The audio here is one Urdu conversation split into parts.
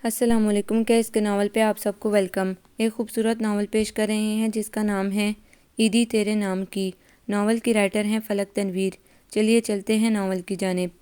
السلام علیکم۔ کیس کے ناول پہ آپ سب کو ویلکم۔ ایک خوبصورت ناول پیش کر رہے ہیں جس کا نام ہے عیدی تیرے نام کی۔ ناول کی رائٹر ہیں فلک تنویر۔ چلیے چلتے ہیں ناول کی جانب۔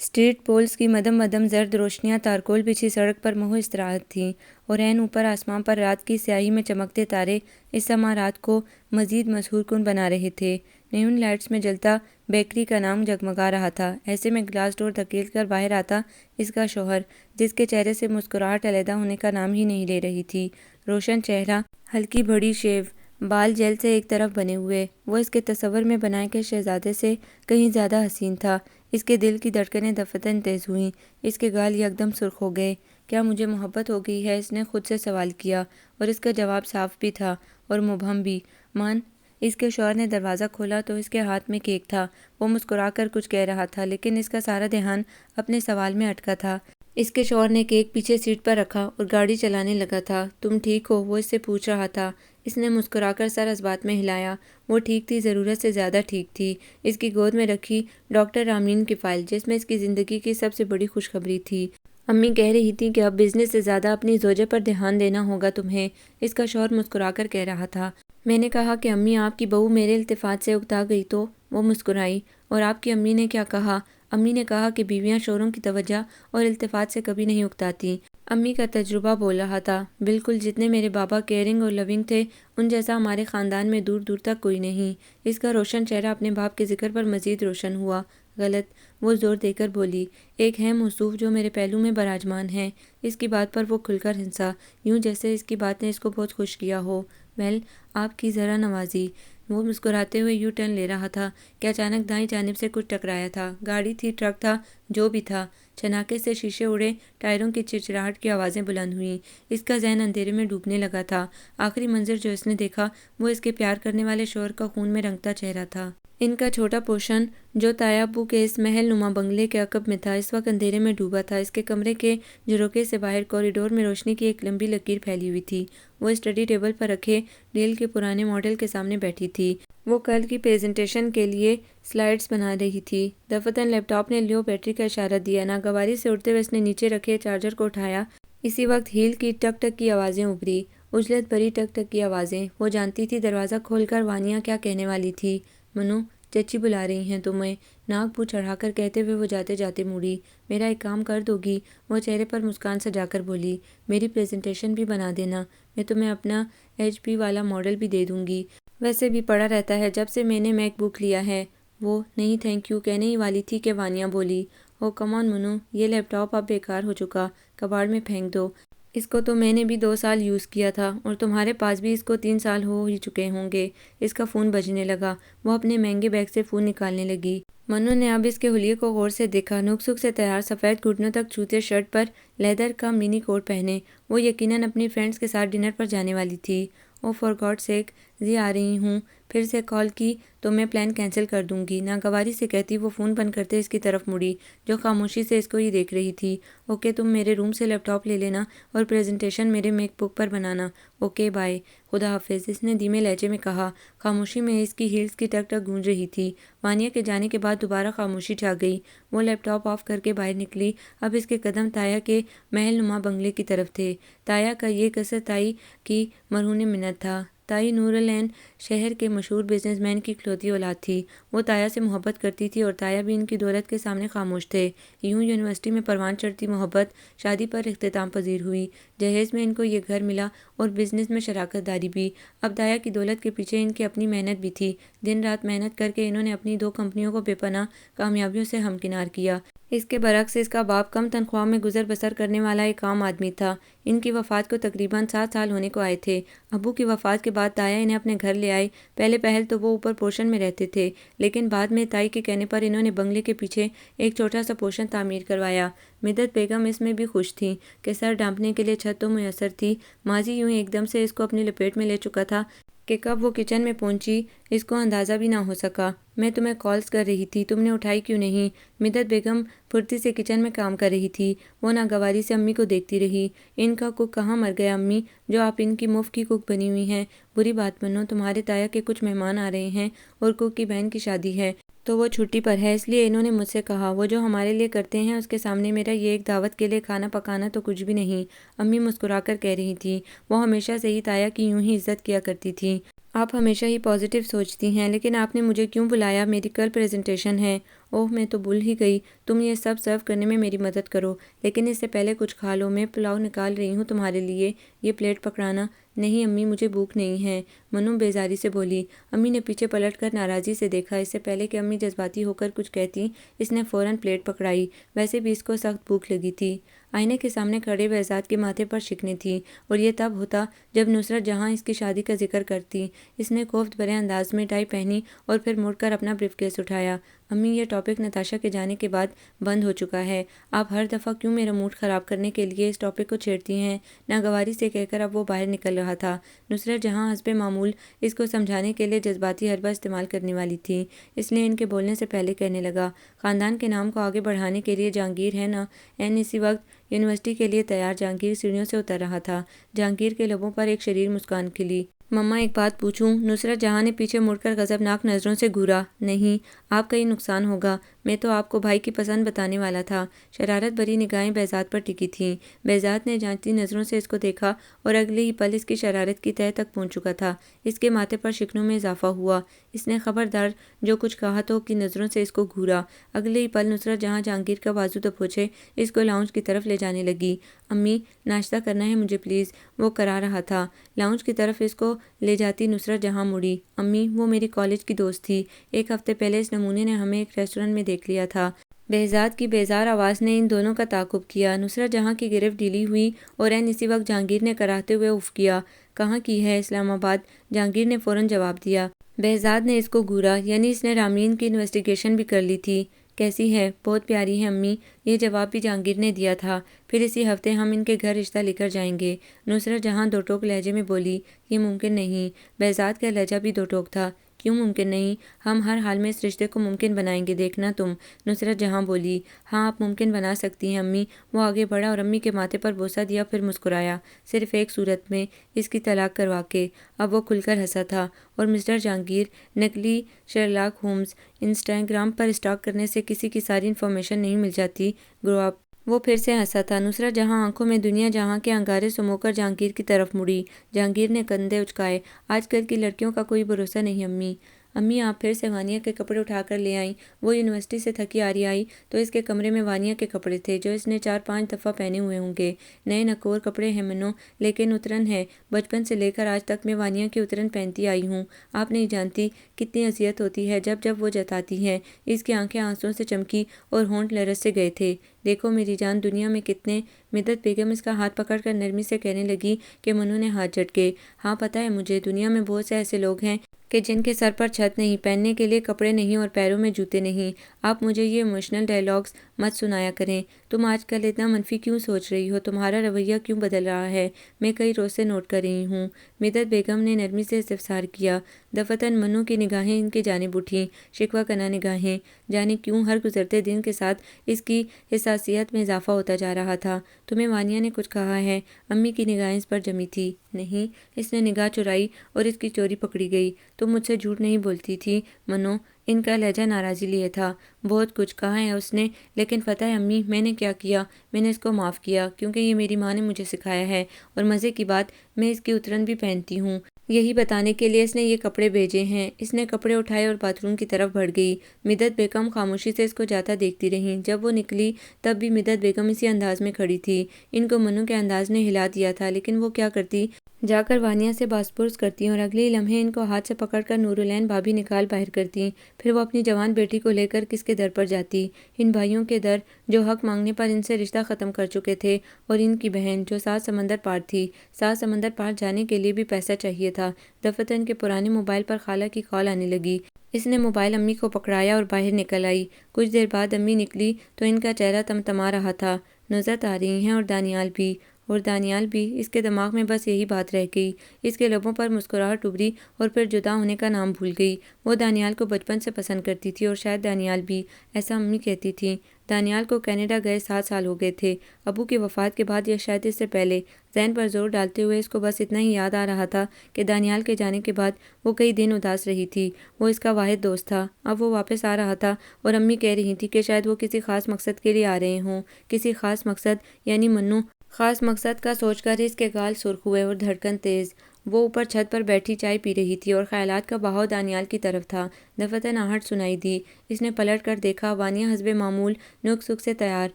اسٹریٹ پولز کی مدم مدم زرد روشنیاں تارکول بچھی سڑک پر محو استراحت تھیں، اور عین اوپر آسمان پر رات کی سیاہی میں چمکتے تارے اس سما رات کو مزید مسحور کن بنا رہے تھے۔ نیون لائٹس میں جلتا بیکری کا نام جگمگا رہا تھا۔ ایسے میں گلاس ڈور دھکیل کر باہر آتا اس کا شوہر، جس کے چہرے سے مسکراہٹ علیحدہ ہونے کا نام ہی نہیں لے رہی تھی۔ روشن چہرہ، ہلکی بڑی شیو، بال جیل سے ایک طرف بنے ہوئے، وہ اس کے تصور میں بنائے گئے شہزادے سے کہیں زیادہ حسین تھا۔ اس کے دل کی دھڑکنیں دفعتاً تیز ہوئیں، اس کے گال یکدم سرخ ہو گئے۔ کیا مجھے محبت ہو گئی ہے؟ اس نے خود سے سوال کیا، اور اس کا جواب صاف بھی تھا اور مبہم بھی۔ مان، اس کے شوہر نے دروازہ کھولا تو اس کے ہاتھ میں کیک تھا۔ وہ مسکرا کر کچھ کہہ رہا تھا، لیکن اس کا سارا دھیان اپنے سوال میں اٹکا تھا۔ اس کے شوہر نے کیک پیچھے سیٹ پر رکھا اور گاڑی چلانے لگا تھا۔ تم ٹھیک ہو؟ وہ اس سے پوچھ رہا تھا۔ اس نے مسکرا کر سر اس بات میں ہلایا۔ وہ ٹھیک تھی، ضرورت سے زیادہ ٹھیک تھی۔ اس کی گود میں رکھی ڈاکٹر رامین کی فائل، جس میں اس کی زندگی کی سب سے بڑی خوشخبری تھی۔ امی کہہ رہی تھی کہ اب بزنس سے زیادہ اپنی زوجہ پر دھیان دینا ہوگا تمہیں، اس کا شوہر مسکرا کر کہہ رہا تھا۔ میں نے کہا کہ امی آپ کی بہو میرے التفات سے اکتا گئی تو؟ وہ مسکرائی۔ اور آپ کی امی نے کیا کہا؟ امی نے کہا کہ بیویاں شوہروں کی توجہ اور التفات سے کبھی نہیں اکتاتیں۔ امی کا تجربہ بول رہا تھا، بالکل جتنے میرے بابا کیئرنگ اور لونگ تھے، ان جیسا ہمارے خاندان میں دور دور تک کوئی نہیں۔ اس کا روشن چہرہ اپنے باپ کے ذکر پر مزید روشن ہوا۔ غلط، وہ زور دے کر بولی۔ ایک ہے موصوف جو میرے پہلو میں براجمان ہے۔ اس کی بات پر وہ کھل کر ہنسا، یوں جیسے اس کی بات نے اس کو بہت خوش کیا ہو۔ ویل، آپ کی ذرا نوازی۔ وہ مسکراتے ہوئے یو ٹرن لے رہا تھا کہ اچانک دائیں جانب سے کچھ ٹکرایا تھا۔ گاڑی تھی، ٹرک تھا، جو بھی تھا۔ چھناکے سے شیشے اڑے، ٹائروں کی چرچراہٹ کی آوازیں بلند ہوئیں۔ اس کا ذہن اندھیرے میں ڈوبنے لگا تھا۔ آخری منظر جو اس نے دیکھا وہ اس کے پیار کرنے والے شوہر کا خون میں رنگتا چہرہ تھا۔ ان کا چھوٹا پوشن جو تایا ابو کے اس محل نما بنگلے کے عقب میں تھا، اس وقت اندھیرے میں ڈوبا تھا۔ اس کے کمرے کے جھروکے سے باہر کوریڈور میں روشنی کی ایک لمبی لکیر پھیلی ہوئی تھی۔ وہ اسٹڈی ٹیبل پر رکھے ڈیل کے پرانے ماڈل کے سامنے بیٹھی تھی۔ وہ کل کی پریزنٹیشن کے لیے سلائیڈز بنا رہی تھی۔ دفعتاً لیپ ٹاپ نے لیو بیٹری کا اشارہ دیا۔ ناگواری سے اٹھتے ہوئے اس نے نیچے رکھے چارجر کو اٹھایا۔ اسی وقت ہیل کی ٹک ٹک کی آوازیں ابھری، اجلت بھری ٹک ٹک کی آوازیں۔ وہ جانتی تھی دروازہ کھول کر وانیا کیا کہنے والی تھی۔ منو، چچی بلا رہی ہیں تمہیں، ناک منہ چڑھا کر کہتے ہوئے وہ جاتے جاتے مڑی۔ میرا ایک کام کر دو گی؟ وہ چہرے پر مسکان سجا کر بولی۔ میری پریزنٹیشن بھی بنا دینا، میں تمہیں اپنا ایچ پی والا ماڈل بھی دے دوں گی، ویسے بھی پڑا رہتا ہے جب سے میں نے میک بک لیا ہے۔ وہ نہیں تھینک یو کہنے ہی والی تھی کہ وانیا بولی، او کم آن منو، یہ لیپ ٹاپ اب بیکار ہو چکا، کباڑ میں پھینک دو۔ اس کو تو میں نے بھی 2 سال یوز کیا تھا، اور تمہارے پاس بھی اس کو 3 سال ہو ہی چکے ہوں گے۔ اس کا فون بجنے لگا۔ وہ اپنے مہنگے بیگ سے فون نکالنے لگی۔ منو نے اب اس کے حلیے کو غور سے دیکھا۔ نک سک سے تیار سفید گھٹنوں تک چھوتے شرٹ پر لیدر کا منی کوٹ پہنے، وہ یقیناً اپنی فرینڈز کے ساتھ ڈنر پر جانے والی تھی۔ او فار گاڈ سیک، جی آ رہی ہوں، پھر سے کال کی تو میں پلان کینسل کر دوں گی، ناگواری سے کہتی وہ فون بند کرتے اس کی طرف مڑی، جو خاموشی سے اس کو ہی دیکھ رہی تھی۔ اوکے، تم میرے روم سے لیپ ٹاپ لے لینا اور پریزنٹیشن میرے میک بک پر بنانا۔ اوکے بائے، خدا حافظ، اس نے دھیمے لہجے میں کہا۔ خاموشی میں اس کی ہیلز کی ٹک ٹک گونج رہی تھی۔ وانیا کے جانے کے بعد دوبارہ خاموشی چھا گئی۔ وہ لیپ ٹاپ آف کر کے باہر نکلی۔ اب اس کے قدم تایا کے محل نما بنگلے کی طرف تھے۔ تایا کا یہ قصر تائی کی مرہون منت تھا۔ تائی نور العین شہر کے مشہور بزنس مین کی اکلوتی اولاد تھی۔ وہ تایا سے محبت کرتی تھی، اور تایا بھی ان کی دولت کے سامنے خاموش تھے۔ یوں یونیورسٹی میں پروان چڑھتی محبت شادی پر اختتام پذیر ہوئی۔ جہیز میں ان کو یہ گھر ملا اور بزنس میں شراکت داری بھی۔ اب تایا کی دولت کے پیچھے ان کی اپنی محنت بھی تھی۔ دن رات محنت کر کے انہوں نے اپنی 2 کمپنیوں کو بے پناہ کامیابیوں سے ہمکنار کیا۔ اس کے برعکس اس کا باپ کم تنخواہ میں گزر بسر کرنے والا ایک عام آدمی تھا۔ ان کی وفات کو تقریباً 7 سال ہونے کو آئے تھے۔ ابو کی وفات کے بعد تایا انہیں اپنے گھر لے آئے۔ پہلے پہل تو وہ اوپر پورشن میں رہتے تھے، لیکن بعد میں تائی کے کہنے پر انہوں نے بنگلے کے پیچھے ایک چھوٹا سا پورشن تعمیر کروایا۔ مدت بیگم اس میں بھی خوش تھیں کہ سر ڈھانپنے کے لیے چھت تو میسر تھی۔ ماضی یوں ایک دم سے اس کو اپنی لپیٹ میں لے چکا تھا کہ کب وہ کچن میں پہنچی اس کو اندازہ بھی نہ ہو سکا۔ میں تمہیں کالز کر رہی تھی، تم نے اٹھائی کیوں نہیں؟ مدت بیگم پھرتی سے کچن میں کام کر رہی تھی۔ وہ ناگواری سے امی کو دیکھتی رہی۔ ان کا کک کہاں مر گیا امی، جو آپ ان کی مفت کی کک بنی ہوئی ہیں؟ بری بات منو، تمہارے تایا کے کچھ مہمان آ رہے ہیں اور کک کی بہن کی شادی ہے۔ تو وہ چھٹی پر ہے، اس لیے انہوں نے مجھ سے کہا وہ جو ہمارے لیے کرتے ہیں اس کے سامنے میرا یہ ایک دعوت کے لیے کھانا پکانا تو کچھ بھی نہیں۔ امی مسکرا کر کہہ رہی تھیں۔ وہ ہمیشہ سے ہی تایا کی یوں ہی عزت کیا کرتی تھیں۔ آپ ہمیشہ ہی پازیٹیو سوچتی ہیں، لیکن آپ نے مجھے کیوں بلایا؟ میری کل پریزنٹیشن ہے۔ اوہ میں تو بھول ہی گئی۔ تم یہ سب سرو کرنے میں میری مدد کرو، لیکن اس سے پہلے کچھ کھا لو۔ میں پلاؤ نکال رہی ہوں تمہارے لیے، یہ پلیٹ پکڑانا۔ نہیں امی، مجھے بھوک نہیں ہے، منو بیزاری سے بولی۔ امی نے پیچھے پلٹ کر ناراضی سے دیکھا۔ اس سے پہلے کہ امی جذباتی ہو کر کچھ کہتی، اس نے فوراً پلیٹ پکڑائی۔ ویسے بھی اس کو سخت بھوک لگی تھی۔ آئینے کے سامنے کھڑے بہزاد کے ماتھے پر شکنیں تھیں، اور یہ تب ہوتا جب نصرت جہاں اس کی شادی کا ذکر کرتی۔ اس نے کوفت بھرے انداز میں ٹائی پہنی اور پھر مڑ کر اپنا بریف کیس اٹھایا۔ امی، یہ ٹاپک نتاشا کے جانے کے بعد بند ہو چکا ہے۔ آپ ہر دفعہ کیوں میرا موڈ خراب کرنے کے لیے اس ٹاپک کو چھیڑتی ہیں؟ ناگواری سے کہہ کر اب وہ باہر نکل رہا تھا۔ نصرت جہاں حسب معمول اس کو سمجھانے کے لیے جذباتی حربہ استعمال کرنے والی تھی، اس لیے ان کے بولنے سے پہلے کہنے لگا، خاندان کے نام کو آگے بڑھانے کے لیے جہانگیر ہے نا؟ اسی وقت یونیورسٹی کے لیے تیار جہانگیر سیڑھیوں سے اتر رہا تھا۔ جہانگیر کے لبوں پر ایک شریر مسکان کھلی۔ مما ایک بات پوچھوں؟ نصرت جہاں نے پیچھے مڑ کر غضبناک نظروں سے گھورا۔ نہیں، آپ کا یہ نقصان ہوگا، میں تو آپ کو بھائی کی پسند بتانے والا تھا۔ شرارت بھری نگاہیں بہزاد پر ٹکی تھیں۔ بہزاد نے جانچتی نظروں سے اس کو دیکھا اور اگلے ہی پل اس کی شرارت کی تہہ تک پہنچ چکا تھا۔ اس کے ماتھے پر شکنوں میں اضافہ ہوا۔ اس نے خبردار جو کچھ کہا تو کی نظروں سے اس کو گھورا۔ اگلے ہی پل نصرت جہاں جہانگیر کا بازو دبوچے اس کو لاؤنج کی طرف لے جانے لگی۔ امی، ناشتہ کرنا ہے مجھے پلیز، وہ کرا رہا تھا۔ لاؤنج کی طرف اس کو لے جاتی نصرت جہاں مڑی۔ امی، وہ میری کالج کی دوست تھی، ایک ہفتے پہلے اس نمونے نے ہمیں ایک ریسٹورنٹ میں دیکھ لیا تھا۔ بہزاد کی بیزار آواز نے ان دونوں کا تعاقب کیا۔ نصرت جہاں کی گرفت ڈھیلی ہوئی اور اسی وقت جہانگیر نے کراہتے ہوئے اف کیا۔ کہاں کی ہے؟ اسلام آباد، جہانگیر نے فوراً جواب دیا۔ بہزاد نے اس کو گھورا، یعنی اس نے رامین کی انویسٹیگیشن بھی کر لی تھی۔ کیسی ہے؟ بہت پیاری ہے امی، یہ جواب بھی جہانگیر نے دیا تھا۔ پھر اسی ہفتے ہم ان کے گھر رشتہ لے کر جائیں گے۔ نصرت جہاں دو ٹوک لہجے میں بولی۔ یہ ممکن نہیں۔ بہزاد کا لہجہ بھی دو ٹوک تھا۔ کیوں ممکن نہیں؟ ہم ہر حال میں اس رشتے کو ممکن بنائیں گے، دیکھنا تم۔ نصرت جہاں بولی۔ ہاں آپ ممکن بنا سکتی ہیں امی۔ وہ آگے بڑھا اور امی کے ماتھے پر بوسہ دیا، پھر مسکرایا، صرف ایک صورت میں، اس کی طلاق کروا کے۔ اب وہ کھل کر ہنسا تھا۔ اور مسٹر جہانگیر، نکلی شرلاک ہومز، انسٹاگرام پر اسٹاک کرنے سے کسی کی ساری انفارمیشن نہیں مل جاتی، گرو اپ۔ وہ پھر سے ہنسا تھا۔ نصرت جہاں آنکھوں میں دنیا جہاں کے انگارے سمو کر جہانگیر کی طرف مڑی۔ جہانگیر نے کندھے اچکائے۔ آج کل کی لڑکیوں کا کوئی بھروسہ نہیں امی۔ امی آپ پھر سے وانیہ کے کپڑے اٹھا کر لے آئیں۔ وہ یونیورسٹی سے تھکی آ رہی آئی تو اس کے کمرے میں وانیہ کے کپڑے تھے جو اس نے 4-5 دفعہ پہنے ہوئے ہوں گے۔ نئے نکور کپڑے ہیں منو، لیکن اترن ہے۔ بچپن سے لے کر آج تک میں وانیہ کی اترن پہنتی آئی ہوں۔ آپ نہیں جانتی کتنی اذیت ہوتی ہے جب جب وہ جتاتی ہے۔ اس کی آنکھیں آنسوؤں سے چمکی اور ہونٹ لرز سے گئے تھے۔ دیکھو میری جان، دنیا میں کتنے… مدت بیگم اس کا ہاتھ پکڑ کر نرمی سے کہنے لگی کہ منو نے ہاتھ جھٹکے۔ ہاں پتہ ہے مجھے، دنیا میں بہت سے ایسے لوگ ہیں کہ جن کے سر پر چھت نہیں، پہننے کے لیے کپڑے نہیں اور پیروں میں جوتے نہیں۔ آپ مجھے یہ ایموشنل ڈائیلاگز مت سنایا کریں۔ تم آج کل اتنا منفی کیوں سوچ رہی ہو؟ تمہارا رویہ کیوں بدل رہا ہے؟ میں کئی روز سے نوٹ کر رہی ہوں۔ مدت بیگم نے نرمی سے استفسار کیا۔ دفتن منو کی نگاہیں ان کی جانب اٹھیں، شکوہ کناں نگاہیں۔ جانے کیوں ہر گزرتے دن کے ساتھ اس کی حساسیت میں اضافہ ہوتا جا رہا تھا۔ تمہیں وانیہ نے کچھ کہا ہے؟ امی کی نگاہیں اس پر جمی تھی۔ نہیں۔ اس نے نگاہ چرائی اور اس کی چوری پکڑی گئی۔ تم مجھ سے جھوٹ نہیں بولتی تھی منو۔ ان کا لہجہ ناراضی لیے تھا۔ بہت کچھ کہا ہے اس نے، لیکن پتہ ہے امی میں نے کیا کیا؟ میں نے اس کو معاف کیا کیونکہ یہ میری ماں نے مجھے سکھایا ہے، اور مزے کی بات میں اس کی اترن بھی پہنتی ہوں۔ یہی بتانے کے لیے اس نے یہ کپڑے بھیجے ہیں۔ اس نے کپڑے اٹھائے اور باتھ روم کی طرف بڑھ گئی۔ مدت بیگم خاموشی سے اس کو جاتا دیکھتی رہیں۔ جب وہ نکلی تب بھی مدت بیگم اسی انداز میں کھڑی تھی۔ ان کو منو کے انداز نے ہلا دیا تھا، لیکن وہ کیا کرتی؟ جا کر وانیہ سے باس پرس کرتی اور اگلے ہی لمحے ان کو ہاتھ سے پکڑ کر نورالعین بھابھی نکال باہر کرتی۔ پھر وہ اپنی جوان بیٹی کو لے کر کس کے در پر جاتی؟ ان بھائیوں کے در جو حق مانگنے پر ان سے رشتہ ختم کر چکے تھے، اور ان کی بہن جو 7 سمندر پار تھی۔ 7 سمندر پار جانے کے لیے بھی پیسہ چاہیے تھا۔ دفتن کے پرانے موبائل پر خالہ کی کال آنے لگی۔ اس نے موبائل امی کو پکڑایا اور باہر نکل آئی۔ کچھ دیر بعد امی نکلی تو ان کا چہرہ تمتما رہا تھا۔ نظرت آ رہی ہیں، اور دانیال بھی۔ اور دانیال بھی۔ اس کے دماغ میں بس یہی بات رہ گئی۔ اس کے لبوں پر مسکراہٹ ابھری اور پھر جدا ہونے کا نام بھول گئی۔ وہ دانیال کو بچپن سے پسند کرتی تھی، اور شاید دانیال بھی، ایسا امی کہتی تھی۔ دانیال کو کینیڈا گئے 7 سال ہو گئے تھے، ابو کی وفات کے بعد یا شاید اس سے پہلے۔ ذہن پر زور ڈالتے ہوئے اس کو بس اتنا ہی یاد آ رہا تھا کہ دانیال کے جانے کے بعد وہ کئی دن اداس رہی تھی۔ وہ اس کا واحد دوست تھا۔ اب وہ واپس آ رہا تھا اور امی کہہ رہی تھی کہ شاید وہ کسی خاص مقصد کے لیے آ رہے ہوں۔ کسی خاص مقصد یعنی منو خاص مقصد کا سوچ کر اس کے گال سرخ ہوئے اور دھڑکن تیز۔ وہ اوپر چھت پر بیٹھی چائے پی رہی تھی اور خیالات کا بہاؤ دانیال کی طرف تھا۔ دفتن آہٹ سنائی دی۔ اس نے پلٹ کر دیکھا، وانیا حسب معمول نک سک سے تیار،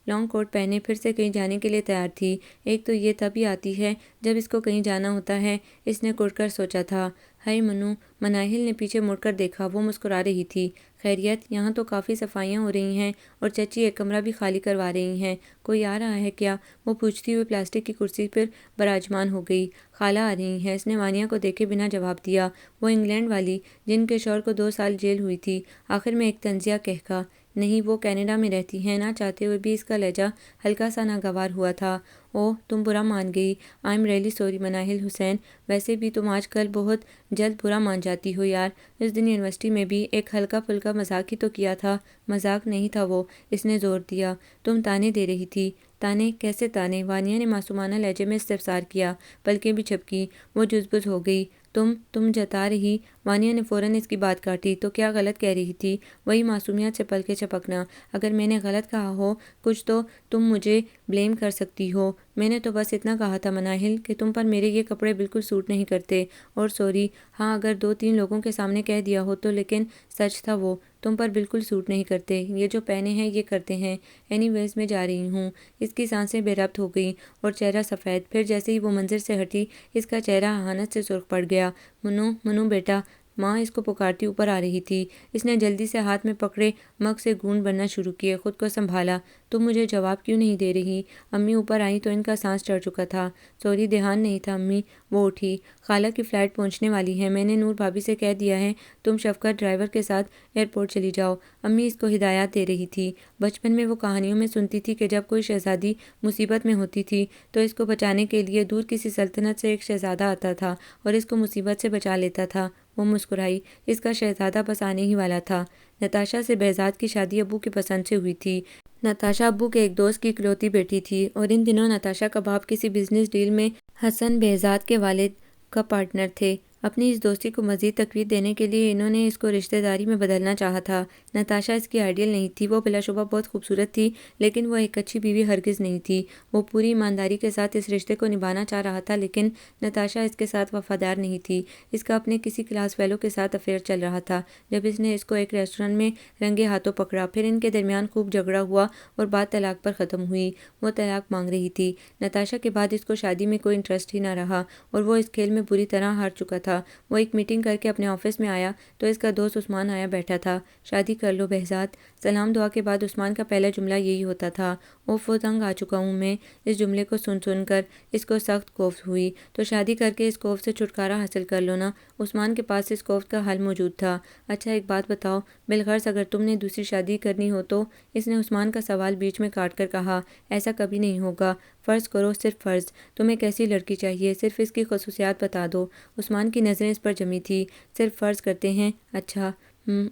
لانگ کوٹ پہنے پھر سے کہیں جانے کے لیے تیار تھی۔ ایک تو یہ تب ہی آتی ہے جب اس کو کہیں جانا ہوتا ہے، اس نے کڑ کر سوچا تھا۔ ہائے منو، مناہل نے پیچھے مڑ کر دیکھا، وہ مسکرا رہی تھی۔ خیریت، یہاں تو کافی صفائیاں ہو رہی ہیں اور چچی ایک کمرہ بھی خالی کروا رہی ہیں، کوئی آ رہا ہے کیا؟ وہ پوچھتی ہوئی پلاسٹک کی کرسی پر براجمان ہو گئی۔ خالہ آ رہی ہیں، اس نے وانیا کو دیکھے بنا جواب دیا۔ وہ انگلینڈ والی جن کے شوہر کو 2 سال جیل ہوئی تھی، آخر میں ایک طنزیہ کہا۔ نہیں، وہ کینیڈا میں رہتی ہیں۔ نہ چاہتے ہوئے بھی اس کا لہجہ ہلکا سا ناگوار ہوا تھا۔ اوہ، تم برا مان گئی۔ آئی ایم ریئلی سوری مناہل حسین، ویسے بھی تم آج کل بہت جلد برا مان جاتی ہو یار۔ اس دن یونیورسٹی میں بھی ایک ہلکا پھلکا مذاق ہی تو کیا تھا۔ مذاق نہیں تھا وہ، اس نے زور دیا۔ تم تانے دے رہی تھی۔ تانے؟ کیسے تانے؟ وانیا نے معصومانہ لہجے میں استفسار کیا۔ پلکیں بھی جھپکی، وہ جزبز ہو گئی۔ تم جتا رہی؟ وانیا نے فوراً اس کی بات کاٹی۔ تو کیا غلط کہہ رہی تھی؟ وہی معصومیت سے پلکیں چپکنا۔ اگر میں نے غلط کہا ہو کچھ تو تم مجھے بلیم کر سکتی ہو۔ میں نے تو بس اتنا کہا تھا مناہل کہ تم پر میرے یہ کپڑے بالکل سوٹ نہیں کرتے، اور سوری، ہاں اگر 2-3 لوگوں کے سامنے کہہ دیا ہو تو، لیکن سچ تھا وہ، تم پر بالکل سوٹ نہیں کرتے۔ یہ جو پہنے ہیں یہ کرتے ہیں۔ اینی ویز میں جا رہی ہوں۔ اس کی سانسیں بے ربط ہو گئیں اور چہرہ سفید۔ پھر جیسے ہی وہ منظر سے ہٹی، اس کا چہرہ اہانت سے سرخ پڑ گیا۔ منو، منو بیٹا، ماں اس کو پکارتی اوپر آ رہی تھی۔ اس نے جلدی سے ہاتھ میں پکڑے مگ سے گونڈ بننا شروع کیے، خود کو سنبھالا۔ تم مجھے جواب کیوں نہیں دے رہی؟ امی اوپر آئیں تو ان کا سانس چڑھ چکا تھا۔ سوری، دھیان نہیں تھا امی۔ وہ اٹھی۔ خالہ کی فلائٹ پہنچنے والی ہے، میں نے نور بھابی سے کہہ دیا ہے، تم شفقت ڈرائیور کے ساتھ ایئرپورٹ چلی جاؤ۔ امی اس کو ہدایات دے رہی تھی۔ بچپن میں وہ کہانیوں میں سنتی تھی کہ جب کوئی شہزادی مصیبت میں ہوتی تھی تو اس کو بچانے کے لیے دور کسی سلطنت سے ایک شہزادہ آتا تھا اور اس کو مصیبت سے بچا لیتا تھا۔ وہ مسکرائی۔ اس کا شہزادہ بس آنے ہی والا تھا۔ نتاشا سے بہزاد کی شادی ابو کی پسند سے ہوئی تھی۔ نتاشا ابو کے ایک دوست کی اکلوتی بیٹی تھی اور ان دنوں نتاشا کا باپ کسی بزنس ڈیل میں حسن بہزاد کے والد کا پارٹنر تھے۔ اپنی اس دوستی کو مزید تقویت دینے کے لیے انہوں نے اس کو رشتہ داری میں بدلنا چاہا تھا۔ نتاشا اس کی آئیڈیل نہیں تھی، وہ بلا شبہ بہت خوبصورت تھی، لیکن وہ ایک اچھی بیوی ہرگز نہیں تھی۔ وہ پوری ایمانداری کے ساتھ اس رشتے کو نبھانا چاہ رہا تھا، لیکن نتاشا اس کے ساتھ وفادار نہیں تھی۔ اس کا اپنے کسی کلاس فیلو کے ساتھ افیئر چل رہا تھا جب اس نے اس کو ایک ریسٹورانٹ میں رنگے ہاتھوں پکڑا۔ پھر ان کے درمیان خوب جھگڑا ہوا اور بات طلاق پر ختم ہوئی۔ وہ طلاق مانگ رہی تھی۔ نتاشا کے بعد اس کو شادی میں کوئی انٹرسٹ ہی نہ رہا اور وہ اس کھیل میں بری طرح ہار چکا تھا۔ وہ ایک میٹنگ کر کے اپنے آفس میں آیا تو اس کا دوست عثمان آیا بیٹھا تھا۔ شادی کر لو بہزاد۔ سلام دعا کے بعد عثمان کا پہلا جملہ یہی ہوتا تھا۔ اوف، وہ تنگ آ چکا ہوں میں۔ اس جملے کو سن کر اس کو سخت کوفت ہوئی۔ تو شادی کر کے اس کوفت سے چھٹکارا حاصل کر لو نا۔ عثمان کے پاس اس کوفت کا حل موجود تھا۔ اچھا ایک بات بتاؤ، بالغرض اگر تم نے دوسری شادی کرنی ہو تو؟ اس نے عثمان کا سوال بیچ میں کاٹ کر کہا۔ ایسا کبھی نہیں ہوگا۔ فرض کرو، صرف فرض، تمہیں کیسی لڑکی چاہیے، صرف اس کی خصوصیات بتا دو۔ عثمان کی نظریں اس پر جمی تھی۔ صرف فرض کرتے ہیں۔ اچھا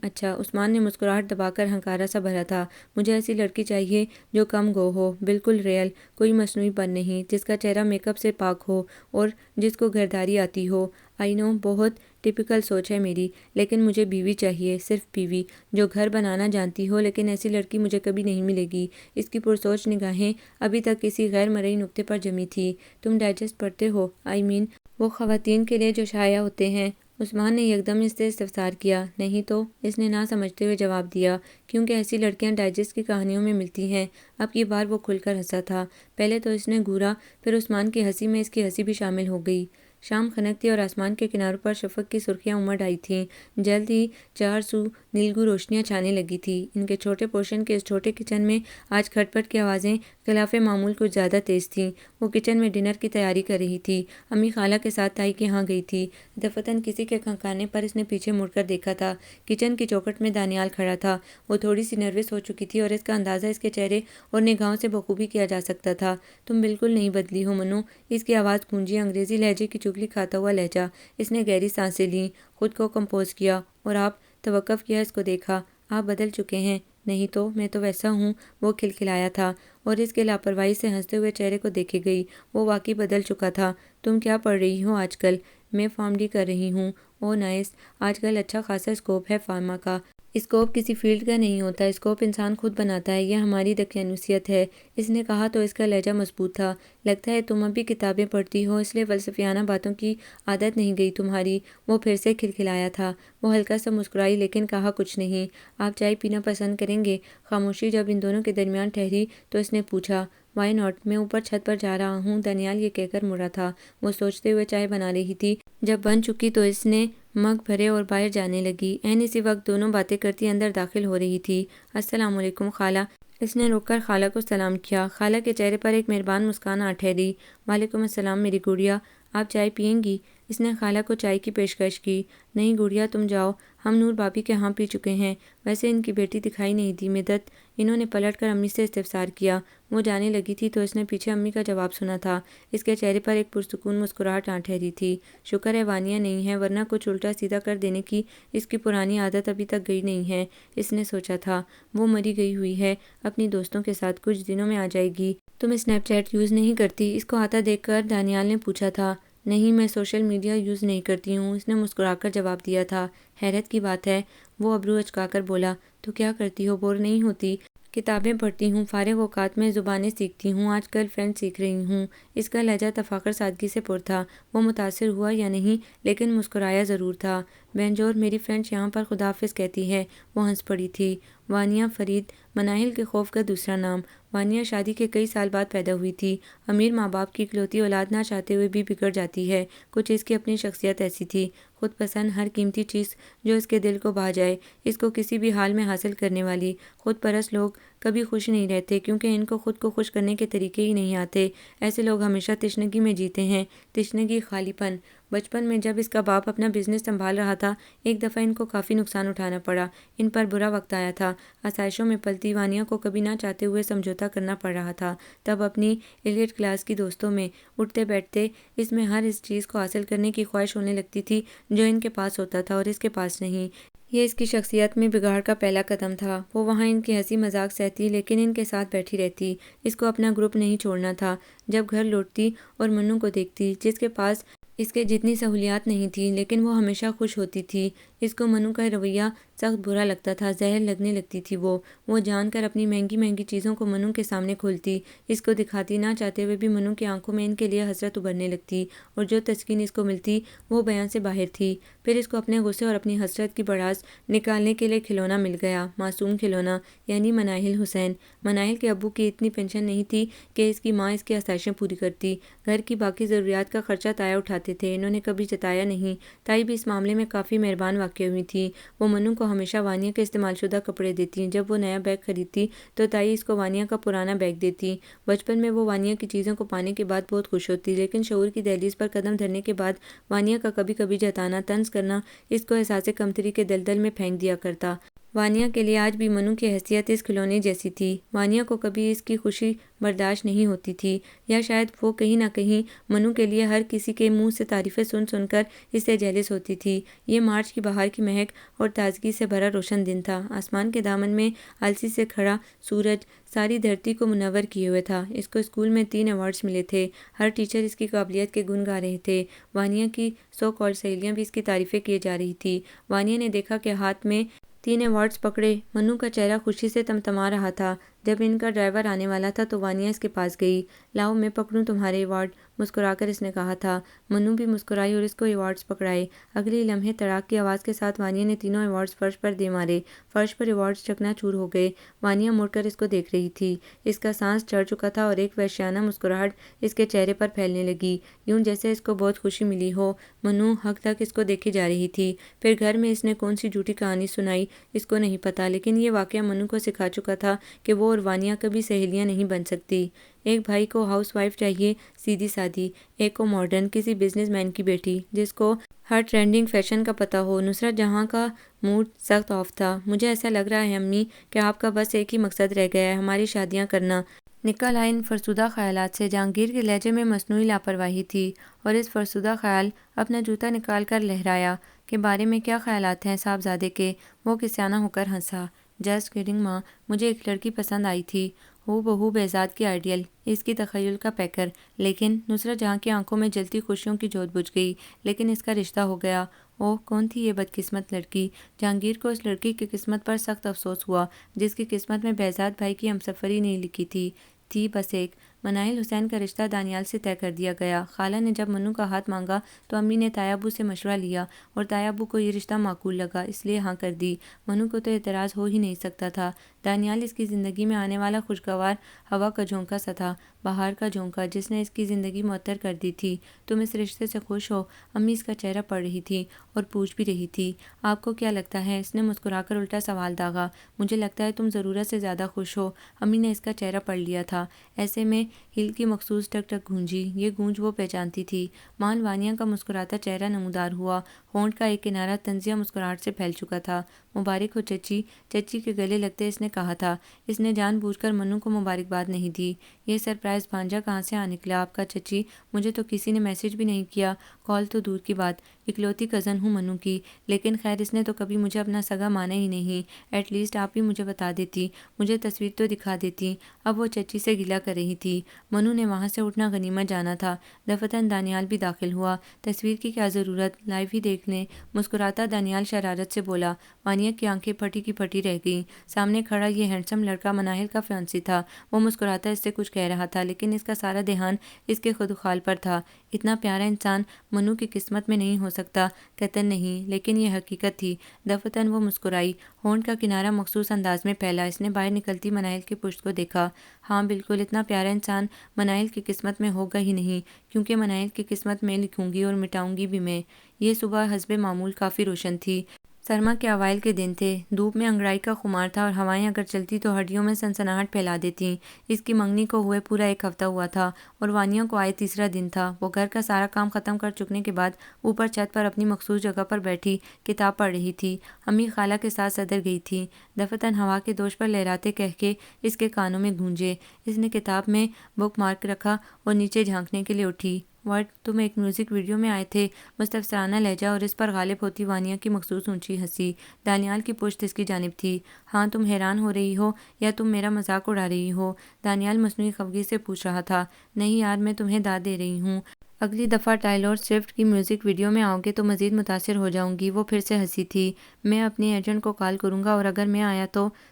اچھا، عثمان نے مسکراہٹ دبا کر ہنکارا سا بھرا تھا۔ مجھے ایسی لڑکی چاہیے جو کم گو ہو، بالکل ریئل، کوئی مصنوعی پن نہیں، جس کا چہرہ میک اپ سے پاک ہو اور جس کو گھرداری آتی ہو۔ آئی نو، بہت ٹپیکل سوچ ہے میری، لیکن مجھے بیوی چاہیے، صرف بیوی جو گھر بنانا جانتی ہو، لیکن ایسی لڑکی مجھے کبھی نہیں ملے گی۔ اس کی پرسوچ نگاہیں ابھی تک کسی غیر مرئی نقطے پر جمی تھی۔ تم ڈائجسٹ پڑھتے ہو؟ آئی مین وہ خواتین کے لیے جو شائع ہوتے ہیں۔ عثمان نے یکدم اس سے استفسار کیا۔ نہیں تو، اس نے نہ سمجھتے ہوئے جواب دیا، کیونکہ ایسی لڑکیاں ڈائجسٹ کی کہانیوں میں ملتی ہیں۔ اب کی بار وہ کھل کر ہنسا تھا۔ پہلے تو اس نے گھورا، پھر عثمان کی ہنسی میں اس کی ہنسی بھی شامل ہو گئی۔ شام کھنکتی اور آسمان کے کناروں پر شفق کی سرخیاں امڈ آئی تھیں۔ جلد ہی 4 سو نیلگو روشنیاں چھانے لگی تھیں۔ ان کے چھوٹے پورشن کے اس چھوٹے کچن میں آج کھٹ پٹ کی آوازیں خلاف معمول کچھ زیادہ تیز تھیں۔ وہ کچن میں ڈنر کی تیاری کر رہی تھی۔ امی خالہ کے ساتھ تائی کے ہاں گئی تھی۔ دفتن کسی کے کھنکانے پر اس نے پیچھے مڑ کر دیکھا تھا۔ کچن کی چوکھٹ میں دانیال کھڑا تھا۔ وہ تھوڑی سی نروس ہو چکی تھی اور اس کا اندازہ اس کے چہرے اور نگاہوں سے بخوبی کیا جا سکتا تھا۔ تم بالکل نہیں بدلی ہو منو۔ اس کی آواز گونجی، انگریزی لہجے کی چگلی کھاتا ہوا لہجہ۔ اس نے گہری سانسیں لیں، خود کو کمپوز کیا اور آپ توقف کیا، اس کو دیکھا۔ آپ بدل چکے ہیں، نہیں تو میں تو ویسا ہوں، وہ کھلکھلایا تھا اور اس کے لاپرواہی سے ہنستے ہوئے چہرے کو دیکھے گئی۔ وہ واقعی بدل چکا تھا۔ تم کیا پڑھ رہی ہو آج کل؟ میں فارم ڈی کر رہی ہوں۔ او نائس، آج کل اچھا خاصا اسکوپ ہے فارما کا۔ اسکوپ کسی فیلڈ کا نہیں ہوتا، اسکوپ انسان خود بناتا ہے، یہ ہماری دقیانوسیت ہے۔ اس نے کہا تو اس کا لہجہ مضبوط تھا۔ لگتا ہے تم اب بھی کتابیں پڑھتی ہو، اس لیے فلسفیانہ باتوں کی عادت نہیں گئی تمہاری۔ وہ پھر سے کھلکھلایا تھا۔ وہ ہلکا سا مسکرائی لیکن کہا کچھ نہیں۔ آپ چائے پینا پسند کریں گے؟ خاموشی جب ان دونوں کے درمیان ٹھہری تو اس نے پوچھا، وائی ناٹ، میں اوپر چھت پر جا رہا ہوں۔ دانیال یہ کہہ کر مڑا تھا۔ وہ سوچتے ہوئے چائے بنا رہی تھی۔ جب بن چکی تو اس نے مگ بھرے اور باہر جانے لگی۔ عین اسی وقت دونوں باتیں کرتی اندر داخل ہو رہی تھی۔ السلام علیکم خالہ۔ اس نے رک کر خالہ کو سلام کیا۔ خالہ کے چہرے پر ایک مہربان مسکان آ ٹھہری۔ وعلیکم السلام میری گڑیا، آپ چائے پئیں گی؟ اس نے خالہ کو چائے کی پیشکش کی۔ نہیں گڑیا تم جاؤ، ہم نور بھابی کے ہاں پی چکے ہیں۔ ویسے ان کی بیٹی دکھائی نہیں دی مدت؟ انہوں نے پلٹ کر امی سے استفسار کیا۔ وہ جانے لگی تھی تو اس نے پیچھے امی کا جواب سنا تھا۔ اس کے چہرے پر ایک پرسکون مسکراہٹ آ ٹھہری تھی۔ شکر ہے وانیہ نہیں ہے، ورنہ کچھ الٹا سیدھا کر دینے کی اس کی پرانی عادت ابھی تک گئی نہیں ہے۔ اس نے سوچا تھا وہ مری گئی ہوئی ہے، اپنی دوستوں کے ساتھ کچھ دنوں میں آ جائے گی۔ تم اسنیپ چیٹ یوز نہیں کرتی؟ اس کو آتا دیکھ کر دانیال نے پوچھا تھا۔ نہیں، میں سوشل میڈیا یوز نہیں کرتی ہوں، اس نے مسکرا کر جواب دیا تھا۔ حیرت کی بات ہے، وہ ابرو اچکا کر بولا۔ تو کیا کرتی ہو، بور نہیں ہوتی؟ کتابیں پڑھتی ہوں، فارغ اوقات میں زبانیں سیکھتی ہوں، آج کل فرینچ سیکھ رہی ہوں۔ اس کا لہجہ تفاخر سادگی سے پر تھا۔ وہ متاثر ہوا یا نہیں لیکن مسکرایا ضرور تھا۔ بینجور میری فرینچ یہاں پر خدا حافظ کہتی ہے۔ وہ ہنس پڑی تھی۔ وانیہ فرید، مناہل کے خوف کا دوسرا نام۔ وانیہ شادی کے کئی سال بعد پیدا ہوئی تھی۔ امیر ماں باپ کی اکلوتی اولاد نہ چاہتے ہوئے بھی بگڑ جاتی ہے۔ کچھ اس کی اپنی شخصیت ایسی تھی، خود پسند، ہر قیمتی چیز جو اس کے دل کو بھا جائے اس کو کسی بھی حال میں حاصل کرنے والی۔ خود پرست لوگ کبھی خوش نہیں رہتے کیونکہ ان کو خود کو خوش کرنے کے طریقے ہی نہیں آتے۔ ایسے لوگ ہمیشہ تشنگی میں جیتے ہیں، تشنگی، خالی پن۔ بچپن میں جب اس کا باپ اپنا بزنس سنبھال رہا تھا، ایک دفعہ ان کو کافی نقصان اٹھانا پڑا۔ ان پر برا وقت آیا تھا۔ آسائشوں میں پلتی وانیہ کو کبھی نہ چاہتے ہوئے سمجھوتا کرنا پڑ رہا تھا۔ تب اپنی ایلیٹ کلاس کی دوستوں میں اٹھتے بیٹھتے اس میں ہر اس چیز کو حاصل کرنے کی خواہش ہونے لگتی تھی جو ان کے پاس ہوتا تھا اور اس کے پاس نہیں۔ یہ اس کی شخصیت میں بگاڑ کا پہلا قدم تھا۔ وہ وہاں ان کی ہنسی مذاق سہتی لیکن ان کے ساتھ بیٹھی رہتی۔ اس کو اپنا گروپ نہیں چھوڑنا تھا۔ جب گھر لوٹتی اور منو کو دیکھتی جس کے پاس اس کے جتنی سہولیات نہیں تھیں لیکن وہ ہمیشہ خوش ہوتی تھی، اس کو منو کا رویہ سخت برا لگتا تھا، زہر لگنے لگتی تھی۔ وہ جان کر اپنی مہنگی مہنگی چیزوں کو منو کے سامنے کھولتی، اس کو دکھاتی، نہ چاہتے ہوئے بھی منو کی آنکھوں میں ان کے لیے حسرت ابھرنے لگتی اور جو تسکین اس کو ملتی وہ بیان سے باہر تھی۔ پھر اس کو اپنے غصے اور اپنی حسرت کی بڑاس نکالنے کے لیے کھلونا مل گیا، معصوم کھلونا، یعنی مناہل حسین۔ مناہل کے ابو کی اتنی پینشن نہیں تھی کہ اس کی ماں اس کی آسائشیں پوری کرتی۔ گھر کی باقی ضروریات کا خرچہ تایا اٹھاتے تھے، انہوں نے کبھی جتایا نہیں۔ تائی بھی اس معاملے میں کافی مہربان واقع ہوئی تھی۔ وہ منو کو ہمیشہ وانیہ کے استعمال شدہ کپڑے دیتی۔ جب وہ نیا بیگ خریدتی تو تائی اس کو وانیہ کا پرانا بیگ دیتی۔ بچپن میں وہ وانیہ کی چیزوں کو پانے کے بعد بہت خوش ہوتی لیکن شعور کی دہلیز پر قدم دھرنے کے بعد وانیہ کا کبھی کبھی جتانا، طنز کرنا اس کو احساس کمتری کے دلدل میں پھینک دیا کرتا۔ وانیہ کے لیے آج بھی منو کی حیثیت اس کھلونے جیسی تھی۔ وانیہ کو کبھی اس کی خوشی برداشت نہیں ہوتی تھی، یا شاید وہ کہیں نہ کہیں منو کے لیے ہر کسی کے منہ سے تعریفیں سن سن کر اس سے جیلس ہوتی تھی۔ یہ مارچ کی بہار کی مہک اور تازگی سے بھرا روشن دن تھا۔ آسمان کے دامن میں آلسی سے کھڑا سورج ساری دھرتی کو منور کیے ہوئے تھا۔ اس کو اسکول میں 3 ایوارڈز ملے تھے، ہر ٹیچر اس کی قابلیت کے گن گا رہے تھے۔ وانیہ کی سو کالڈ سہیلیاں بھی اس کی تعریفیں کیے جا رہی تھی۔ وانیہ نے دیکھا کہ ہاتھ میں 3 ایوارڈز پکڑے منو کا چہرہ خوشی سے تمتما رہا تھا۔ جب ان کا ڈرائیور آنے والا تھا تو وانیہ اس کے پاس گئی۔ لاؤ میں پکڑوں تمہارے ایوارڈ، مسکرا کر اس نے کہا تھا۔ منو بھی مسکرائی اور اس کو ایوارڈز پکڑائے۔ اگلے لمحے تڑاک کی آواز کے ساتھ وانیہ نے تینوں ایوارڈز فرش پر دے مارے۔ فرش پر ایوارڈز چکنا چور ہو گئے۔ وانیہ مڑ کر اس کو دیکھ رہی تھی۔ اس کا سانس چڑھ چکا تھا اور ایک وحشیانہ مسکراہٹ اس کے چہرے پر پھیلنے لگی، یوں جیسے اس کو بہت خوشی ملی ہو۔ منو حق تک اس کو دیکھی جا رہی تھی۔ پھر گھر میں اس نے کون سی جھوٹی کہانی سنائی اس کو نہیں پتا، لیکن یہ واقعہ منو کو سکھا چکا تھا کہ وہ اور وانیہ کبھی سہیلیاں نہیں بن سکتی۔ ایک بھائی کو ہاؤس وائف چاہیے، سیدھی سادی، ایک کو ماڈرن، کسی بزنس مین کی بیٹی جس کو ہر ٹرینڈنگ فیشن کا پتہ ہو۔ نصرت جہاں کا موڈ سخت آف تھا۔ مجھے ایسا لگ رہا ہے امی کہ آپ کا بس ایک ہی مقصد رہ گیا ہے، ہماری شادیاں کرنا۔ نکل آئے ان فرسودہ خیالات سے۔ جہانگیر کے لہجے میں مصنوعی لاپرواہی تھی اور اس فرسودہ خیال اپنا جوتا نکال کر لہرایا کے بارے میں کیا خیالات ہیں صاحبزادے کے؟ وہ کسیانہ ہو کر ہنسا۔ جسٹ کڈنگ ماں، مجھے ایک لڑکی پسند آئی تھی، ہو بہو بہزاد کی آئیڈیل، اس کی تخیل کا پیکر۔ لیکن نصرت جہاں کی آنکھوں میں جلتی خوشیوں کی جوت بجھ گئی، لیکن اس کا رشتہ ہو گیا۔ اوہ کون تھی یہ بدقسمت لڑکی؟ جہانگیر کو اس لڑکی کی قسمت پر سخت افسوس ہوا جس کی قسمت میں بہزاد بھائی کی ہمسفری نہیں لکھی تھی بس ایک۔ منائل حسین کا رشتہ دانیال سے طے کر دیا گیا۔ خالہ نے جب منو کا ہاتھ مانگا تو امی نے تایا ابو سے مشورہ لیا اور تایا ابو کو یہ رشتہ معقول لگا، اس لیے ہاں کر دی۔ منو کو تو اعتراض ہو ہی نہیں سکتا تھا۔ دانیال اس کی زندگی میں آنے والا خوشگوار ہوا کا جھونکا سا تھا، بہار کا جھونکا جس نے اس کی زندگی معطر کر دی تھی۔ تم اس رشتے سے خوش ہو؟ امی اس کا چہرہ پڑھ رہی تھی اور پوچھ بھی رہی تھی۔ آپ کو کیا لگتا ہے؟ اس نے مسکرا کر الٹا سوال داغا۔ مجھے لگتا ہے تم ضرورت سے زیادہ خوش ہو۔ امی نے اس کا چہرہ پڑھ لیا تھا۔ ایسے میں ہل کی مخصوص ٹک ٹک گونجی، یہ گونج وہ پہچانتی تھی۔ مان وانیا کا مسکراتا چہرہ نمودار ہوا، ہونٹ کا ایک کنارہ طنزیہ مسکراہٹ سے پھیل چکا تھا۔ مبارک ہو چچی، چچی کے گلے لگتے اس نے کہا تھا۔ اس نے جان بوجھ کر منو کو مبارکباد نہیں دی۔ یہ سرپرائز بھانجا کہاں سے آ نکلا آپ کا چچی؟ مجھے تو کسی نے میسج بھی نہیں کیا، کال تو دور کی بات، اکلوتی کزن ہوں منو کی، لیکن خیر اس نے تو کبھی مجھے اپنا سگا مانا ہی نہیں۔ ایٹ لیسٹ آپ ہی مجھے بتا دیتی، مجھے تصویر تو دکھا دیتی۔ اب وہ چچی سے گلہ کر رہی تھی۔ منو نے وہاں سے اٹھنا غنیمت جانا تھا۔ دفتن دانیال بھی داخل ہوا۔ تصویر کی کیا ضرورت، لائیو ہی دیکھ لیں۔ مسکراتا دانیال شرارت سے بولا۔ وانیا کی آنکھیں پھٹی کی پھٹی رہ گئیں۔ سامنے کھڑا یہ ہینڈسم لڑکا مناہل کا فیانسی تھا۔ وہ مسکراتا اس سے کچھ کہہ رہا تھا لیکن اس کا سارا دھیان اس کے خدوخال پر تھا۔ اتنا پیارا انسان منو کی قسمت میں نہیں ہو سکتا، قطعاً نہیں، لیکن یہ حقیقت تھی۔ دفتن وہ مسکرائی، ہونٹ کا کنارہ مخصوص انداز میں پھیلا۔ اس نے باہر نکلتی مناہل کی پشت کو دیکھا۔ ہاں بالکل، اتنا پیارا انسان مناہل کی قسمت میں ہوگا ہی نہیں، کیونکہ مناہل کی قسمت میں لکھوں گی اور مٹاؤں گی بھی میں۔ یہ صبح حسب معمول کافی روشن تھی۔ سرما کے اوائل کے دن تھے، دھوپ میں انگڑائی کا خمار تھا اور ہوائیں اگر چلتی تو ہڈیوں میں سنسناہٹ پھیلا دیتیں۔ اس کی منگنی کو ہوئے پورا ایک ہفتہ ہوا تھا اور وانیا کو آئے تیسرا دن تھا۔ وہ گھر کا سارا کام ختم کر چکنے کے بعد اوپر چھت پر اپنی مخصوص جگہ پر بیٹھی کتاب پڑھ رہی تھی۔ امی خالہ کے ساتھ صدر گئی تھی۔ دفتن ہوا کے دوش پر لہراتے کہکے اس کے کانوں میں گونجے۔ اس نے کتاب میں بک مارک رکھا اور نیچے جھانکنے کے لیے اٹھی۔ واٹ، تم ایک میوزک ویڈیو میں آئے تھے؟ مستفسرانہ لہجہ اور اس پر غالب ہوتی وانیا کی مخصوص اونچی ہنسی۔ دانیال کی پشت اس کی جانب تھی۔ ہاں، تم حیران ہو رہی ہو یا تم میرا مذاق اڑا رہی ہو؟ دانیال مصنوعی خفگی سے پوچھ رہا تھا۔ نہیں یار، میں تمہیں داد دے رہی ہوں۔ اگلی دفعہ ٹائلور سوئفٹ کی میوزک ویڈیو میں آؤ گے تو مزید متاثر ہو جاؤں گی۔ وہ پھر سے ہنسی تھی۔ میں اپنے ایجنٹ کو کال کروں گا اور اگر میں آیا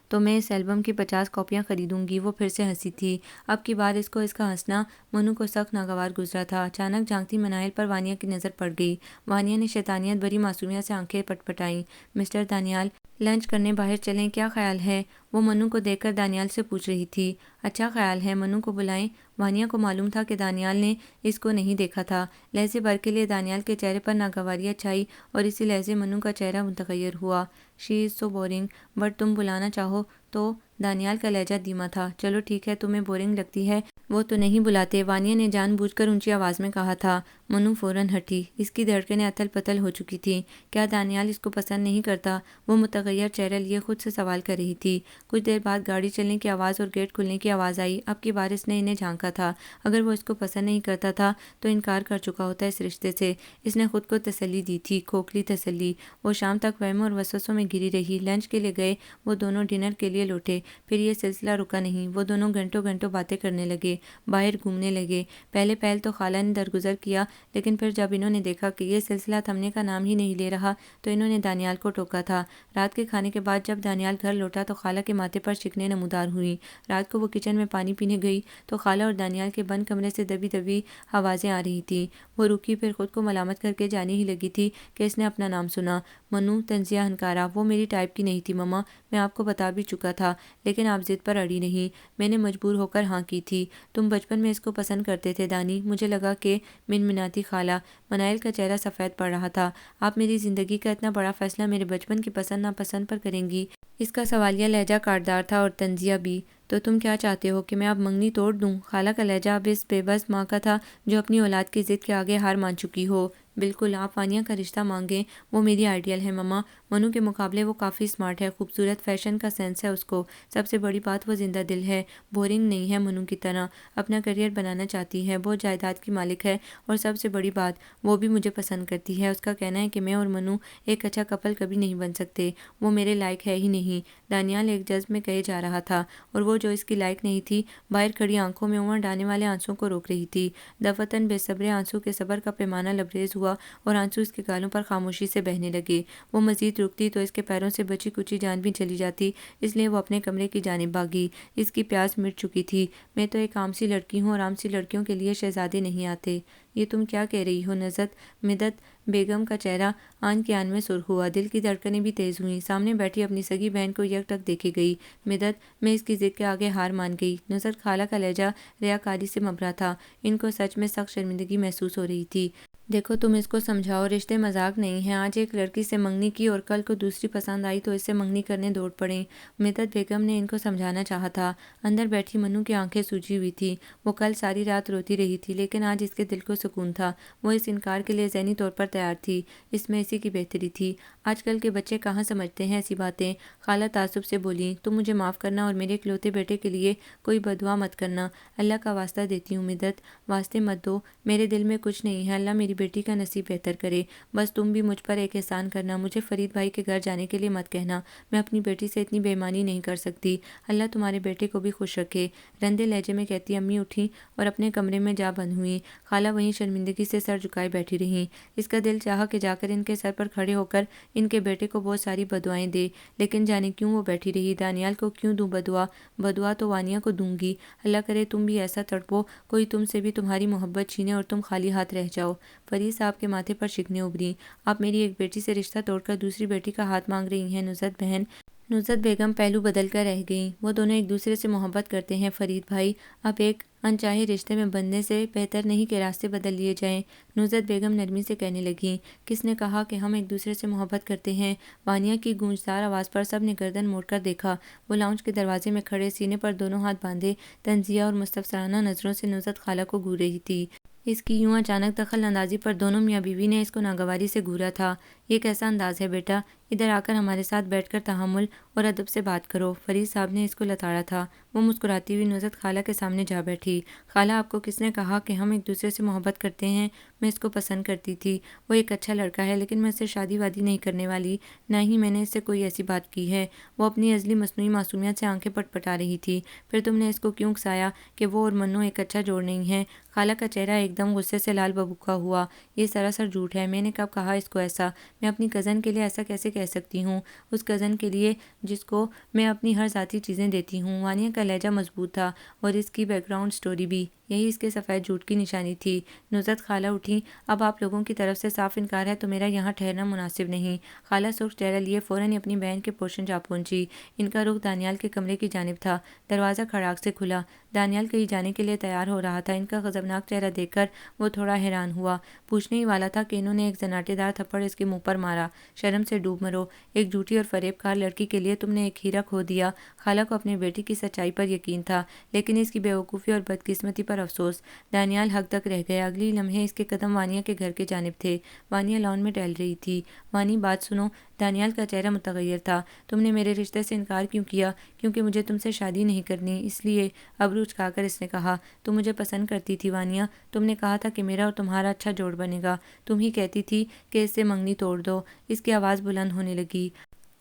تو میں اس البم کی 50 کاپیاں خریدوں گی۔ وہ پھر سے ہنسی تھی۔ اب کی بار اس کا ہنسنا منو کو سخت ناگوار گزرا تھا۔ اچانک جھانکتی مناہل پر وانیا کی نظر پڑ گئی۔ وانیا نے شیطانیت بھری معصومیت سے آنکھیں پٹپٹائیں۔ مسٹر دانیال، لنچ کرنے باہر چلیں، کیا خیال ہے؟ وہ منو کو دیکھ کر دانیال سے پوچھ رہی تھی۔ اچھا خیال ہے، منو کو بلائیں۔ وانیا کو معلوم تھا کہ دانیال نے اس کو نہیں دیکھا تھا۔ لہجے بھر کے لیے دانیال کے چہرے پر ناگواریت چھائی اور اسی لہجے منو کا چہرہ متغیر ہوا۔ شی از سو بورنگ، بٹ تم بلانا چاہو تو؟ دانیال کا لہجہ دھیما تھا۔ چلو ٹھیک ہے، تمہیں بورنگ لگتی ہے، وہ تو نہیں بلاتے، وانیا نے جان بوجھ کر اونچی آواز میں کہا تھا۔ منو فوراً ہٹی۔ اس کی دھڑکنیں اتھل پتھل ہو چکی تھیں۔ کیا دانیال اس کو پسند نہیں کرتا؟ وہ متغیر چہرہ لیے خود سے سوال کر رہی تھی۔ کچھ دیر بعد گاڑی چلنے کی آواز اور گیٹ کھلنے کی آواز آئی۔ اب کی بار اس نے انہیں جھانکا تھا۔ اگر وہ اس کو پسند نہیں کرتا تھا تو انکار کر چکا ہوتا اس رشتے سے۔ اس نے خود کو تسلی دی تھی، کھوکھلی تسلی۔ وہ شام تک وہموں اور وسوسوں میں گھری رہی۔ لنچ کے لیے گئے، وہ دونوں ڈنر کے لیے لوٹے۔ پھر یہ سلسلہ رکا نہیں۔ وہ دونوں گھنٹوں گھنٹوں باتیں کرنے لگے، باہر گھومنے لگے۔ پہل تو خالہ نے درگزر کیا، لیکن پھر جب انہوں نے دیکھا کہ یہ سلسلہ تھمنے کا نام ہی نہیں لے رہا تو انہوں نے دانیال کو ٹوکا تھا۔ رات کے کھانے کے بعد جب دانیال گھر لوٹا تو خالہ کے ماتھے پر شکنیں نمودار ہوئیں۔ رات کو وہ کچن میں پانی پینے گئی تو خالہ اور دانیال کے بند کمرے سے دبی دبی آوازیں آ رہی تھیں۔ وہ رکی، پھر خود کو ملامت کر کے جانے ہی لگی تھی کہ اس نے اپنا نام سنا۔ منو طنزیہ ہنکارا، وہ میری ٹائپ کی نہیں تھی مما، میں آپ کو بتا بھی چکا تھا، لیکن آپ ضد پر اڑی نہیں، میں نے مجبور ہو کر ہاں کی تھی۔ تم بچپن میں اس کو پسند کرتے تھے دانی؟ مجھے لگا کہ منمناتی خالہ۔ منائل کا چہرہ سفید پڑ رہا تھا۔ آپ میری زندگی کا اتنا بڑا فیصلہ میرے بچپن کی پسند ناپسند پر کریں گی؟ اس کا سوالیہ لہجہ کاٹدار تھا اور طنزیہ بھی۔ تو تم کیا چاہتے ہو کہ میں اب منگنی توڑ دوں؟ خالہ کا لہجہ اب اس بے بس ماں کا تھا جو اپنی اولاد کی ضد کے آگے ہار مان چکی ہو۔ بالکل، آپ وانیا کا رشتہ مانگیں، وہ میری آئیڈیل ہے مما۔ منو کے مقابلے وہ کافی اسمارٹ ہے، خوبصورت، فیشن کا سینس ہے اس کو۔ سب سے بڑی بات وہ زندہ دل ہے، بورنگ نہیں ہے منو کی طرح، اپنا کریئر بنانا چاہتی ہے، بہت جائیداد کی مالک ہے، اور سب سے بڑی بات وہ بھی مجھے پسند کرتی ہے۔ اس کا کہنا ہے کہ میں اور منو ایک اچھا کپل کبھی نہیں بن سکتے، وہ میرے لائق ہے ہی نہیں۔ دانیال ایک جذب میں کہے جا رہا تھا، اور وہ جو اس کی لائق نہیں تھی، باہر کھڑی آنکھوں میں امڑ آنے والے آنسوں کو روک رہی تھی۔ دفتن بے صبرے آنسو کے صبر کا پیمانہ لبریز ہوا اور آنسو اس کے گالوں پر خاموشی سے بہنے لگے۔ وہ مزید رکتی تو اس کے پیروں سے بچی کچی جان بھی چلی جاتی، اس لیے وہ اپنے کمرے کی جانب بھاگی۔ اس کی پیاس مٹ چکی تھی۔ میں تو ایک عام سی لڑکی ہوں اور عام سی لڑکیوں کے لیے شہزادے نہیں آتے۔ یہ تم کیا کہہ رہی ہو نزت؟ مدت بیگم کا چہرہ آن کے آن میں سرخ ہوا، دل کی دھڑکنیں بھی تیز ہوئیں۔ سامنے بیٹھی اپنی سگی بہن کو یک ٹک دیکھے گئی۔ مدت، میں اس کی ضد کے آگے ہار مان گئی۔ نزت خالہ کا لہجہ ریاکاری سے مبرا تھا، ان کو سچ میں سخت شرمندگی محسوس ہو رہی تھی۔ دیکھو تم اس کو سمجھاؤ، رشتے مذاق نہیں ہیں۔ آج ایک لڑکی سے منگنی کی اور کل کو دوسری پسند آئی تو اس سے منگنی کرنے دوڑ پڑیں۔ مدت بیگم نے ان کو سمجھانا چاہا تھا۔ اندر بیٹھی منو کی آنکھیں سوجی ہوئی تھی، وہ کل ساری رات روتی رہی تھی، لیکن آج اس کے دل کو سکون تھا۔ وہ اس انکار کے لیے ذہنی طور پر تیار تھی، اس میں اسی کی بہتری تھی۔ آج کل کے بچے کہاں سمجھتے ہیں ایسی باتیں؟ خالہ تعصب سے بولیں، تم مجھے معاف کرنا اور میرے اکلوتے بیٹے کے لیے کوئی بددعا مت کرنا۔ اللہ کا واسطہ دیتی ہوں مدت، واسطے مت دو، میرے دل میں کچھ نہیں ہے، اللہ میری بیٹی کا نصیب بہتر کرے۔ بس تم بھی مجھ پر ایک احسان کرنا، مجھے فرید بھائی کے گھر جانے کے لیے مت کہنا، میں اپنی بیٹی سے اتنی بے ایمانی نہیں کر سکتی۔ اللہ تمہارے بیٹے کو بھی خوش رکھے، رندے لہجے میں کہتی امی اٹھیں اور اپنے کمرے میں جا بند ہوئیں۔ خالہ وہیں شرمندگی سے سر جھکائے بیٹھی رہیں۔ اس کا دل چاہا کہ جا کر ان کے سر پر کھڑے ہو کر ان کے بیٹے کو بہت ساری بددعائیں دے، لیکن جانے کیوں وہ بیٹھی رہی۔ دانیال کو کیوں دوں بددعا؟ بددعا تو وانیا کو دوں گی۔ اللہ کرے تم بھی ایسا تڑپو، کوئی تم سے بھی تمہاری محبت چھینے اور تم خالی ہاتھ رہ جاؤ۔ فرید صاحب کے ماتھے پر شکنیں ابھریں۔ آپ میری ایک بیٹی سے رشتہ توڑ کر دوسری بیٹی کا ہاتھ مانگ رہی ہیں نزت بہن۔ نزت بیگم پہلو بدل کر رہ گئیں۔ وہ دونوں ایک دوسرے سے محبت کرتے ہیں فرید بھائی، اب ایک انچاہے رشتے میں بندھنے سے بہتر نہیں کہ راستے بدل لیے جائیں۔ نزت بیگم نرمی سے کہنے لگیں، کس نے کہا کہ ہم ایک دوسرے سے محبت کرتے ہیں؟ وانیا کی گونجدار آواز پر سب نے گردن موڑ کر دیکھا۔ وہ لاؤنج کے دروازے میں کھڑے، سینے پر دونوں ہاتھ باندھے، طنزیہ اور مستفسرانہ نظروں سے نزت خالہ کو گھور رہی تھی۔ اس کی یوں اچانک دخل اندازی پر دونوں میاں بیوی نے اس کو ناگواری سے گھورا تھا۔ یہ کیسا انداز ہے بیٹا؟ ادھر آ کر ہمارے ساتھ بیٹھ کر تحمل اور ادب سے بات کرو۔ فرید صاحب نے اس کو لتاڑا تھا۔ وہ مسکراتی ہوئی نزت خالہ کے سامنے جا بیٹھی۔ خالہ، آپ کو کس نے کہا کہ ہم ایک دوسرے سے محبت کرتے ہیں؟ میں اس کو پسند کرتی تھی، وہ ایک اچھا لڑکا ہے، لیکن میں اس سے شادی وادی نہیں کرنے والی، نہ ہی میں نے اس سے کوئی ایسی بات کی ہے۔ وہ اپنی ازلی مصنوعی معصومیت سے آنکھیں پٹ پٹا رہی تھی۔ پھر تم نے اس کو کیوں اکسایا کہ وہ اور منو ایک اچھا جوڑ نہیں ہے؟ خالہ کا چہرہ ایک دم غصے سے لال ببوکا ہوا۔ یہ سراسر جھوٹ ہے، میں نے کب کہا اس کو ایسا؟ میں اپنی کزن کے لیے ایسا کیسے کہہ سکتی ہوں؟ اس کزن کے لیے جس کو میں اپنی ہر ذاتی چیزیں دیتی ہوں۔ وانیا کا لہجہ مضبوط تھا اور اس کی بیک گراؤنڈ سٹوری بھی، یہی اس کے سفید جھوٹ کی نشانی تھی۔ نزت خالہ اٹھیں، اب آپ لوگوں کی طرف سے صاف انکار ہے تو میرا یہاں ٹھہرنا مناسب نہیں۔ خالہ سرخ چہرہ لیے فوراً اپنی بہن کے پوشن جا پہنچی۔ ان کا رخ دانیال کے کمرے کی جانب تھا۔ دروازہ کھڑاک سے کھلا۔ دانیال کہیں جانے کے لیے تیار ہو رہا تھا۔ ان کا غضبناک چہرہ دیکھ کر وہ تھوڑا حیران ہوا۔ پوچھنے ہی والا تھا کہ انہوں نے ایک زناٹے دار تھپڑ اس کے منہ پر مارا۔ شرم سے ڈوب مرو، ایک جھوٹی اور فریب کار لڑکی کے لیے تم نے ایک ہیرا کھو دیا۔ خالہ کو اپنے بیٹی کی سچائی پر یقین تھا، لیکن اس کی بے وقوفی اور بدقسمتی پر افسوس۔ دانیال حق تک رہ گیا۔ اگلی لمحے اس کے قدم وانیا کے گھر کے جانب تھے۔ وانیا لان میں ٹہل رہی تھی۔ وانی، بات سنو۔ دانیال کا چہرہ متغیر تھا۔ تم نے میرے رشتے سے انکار کیوں کیا؟ کیونکہ مجھے تم سے شادی نہیں کرنی، اس لیے؟ ابرو اچکا کر اس نے کہا، تم مجھے پسند کرتی تھی وانیا، تم نے کہا تھا کہ میرا اور تمہارا اچھا جوڑ بنے گا، تم ہی کہتی تھی کہ اس سے منگنی توڑ دو۔ اس کی آواز بلند ہونے لگی۔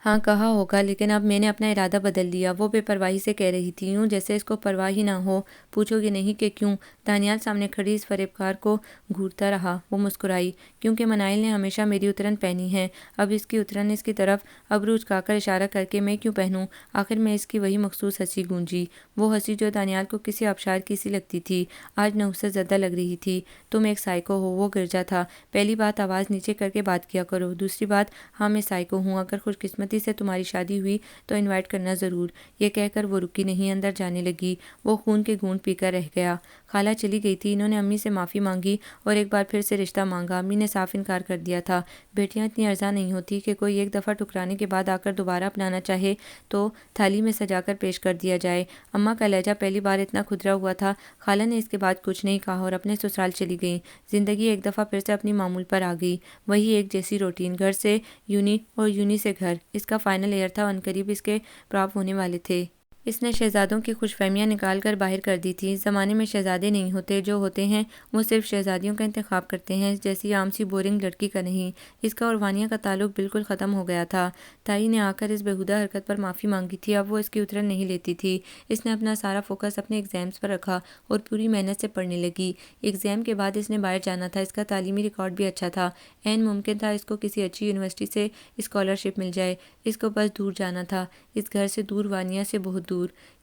ہاں کہا ہوگا، لیکن اب میں نے اپنا ارادہ بدل لیا۔ وہ بے پرواہی سے کہہ رہی تھی، یوں جیسے اس کو پرواہ ہی نہ ہو۔ پوچھو گے نہیں کہ کیوں؟ دانیال سامنے کھڑی اس فریبکار کو گھورتا رہا۔ وہ مسکرائی، کیونکہ منائل نے ہمیشہ میری اترن پہنی ہے، اب اس کی اترن اس کی طرف۔ ابرو اچکا کر اشارہ کر کے، میں کیوں پہنوں؟ آخر میں اس کی وہی مخصوص ہنسی گونجی، وہ ہنسی جو دانیال کو کسی آبشار کی سی لگتی تھی، آج نحوست زدہ لگ رہی تھی۔ تم ایک سائیکو ہو، وہ گرجا تھا۔ پہلی بات آواز نیچے کر کے بات کیا کرو، دوسری بات، ہاں میں سائیکو ہوں، اگر خوش قسمتی آنٹی سے تمہاری شادی ہوئی تو انوائٹ کرنا ضرور۔ یہ کہہ کر وہ رکی نہیں، اندر جانے لگی۔ وہ خون کے گھونٹ پی کر رہ گیا۔ خالہ چلی گئی تھی، انہوں نے امی سے معافی مانگی اور ایک بار پھر سے رشتہ مانگا۔ امی نے صاف انکار کر دیا تھا۔ بیٹیاں اتنی ارزاں نہیں ہوتی کہ کوئی ایک دفعہ ٹکرانے کے بعد آ کر دوبارہ اپنانا چاہے تو تھالی میں سجا کر پیش کر دیا جائے۔ اماں کا لہجہ پہلی بار اتنا کھدرا ہوا تھا۔ خالہ نے اس کے بعد کچھ نہیں کہا اور اپنے سسرال چلی گئیں۔ زندگی ایک دفعہ پھر سے اپنی معمول پر آ گئی، وہی ایک جیسی روٹین، گھر سے یونی اور یونی سے گھر۔ اس کا فائنل ایئر تھا، عنقریب اس کے پراپ ہونے والے تھے۔ اس نے شہزادوں کی خوش فہمیاں نکال کر باہر کر دی تھی۔ اس زمانے میں شہزادے نہیں ہوتے، جو ہوتے ہیں وہ صرف شہزادیوں کا انتخاب کرتے ہیں، جیسی عام سی بورنگ لڑکی کا نہیں۔ اس کا اور وانیہ کا تعلق بالکل ختم ہو گیا تھا۔ تائی نے آ کر اس بےہودہ حرکت پر معافی مانگی تھی، اب وہ اس کی اترن نہیں لیتی تھی۔ اس نے اپنا سارا فوکس اپنے ایگزامز پر رکھا اور پوری محنت سے پڑھنے لگی۔ ایگزام کے بعد اس نے باہر جانا تھا، اس کا تعلیمی ریکارڈ بھی اچھا تھا، عین ممکن تھا اس کو کسی اچھی یونیورسٹی سے اسکالرشپ مل جائے۔ اس کو بس دور جانا تھا، اس گھر سے دور، وانیہ سے بہت دور۔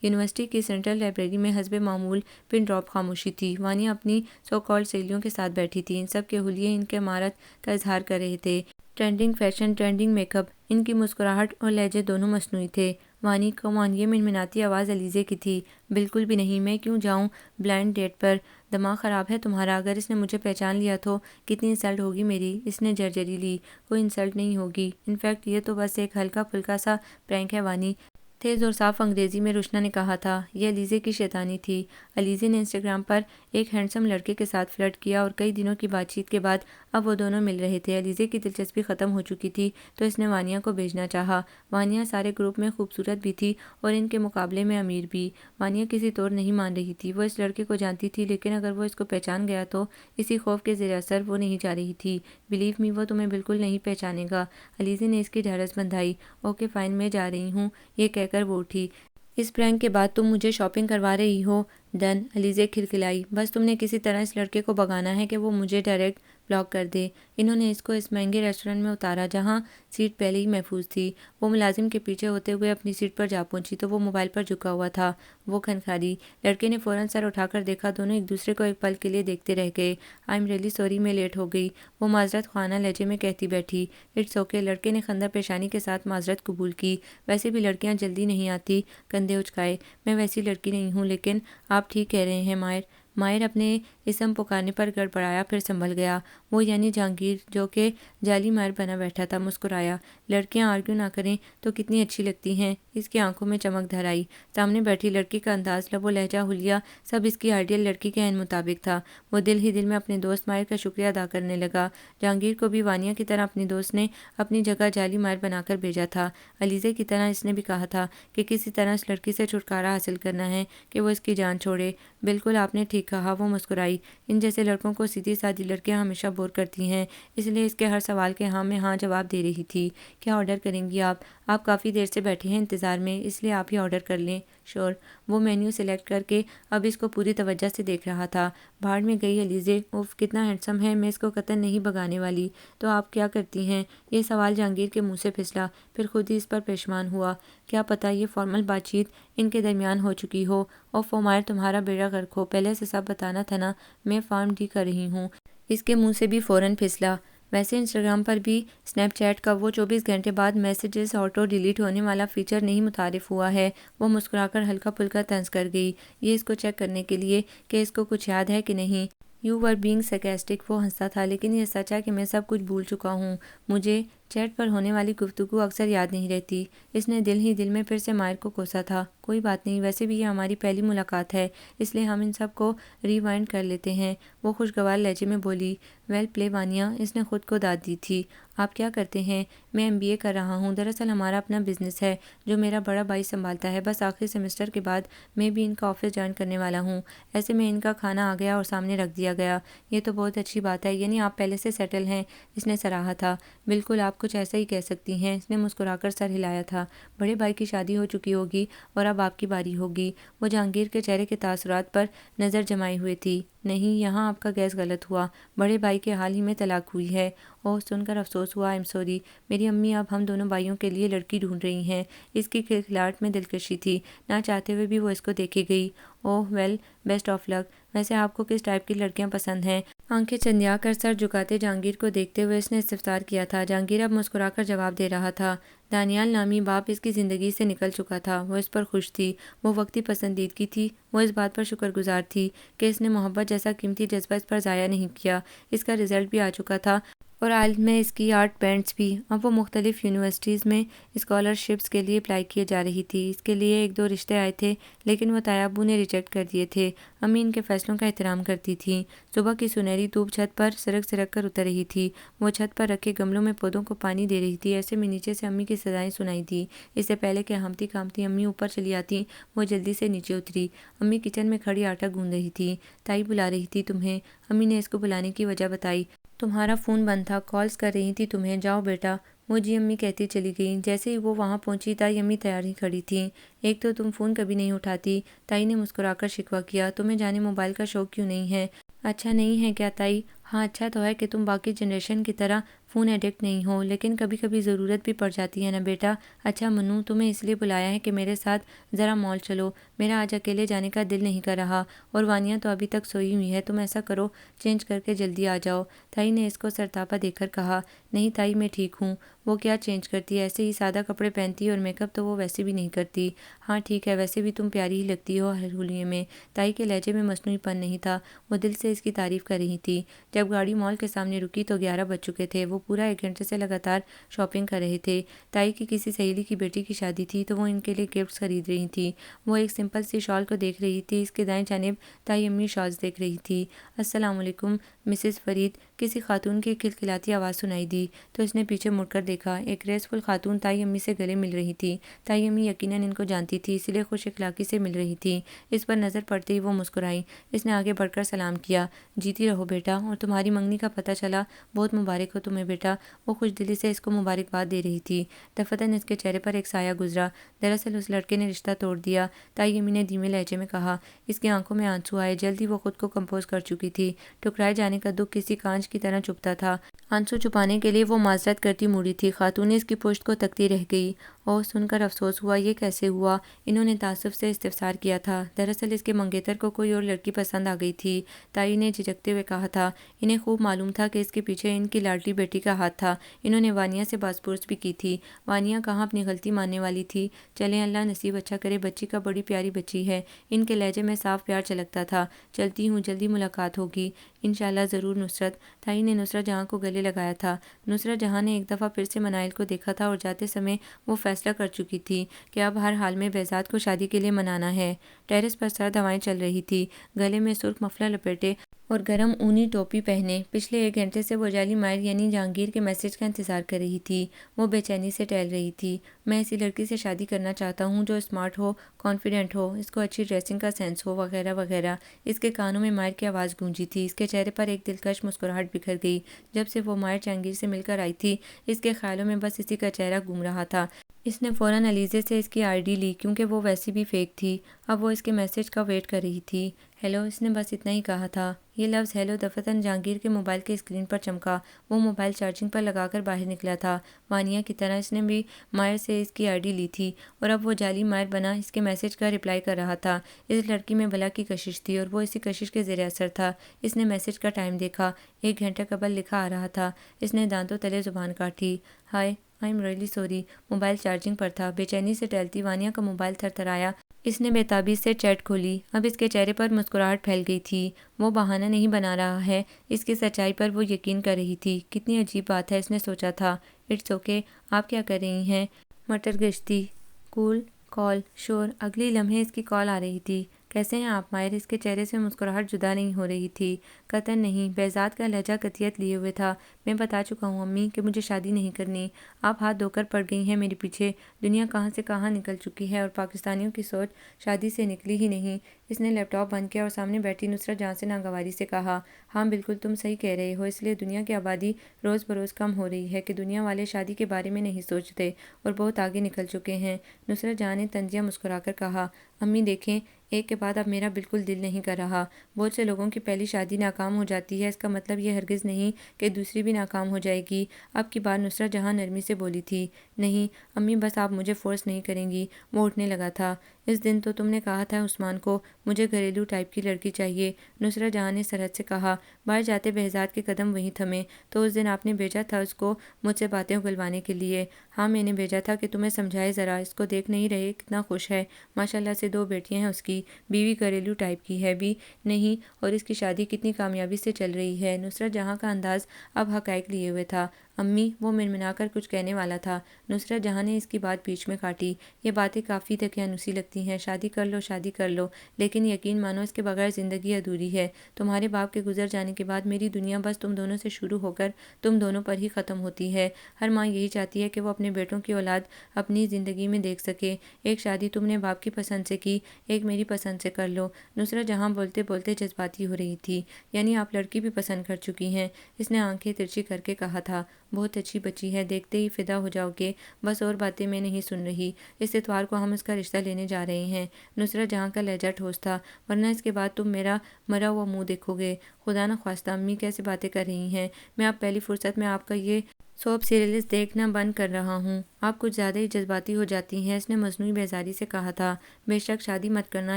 یونیورسٹی کی سینٹرل لائبریری میں حسب معمول پن ڈراپ خاموشی تھی۔ وانیہ اپنی سو کالڈ سہیلیوں کے ساتھ بیٹھی تھی، ان سب کے حلیے ان کے مہارت کا اظہار کر رہے تھے۔ Trending fashion, trending make up, ان کی مسکراہٹ اور لہجے دونوں مصنوعی تھے۔ وانی کمان یہ منمناتی آواز علیزے کی تھی۔ بالکل بھی نہیں، میں کیوں جاؤں بلائنڈ ڈیٹ پر؟ دماغ خراب ہے تمہارا؟ اگر اس نے مجھے پہچان لیا تو کتنی انسلٹ ہوگی میری۔ اس نے جرجری لی۔ کوئی انسلٹ نہیں ہوگی، انفیکٹ یہ تو بس ایک ہلکا پھلکا سا پرینک ہے وانی، تیز اور صاف انگریزی میں روشنا نے کہا تھا۔ یہ علیزے کی شیطانی تھی۔ علیزے نے انسٹاگرام پر ایک ہینڈسم لڑکے کے ساتھ فلرٹ کیا اور کئی دنوں کی بات چیت کے بعد اب وہ دونوں مل رہے تھے۔ علیزے کی دلچسپی ختم ہو چکی تھی تو اس نے وانیہ کو بھیجنا چاہا۔ وانیہ سارے گروپ میں خوبصورت بھی تھی اور ان کے مقابلے میں امیر بھی۔ وانیہ کسی طور نہیں مان رہی تھی، وہ اس لڑکے کو جانتی تھی لیکن اگر وہ اس کو پہچان گیا تو اسی خوف کے زیر اثر وہ نہیں جا رہی تھی۔ بلیو می، وہ تمہیں بالکل نہیں پہچانے گا۔ علیزے نے اس کی ڈھارس بندھائی۔ اوکے فائن، میں جا رہی ہوں، یہ کہہ کر وہ اٹھی۔ اس پرینک کے بعد تم مجھے شاپنگ کروا رہی ہو؟ ڈن، علیزے کھلکھلائی۔ بس تم نے کسی طرح اس لڑکے کو بھگانا ہے کہ وہ مجھے ڈائریکٹ بلاک کر دے۔ انہوں نے اس کو اس مہنگے ریسٹورنٹ میں اتارا جہاں سیٹ پہلے ہی محفوظ تھی۔ وہ ملازم کے پیچھے ہوتے ہوئے اپنی سیٹ پر جا پہنچی تو وہ موبائل پر جھکا ہوا تھا۔ وہ کھنکھاری۔ لڑکے نے فوراً سر اٹھا کر دیکھا، دونوں ایک دوسرے کو ایک پل کے لیے دیکھتے رہ گئے۔ آئی ایم ریئلی سوری، میں لیٹ ہو گئی، وہ معذرت خواہانہ لہجے میں کہتی بیٹھی۔ اٹس اوکے، لڑکے نے خندہ پیشانی کے ساتھ معذرت قبول کی۔ ویسے بھی لڑکیاں جلدی نہیں آتی، کندھے اچکائے۔ میں ویسی لڑکی نہیں ہوں، لیکن آپ ٹھیک کہہ رہے ہیں ماہر۔ ماہر اپنے اسم پکارنے پر گڑبڑایا، پھر سنبھل گیا۔ وہ یعنی جہانگیر، جو کہ جعلی ماہر بنا بیٹھا تھا، مسکرایا۔ لڑکیاں آرگیو نہ کریں تو کتنی اچھی لگتی ہیں۔ اس کی آنکھوں میں چمک دھر آئی۔ سامنے بیٹھی لڑکی کا انداز، لب و لہجہ، حلیہ، سب اس کی آئیڈیل لڑکی کے عین مطابق تھا۔ وہ دل ہی دل میں اپنے دوست ماہر کا شکریہ ادا کرنے لگا۔ جہانگیر کو بھی وانیہ کی طرح اپنی دوست نے اپنی جگہ جعلی ماہر بنا کر بھیجا تھا۔ علیزے کی طرح اس نے بھی کہا تھا کہ کسی طرح اس لڑکی سے چھٹکارا حاصل کرنا ہے کہ وہ اس کی جان چھوڑے۔ بالکل آپ نے ٹھیک کہا، وہ مسکرائی۔ ان جیسے لڑکوں کو سیدھی سادی لڑکیاں ہمیشہ بور کرتی ہیں، اس لیے اس کے ہر سوال کے ہاں میں ہاں جواب دے رہی تھی۔ کیا آرڈر کریں گی آپ؟ آپ کافی دیر سے بیٹھے ہیں انتظار میں، اس لیے آپ ہی آرڈر کر لیں۔ شور۔ وہ مینیو سلیکٹ کر کے اب اس کو پوری توجہ سے دیکھ رہا تھا۔ بھاڑ میں گئی علیزے، اوف کتنا ہینڈسم ہے، میں اس کو قطعاً نہیں بھگانے والی۔ تو آپ کیا کرتی ہیں؟ یہ سوال جہانگیر کے منہ سے پھسلا، پھر خود ہی اس پر پشیمان ہوا۔ کیا پتہ یہ فارمل بات چیت ان کے درمیان ہو چکی ہو۔ اوف ماہر، تمہارا بیڑا غرق ہو، پہلے سے سب بتانا تھا نا، میں فارم ڈی کر رہی ہوں۔ اس کے منہ سے بھی فوراً پھسلا۔ ویسے انسٹاگرام پر بھی سنیپ چیٹ کا وہ 24 گھنٹے بعد میسیجز آٹو ڈیلیٹ ہونے والا فیچر نہیں متعارف ہوا ہے۔ وہ مسکرا کر ہلکا پھلکا طنز کر گئی، یہ اس کو چیک کرنے کے لیے کہ اس کو کچھ یاد ہے کہ نہیں۔ یو ور بینگ سرکاسٹک، وہ ہنستا تھا، لیکن یہ سچ ہے کہ میں سب کچھ بھول چکا ہوں، مجھے چیٹ پر ہونے والی گفتگو اکثر یاد نہیں رہتی۔ اس نے دل ہی دل میں پھر سے ماہر کو کوسا تھا۔ کوئی بات نہیں، ویسے بھی یہ ہماری پہلی ملاقات ہے، اس لیے ہم ان سب کو ریوائنڈ کر لیتے ہیں، وہ خوشگوار لہجے میں بولی۔ ویل پلے وانیہ، اس نے خود کو داد دی تھی۔ آپ کیا کرتے ہیں؟ میں MBA کر رہا ہوں، دراصل ہمارا اپنا بزنس ہے جو میرا بڑا بھائی سنبھالتا ہے، بس آخری سیمسٹر کے بعد میں بھی ان کا آفس جوائن کرنے والا ہوں۔ ایسے میں ان کا کھانا آ گیا اور سامنے رکھ دیا گیا۔ یہ تو بہت اچھی بات ہے، یعنی آپ پہلے سے سیٹل ہیں، اس نے سراہا تھا۔ بالکل، آپ کچھ ایسا ہی کہہ سکتی ہیں، اس نے مسکرا کر سر ہلایا تھا۔ بڑے بھائی کی شادی ہو چکی ہوگی اور اب آپ کی باری ہوگی۔ وہ جہانگیر کے چہرے کے تاثرات پر نظر جمائے ہوئے تھی۔ نہیں، یہاں آپ کا گیس غلط ہوا، بڑے بھائی کے حال ہی میں طلاق ہوئی ہے۔ اوہ، سن کر افسوس ہوا، ایم سوری، میری امی اب ہم دونوں بھائیوں کے لیے لڑکی ڈھونڈ رہی ہیں۔ اس کی کھلکھلاہٹ میں دلکشی تھی، نہ چاہتے ہوئے بھی وہ اس کو دیکھے گئی۔ اوہ ویل، بیسٹ آف لک۔ ویسے آپ کو کس ٹائپ کی لڑکیاں پسند ہیں؟ آنکھیں چندیا کر سر جھکاتے جہانگیر کو دیکھتے ہوئے اس نے استفسار کیا تھا۔ جہانگیر اب مسکرا کر جواب دے رہا تھا، دانیال نامی باپ اس کی زندگی سے نکل چکا تھا، وہ اس پر خوش تھی، وہ وقتی پسندیدگی تھی، وہ اس بات پر شکر گزار تھی کہ اس نے محبت جیسا قیمتی جذبہ اس پر ضائع نہیں کیا۔ اس کا رزلٹ بھی آ چکا تھا اور آئلز میں اس کی آرٹ بینڈز بھی۔ اب وہ مختلف یونیورسٹیز میں اسکالرشپس کے لیے اپلائی کیے جا رہی تھی۔ اس کے لیے ایک دو رشتے آئے تھے لیکن وہ طایا ابو نے ریجیکٹ کر دیے تھے۔ امی ان کے فیصلوں کا احترام کرتی تھیں۔ صبح کی سنہری دھوپ چھت پر سرک سرک کر اتر رہی تھی۔ وہ چھت پر رکھے گملوں میں پودوں کو پانی دے رہی تھی۔ ایسے میں نیچے سے امی کی صدائیں سنائی دیں۔ اس سے پہلے کہ ہامتی کامتی امی اوپر چلی آتی، وہ جلدی سے نیچے اتری۔ امی کچن میں کھڑی آٹا گوندھ رہی تھی۔ تائی بلا رہی تھی تمہیں، امی نے اس کو بلانے کی وجہ بتائی۔ تمہارا فون بند تھا، کالز کر رہی تھی تمہیں، جاؤ بیٹا۔ وہ جی امی کہتی چلی گئی۔ جیسے ہی وہ وہاں پہنچی تائی امی تیار ہی کھڑی تھیں۔ ایک تو تم فون کبھی نہیں اٹھاتی، تائی نے مسکرا کر شکوہ کیا۔ تمہیں جانے موبائل کا شوق کیوں نہیں ہے؟ اچھا نہیں ہے کیا تائی؟ ہاں اچھا تو ہے کہ تم باقی جنریشن کی طرح فون ایڈکٹ نہیں ہو، لیکن کبھی کبھی ضرورت بھی پڑ جاتی ہے نا بیٹا۔ اچھا منو، تمہیں اس لیے بلایا ہے کہ میرے ساتھ ذرا مال چلو، میرا آج اکیلے جانے کا دل نہیں کر رہا، اور وانیہ تو ابھی تک سوئی ہوئی ہے، تم ایسا کرو چینج کر کے جلدی آ جاؤ۔ تائی نے اس کو سرتاپا دے کر کہا، نہیں تائی میں ٹھیک ہوں۔ وہ کیا چینج کرتی ہے، ایسے ہی سادہ کپڑے پہنتی ہے، اور میک اپ تو وہ ویسے بھی نہیں کرتی۔ ہاں ٹھیک ہے، ویسے بھی تم پیاری ہی لگتی ہو ہر حلیے میں۔ تائی کے لہجے میں مصنوعی پن نہیں تھا، وہ دل سے اس کی تعریف کر رہی تھی۔ جب گاڑی مال کے سامنے رکی تو 11 بج چکے تھے۔ وہ پورا 1 گھنٹے سے لگاتار شاپنگ کر رہے تھے۔ تائی کی کسی سہیلی کی بیٹی کی شادی تھی تو وہ ان کے لیے گفٹس خرید رہی تھی۔ وہ ایک سمپل سی شال کو دیکھ رہی تھی۔ اس کے دائیں جانب تائی امی شالز دیکھ رہی تھی۔ السلام علیکم مسز فرید، کسی خاتون کی کھلکھلاتی آواز سنائی دی تو اس نے پیچھے مڑ کر دیکھا۔ ایک گریسفل خاتون تائی امی سے گلے مل رہی تھی۔ تائی امی یقیناً ان کو جانتی تھی، اس لیے خوش اخلاقی سے مل رہی تھی۔ اس پر نظر پڑتے ہی وہ مسکرائی۔ اس نے آگے بڑھ کر سلام کیا، جیتی رہو بیٹا، اور تمہاری منگنی کا پتہ چلا، بہت مبارک ہو تمہیں بیٹا۔ وہ خوش دلی سے اس کو مبارکباد دے رہی تھی۔ دفتن اس کے چہرے پر ایک سایہ گزرا۔ دراصل اس لڑکے نے رشتہ توڑ دیا، تائی امی نے دھیمے لہجے میں کہا۔ اس کی آنکھوں میں آنسو آئے۔ جلد ہی وہ خود کو کمپوز کر چکی تھی۔ ٹھکرائے جانے کا دکھ کسی کانچ کی طرح چبھتا تھا۔ آنسو چھپانے کے لیے وہ معذرت کرتی مڑی تھی۔ خاتون اس کی پشت کو تکتی رہ گئی۔ اوہ سن کر افسوس ہوا، یہ کیسے ہوا؟ انہوں نے تعصب سے استفسار کیا تھا۔ دراصل اس کے منگیتر کو کوئی اور لڑکی پسند آ گئی تھی، تائی نے جھجکتے ہوئے کہا تھا۔ انہیں خوب معلوم تھا کہ اس کے پیچھے ان کی لاڈلی بیٹی کا ہاتھ تھا۔ انہوں نے وانیہ سے باز پرس بھی کی تھی۔ وانیہ کہاں اپنی غلطی ماننے والی تھی۔ چلیں اللہ نصیب اچھا کرے، بچی کا بڑی پیاری بچی ہے۔ ان کے لہجے میں صاف پیار چھلکتا تھا۔ چلتی ہوں، جلدی ملاقات ہوگی انشاءاللہ ضرور نصرت۔ تائی نے نصرت جہاں کو گلے لگایا تھا۔ نصرت جہاں نے ایک دفعہ پھر سے منائل کو دیکھا تھا اور جاتے سمے وہ فیصلہ کر چکی تھی کہ اب ہر حال میں بہزاد کو شادی کے لیے منانا ہے۔ ٹیرس پر سرد ہوائیں چل رہی تھی۔ گلے میں سرخ مفلر لپیٹے اور گرم اونی ٹوپی پہنے پچھلے 1 گھنٹے سے وہ جعلی ماہر یعنی جہانگیر کے میسج کا انتظار کر رہی تھی۔ وہ بے چینی سے ٹہل رہی تھی۔ میں ایسی لڑکی سے شادی کرنا چاہتا ہوں جو اسمارٹ ہو، کانفیڈنٹ ہو، اس کو اچھی ڈریسنگ کا سینس ہو، وغیرہ وغیرہ۔ اس کے کانوں میں ماہر کی آواز گونجی تھی۔ اس کے چہرے پر ایک دلکش مسکراہٹ بکھر گئی۔ جب سے وہ ماہر جہانگیر سے مل کر آئی تھی، اس کے خیالوں میں بس اسی کا چہرہ گھوم رہا تھا۔ اس نے فوراً علیزے سے اس کی آئی ڈی لی کیونکہ وہ ویسی بھی فیک تھی۔ اب وہ اس کے میسج کا ویٹ کر رہی تھی۔ ہیلو، اس نے بس اتنا ہی کہا تھا۔ یہ لفظ ہیلو دفتن جہانگیر کے موبائل کے اسکرین پر چمکا۔ وہ موبائل چارجنگ پر لگا کر باہر نکلا تھا۔ وانیہ کی طرح اس نے بھی ماہر سے اس کی آئی ڈی لی تھی اور اب وہ جعلی ماہر بنا اس کے میسج کا رپلائی کر رہا تھا۔ اس لڑکی میں بلا کی کشش تھی اور وہ اسی کشش کے زیر اثر تھا۔ اس نے میسج کا ٹائم دیکھا، 1 گھنٹے قبل لکھا آ رہا تھا۔ اس نے دانتوں تلے زبان کاٹی۔ Hi I am really sorry. Mobile charging پر تھا۔ بے چینی سے ٹہلتی وانیہ کا موبائل تھر تھرایا۔ اس نے بے تابی سے چیٹ کھولی۔ اب اس کے چہرے پر مسکراہٹ پھیل گئی تھی۔ وہ بہانہ نہیں بنا رہا ہے، اس کی سچائی پر وہ یقین کر رہی تھی۔ کتنی عجیب بات ہے، اس نے سوچا تھا۔ اٹس اوکے، آپ کیا کر رہی ہیں؟ مٹر گشتی۔ کول کال شور۔ اگلی لمحے اس کی کال آ رہی تھی۔ کیسے ہیں آپ ماہر؟ اس کے چہرے سے مسکراہٹ جدا نہیں ہو رہی تھی۔ قطعاً نہیں، بہزاد کا لہجہ قطعیت لیے ہوئے تھا۔ میں بتا چکا ہوں امی کہ مجھے شادی نہیں کرنی۔ آپ ہاتھ دھو کر پڑ گئی ہیں میرے پیچھے۔ دنیا کہاں سے کہاں نکل چکی ہے اور پاکستانیوں کی سوچ شادی سے نکلی ہی نہیں۔ اس نے لیپ ٹاپ بند کیا اور سامنے بیٹھی نصرت جہاں سے ناگواری سے کہا، ہاں بالکل تم صحیح کہہ رہے ہو، اس لیے دنیا کی آبادی روز بروز کم ہو رہی ہے کہ دنیا والے شادی کے بارے میں نہیں سوچتے اور بہت آگے نکل چکے ہیں۔ نصرت جہاں نے طنزیہ مسکرا کر کہا، امی دیکھیں ایک کے بعد اب میرا بالکل دل نہیں کر رہا۔ بہت سے لوگوں کی پہلی شادی ناکام ہو جاتی ہے، اس کا مطلب یہ ہرگز نہیں کہ دوسری بھی ناکام ہو جائے گی۔ اب کی بار نصرت جہاں نرمی سے بولی تھی، نہیں امی بس آپ مجھے فورس نہیں کریں گی۔ وہ اٹھنے لگا تھا۔ اس دن تو تم نے کہا تھا عثمان کو مجھے گھریلو ٹائپ کی لڑکی چاہیے، نصرت جہاں نے سرحد سے کہا۔ باہر جاتے بہزاد کے قدم وہیں تھمے۔ تو اس دن آپ نے بھیجا تھا اس کو مجھ سے باتیں اگلوانے کے لیے؟ ہاں میں نے بھیجا تھا کہ تمہیں سمجھائے، ذرا اس کو دیکھ نہیں رہے کتنا خوش ہے، ماشاءاللہ سے 2 بیٹیاں ہیں اس کی، بیوی گھریلو ٹائپ کی ہے بھی نہیں، اور اس کی شادی کتنی کامیابی سے چل رہی ہے۔ نصرت جہاں کا انداز اب حقائق لیے ہوئے تھا۔ امی، وہ منمنا کر کچھ کہنے والا تھا، نصرت جہاں نے اس کی بات بیچ میں کاٹی۔ یہ باتیں کافی دقیانوسی لگتی ہیں، شادی کر لو شادی کر لو، لیکن یقین مانو اس کے بغیر زندگی ادھوری ہے۔ تمہارے باپ کے گزر جانے کے بعد میری دنیا بس تم دونوں سے شروع ہو کر تم دونوں پر ہی ختم ہوتی ہے۔ ہر ماں یہی چاہتی ہے کہ وہ اپنے بیٹوں کی اولاد اپنی زندگی میں دیکھ سکے۔ ایک شادی تم نے باپ کی پسند سے کی، ایک میری پسند سے کر لو۔ نصرت جہاں بولتے بولتے جذباتی ہو رہی تھی۔ یعنی آپ لڑکی بھی پسند کر چکی ہیں؟ اس نے آنکھیں ترچھی کر کے کہا تھا۔ بہت اچھی بچی ہے، دیکھتے ہی فدا ہو جاؤ گے، بس اور باتیں میں نہیں سن رہی۔ اس اتوار کو ہم اس کا رشتہ لینے جا رہے ہیں۔ نصرت جہاں کا لہجہ ٹھوس تھا، ورنہ اس کے بعد تم میرا مرا ہوا منہ دیکھو گے۔ خدا نخواستہ امی کیسے باتیں کر رہی ہیں؟ میں اب پہلی فرصت میں آپ کا یہ سوپ سیریلز دیکھنا بند کر رہا ہوں۔ آپ کچھ زیادہ ہی جذباتی ہو جاتی ہیں، اس نے مصنوعی بیزاری سے کہا تھا۔ بے شک شادی مت کرنا،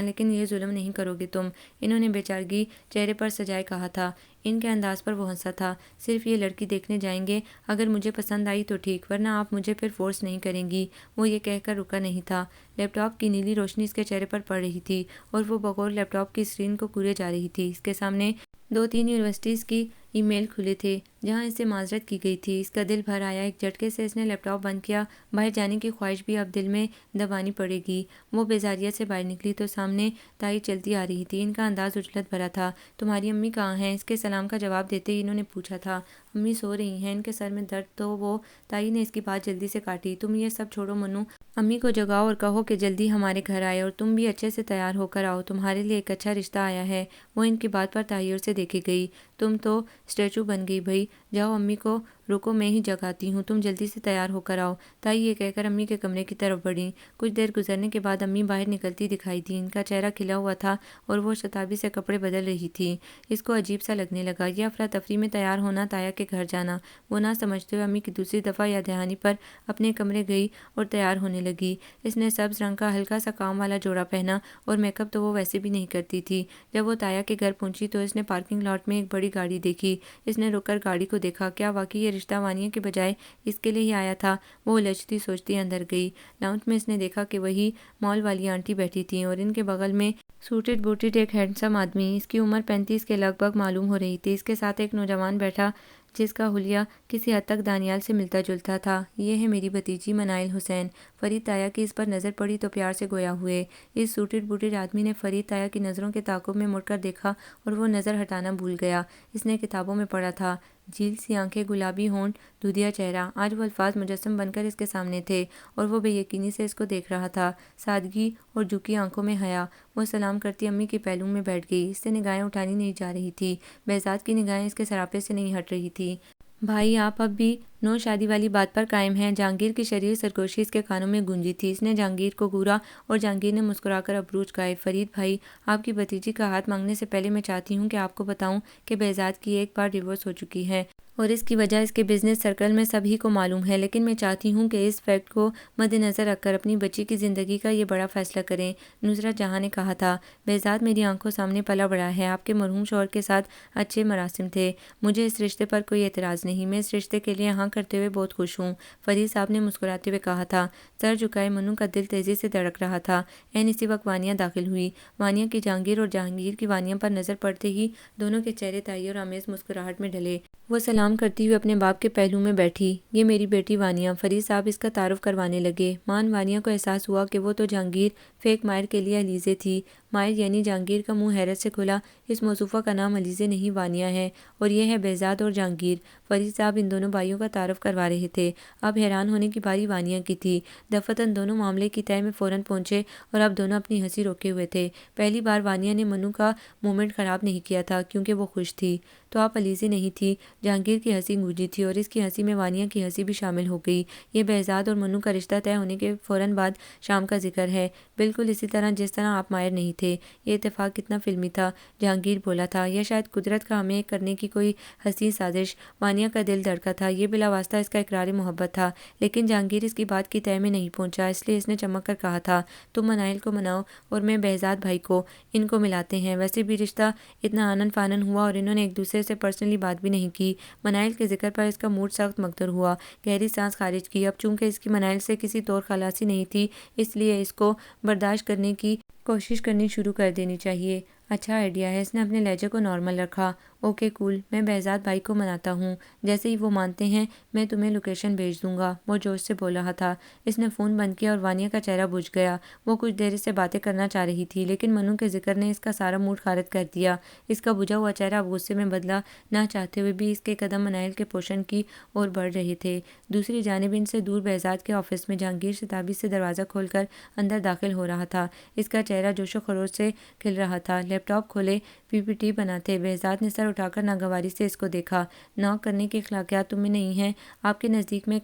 لیکن یہ ظلم نہیں کرو گے تم، انہوں نے بے چارگی چہرے پر سجائے کہا تھا۔ ان کے انداز پر وہ ہنسا تھا۔ صرف یہ لڑکی دیکھنے جائیں گے، اگر مجھے پسند آئی تو ٹھیک، ورنہ آپ مجھے پھر فورس نہیں کریں گی۔ وہ یہ کہہ کر رکا نہیں تھا۔ لیپ ٹاپ کی نیلی روشنی اس کے چہرے پر پڑ رہی تھی اور وہ بغور لیپ ٹاپ کی اسکرین کو کوڑے جا رہی تھی۔ اس کے سامنے 2-3 یونیورسٹیز کی ای میل کھلے تھے جہاں اس سے معذرت کی گئی تھی۔ اس کا دل بھر آیا۔ ایک جھٹکے سے اس نے لیپ ٹاپ بند کیا۔ باہر جانے کی خواہش بھی اب دل میں دبانی پڑے گی۔ وہ بیزاریت سے باہر نکلی تو سامنے تائی چلتی آ رہی تھی۔ ان کا انداز عجلت بھرا تھا۔ تمہاری امی کہاں ہیں؟ اس کے سلام کا جواب دیتے ہی انہوں نے پوچھا تھا۔ امی سو رہی ہیں، ان کے سر میں درد تو وہ تائی نے اس کی بات جلدی سے کاٹی۔ تم یہ سب چھوڑو منو، امی کو جگاؤ اور کہو کہ جلدی ہمارے گھر آئے، اور تم بھی اچھے سے تیار ہو کر آؤ، تمہارے لیے ایک اچھا رشتہ آیا ہے۔ وہ ان کی بات پر تحیر سے دیکھی گئی۔ تم تو اسٹیچو بن گئی بھائی، جاؤ امی کو رکو میں ہی جگاتی ہوں، تم جلدی سے تیار ہو کر آؤ۔ تائی یہ کہہ کر امی کے کمرے کی طرف بڑھی۔ کچھ دیر گزرنے کے بعد امی باہر نکلتی دکھائی دی۔ ان کا چہرہ کھلا ہوا تھا اور وہ شتابی سے کپڑے بدل رہی تھی۔ اس کو عجیب سا لگنے لگا، یہ افراتفری میں تیار ہونا، تایا کے گھر جانا۔ وہ نہ سمجھتے ہوئے امی کی دوسری دفعہ یاد دہانی پر اپنے کمرے گئی اور تیار ہونے لگی۔ اس نے سبز رنگ کا ہلکا سا کام والا جوڑا پہنا، اور میک اپ تو وہ ویسے بھی نہیں کرتی تھی۔ جب وہ تایا کے گھر پہنچی تو اس نے پارکنگ لاٹ میں ایک بڑی گاڑی دیکھی۔ اس نے رک کر گاڑی کو دیکھا۔ کیا واقعی یہ رشتہ وانیا کے بجائے اس کے لیے ہی آیا تھا؟ وہ الجھتی سوچتی اندر گئی۔ لاؤنج میں اس نے دیکھا کہ وہی مال والی آنٹی بیٹھی تھیں اور ان کے بغل میں سوٹڈ بوٹڈ ایک ہینڈسم آدمی، اس کی عمر 35 کے لگ بھگ معلوم ہو رہی تھی۔ اس کے ساتھ ایک نوجوان بیٹھا جس کا حلیہ کسی حد تک دانیال سے ملتا جلتا تھا۔ یہ ہے میری بھتیجی منائل حسین۔ فرید تایا کی اس پر نظر پڑی تو پیار سے گویا ہوئے۔ اس سوٹڈ بوٹڈ آدمی نے فرید تایا کی نظروں کے تعاقب میں مڑ کر دیکھا اور وہ نظر ہٹانا بھول گیا۔ اس نے کتابوں میں پڑھا تھا، جھیل سی آنکھیں، گلابی ہونٹ، دودھیا چہرہ۔ آج وہ الفاظ مجسم بن کر اس کے سامنے تھے اور وہ بے یقینی سے اس کو دیکھ رہا تھا۔ سادگی اور جھکی آنکھوں میں حیا۔ وہ سلام کرتی امی کے پہلو میں بیٹھ گئی۔ اس سے نگاہیں اٹھانی نہیں جا رہی تھی۔ بہزاد کی نگاہیں اس کے سراپے سے نہیں ہٹ رہی تھی۔ بھائی آپ اب بھی نو شادی والی بات پر قائم ہیں؟ جہانگیر کی شریر سرگوشی اس کے کانوں میں گونجی تھی۔ اس نے جہانگیر کو گھورا اور جہانگیر نے مسکرا کر ابرو اچکائے۔ فرید بھائی، آپ کی بھتیجی کا ہاتھ مانگنے سے پہلے میں چاہتی ہوں کہ آپ کو بتاؤں کہ بہزاد کی ایک بار ڈیورس ہو چکی ہے اور اس کی وجہ اس کے بزنس سرکل میں سبھی کو معلوم ہے، لیکن میں چاہتی ہوں کہ اس فیکٹ کو مد نظر رکھ کر اپنی بچی کی زندگی کا یہ بڑا فیصلہ کریں۔ نصرت جہاں نے کہا تھا۔ بہزاد میری آنکھوں سامنے پلا بڑا ہے، آپ کے مرحوم شوہر کے ساتھ اچھے مراسم تھے، مجھے اس رشتے پر کوئی اعتراض نہیں، میں اس رشتے کے لیے ہاں کرتے ہوئے بہت خوش ہوں، فرید صاحب نے مسکراتے ہوئے کہا تھا۔ سر جھکائے منو کا دل تیزی سے دھڑک رہا تھا۔ عین اسی وقت وانیا داخل ہوئی۔ وانیا کی جہانگیر اور جہانگیر کی وانیا پر نظر پڑتے ہی دونوں کے چہرے تحیر آمیز مسکراہٹ میں ڈھلے۔ وہ سلام کرتی ہوئی اپنے باپ کے پہلو میں بیٹھی۔ یہ میری بیٹی وانیا، فرید صاحب اس کا تعارف کروانے لگے۔ مان وانیا کو احساس ہوا کہ وہ تو جہانگیر فیک ماہر کے لیے علیزے تھی۔ ماہر یعنی جہانگیر کا منہ حیرت سے کھلا۔ اس موصوفہ کا نام علیزے نہیں وانیہ ہے اور یہ ہے بہزاد اور جہانگیر۔ فرید صاحب ان دونوں بھائیوں کا تعارف کروا رہے تھے۔ اب حیران ہونے کی باری وانیہ کی تھی۔ دفتن دونوں معاملے کی تہہ میں فوراً پہنچے اور اب دونوں اپنی ہنسی روکے ہوئے تھے۔ پہلی بار وانیہ نے منو کا مومنٹ خراب نہیں کیا تھا کیونکہ وہ خوش تھی۔ تو آپ علیزے نہیں تھی؟ جہانگیر کی ہنسی گونجی تھی اور اس کی ہنسی میں وانیہ کی ہنسی بھی شامل ہو گئی۔ یہ بہزاد اور منو کا رشتہ طے ہونے کے فوراً بعد شام کا ذکر ہے، بالکل اسی طرح جس طرح آپ ماہر نہیں تھے۔ یہ اتفاق کتنا فلمی تھا، جہانگیر بولا تھا، یا شاید قدرت کا ہمیں ایک کرنے کی کوئی حسین سازش۔ وانیہ کا دل دھڑکا تھا، یہ بلا واسطہ اس کا اقرار محبت تھا، لیکن جہانگیر اس کی بات کی تہہ میں نہیں پہنچا، اس لیے اس نے چمک کر کہا تھا، تم منائل کو مناؤ اور میں بہزاد بھائی کو، ان کو ملاتے ہیں۔ ویسے بھی رشتہ اتنا آنن فانن ہوا اور انہوں نے ایک دوسرے سے پرسنلی بات بھی نہیں کی۔ منائل کے ذکر پر اس کا موڈ سخت مگدر ہوا، گہری سانس خارج کی۔ اب چونکہ اس کی منائل سے کسی طور خلاصی نہیں تھی، اس لیے اس کو برداشت کرنے کی کوشش کرنی شروع کر دینی چاہیے۔ اچھا آئیڈیا ہے، اس نے اپنے لہجے کو نارمل رکھا۔ اوکے کول، میں بہزاد بھائی کو مناتا ہوں، جیسے ہی وہ مانتے ہیں میں تمہیں لوکیشن بھیج دوں گا، وہ جوش سے بول رہا تھا۔ اس نے فون بند کیا اور وانیہ کا چہرہ بجھ گیا۔ وہ کچھ دیر اس سے باتیں کرنا چاہ رہی تھی، لیکن منو کے ذکر نے اس کا سارا موڈ خارج کر دیا۔ اس کا بجھا ہوا چہرہ اب غصے میں بدلا، نہ چاہتے ہوئے بھی اس کے قدم منائل کے پوشن کی اور بڑھ رہے تھے۔ دوسری جانب ان سے دور بہزاد کے آفس میں جہانگیر شتابی سے دروازہ کھول کر اندر داخل ہو رہا تھا۔ اس کا چہرہ جوش و خروش سے کھل رہا تھا۔ لیپ ٹاپ کھولے، پی پی ٹی بناتے بہزاد نے سر اٹھا کر ناگواری سے اس کو دیکھا۔ نوک کرنے کے اخلاقیات تم میں نہیں ہیں، آپ کے نزدیک میں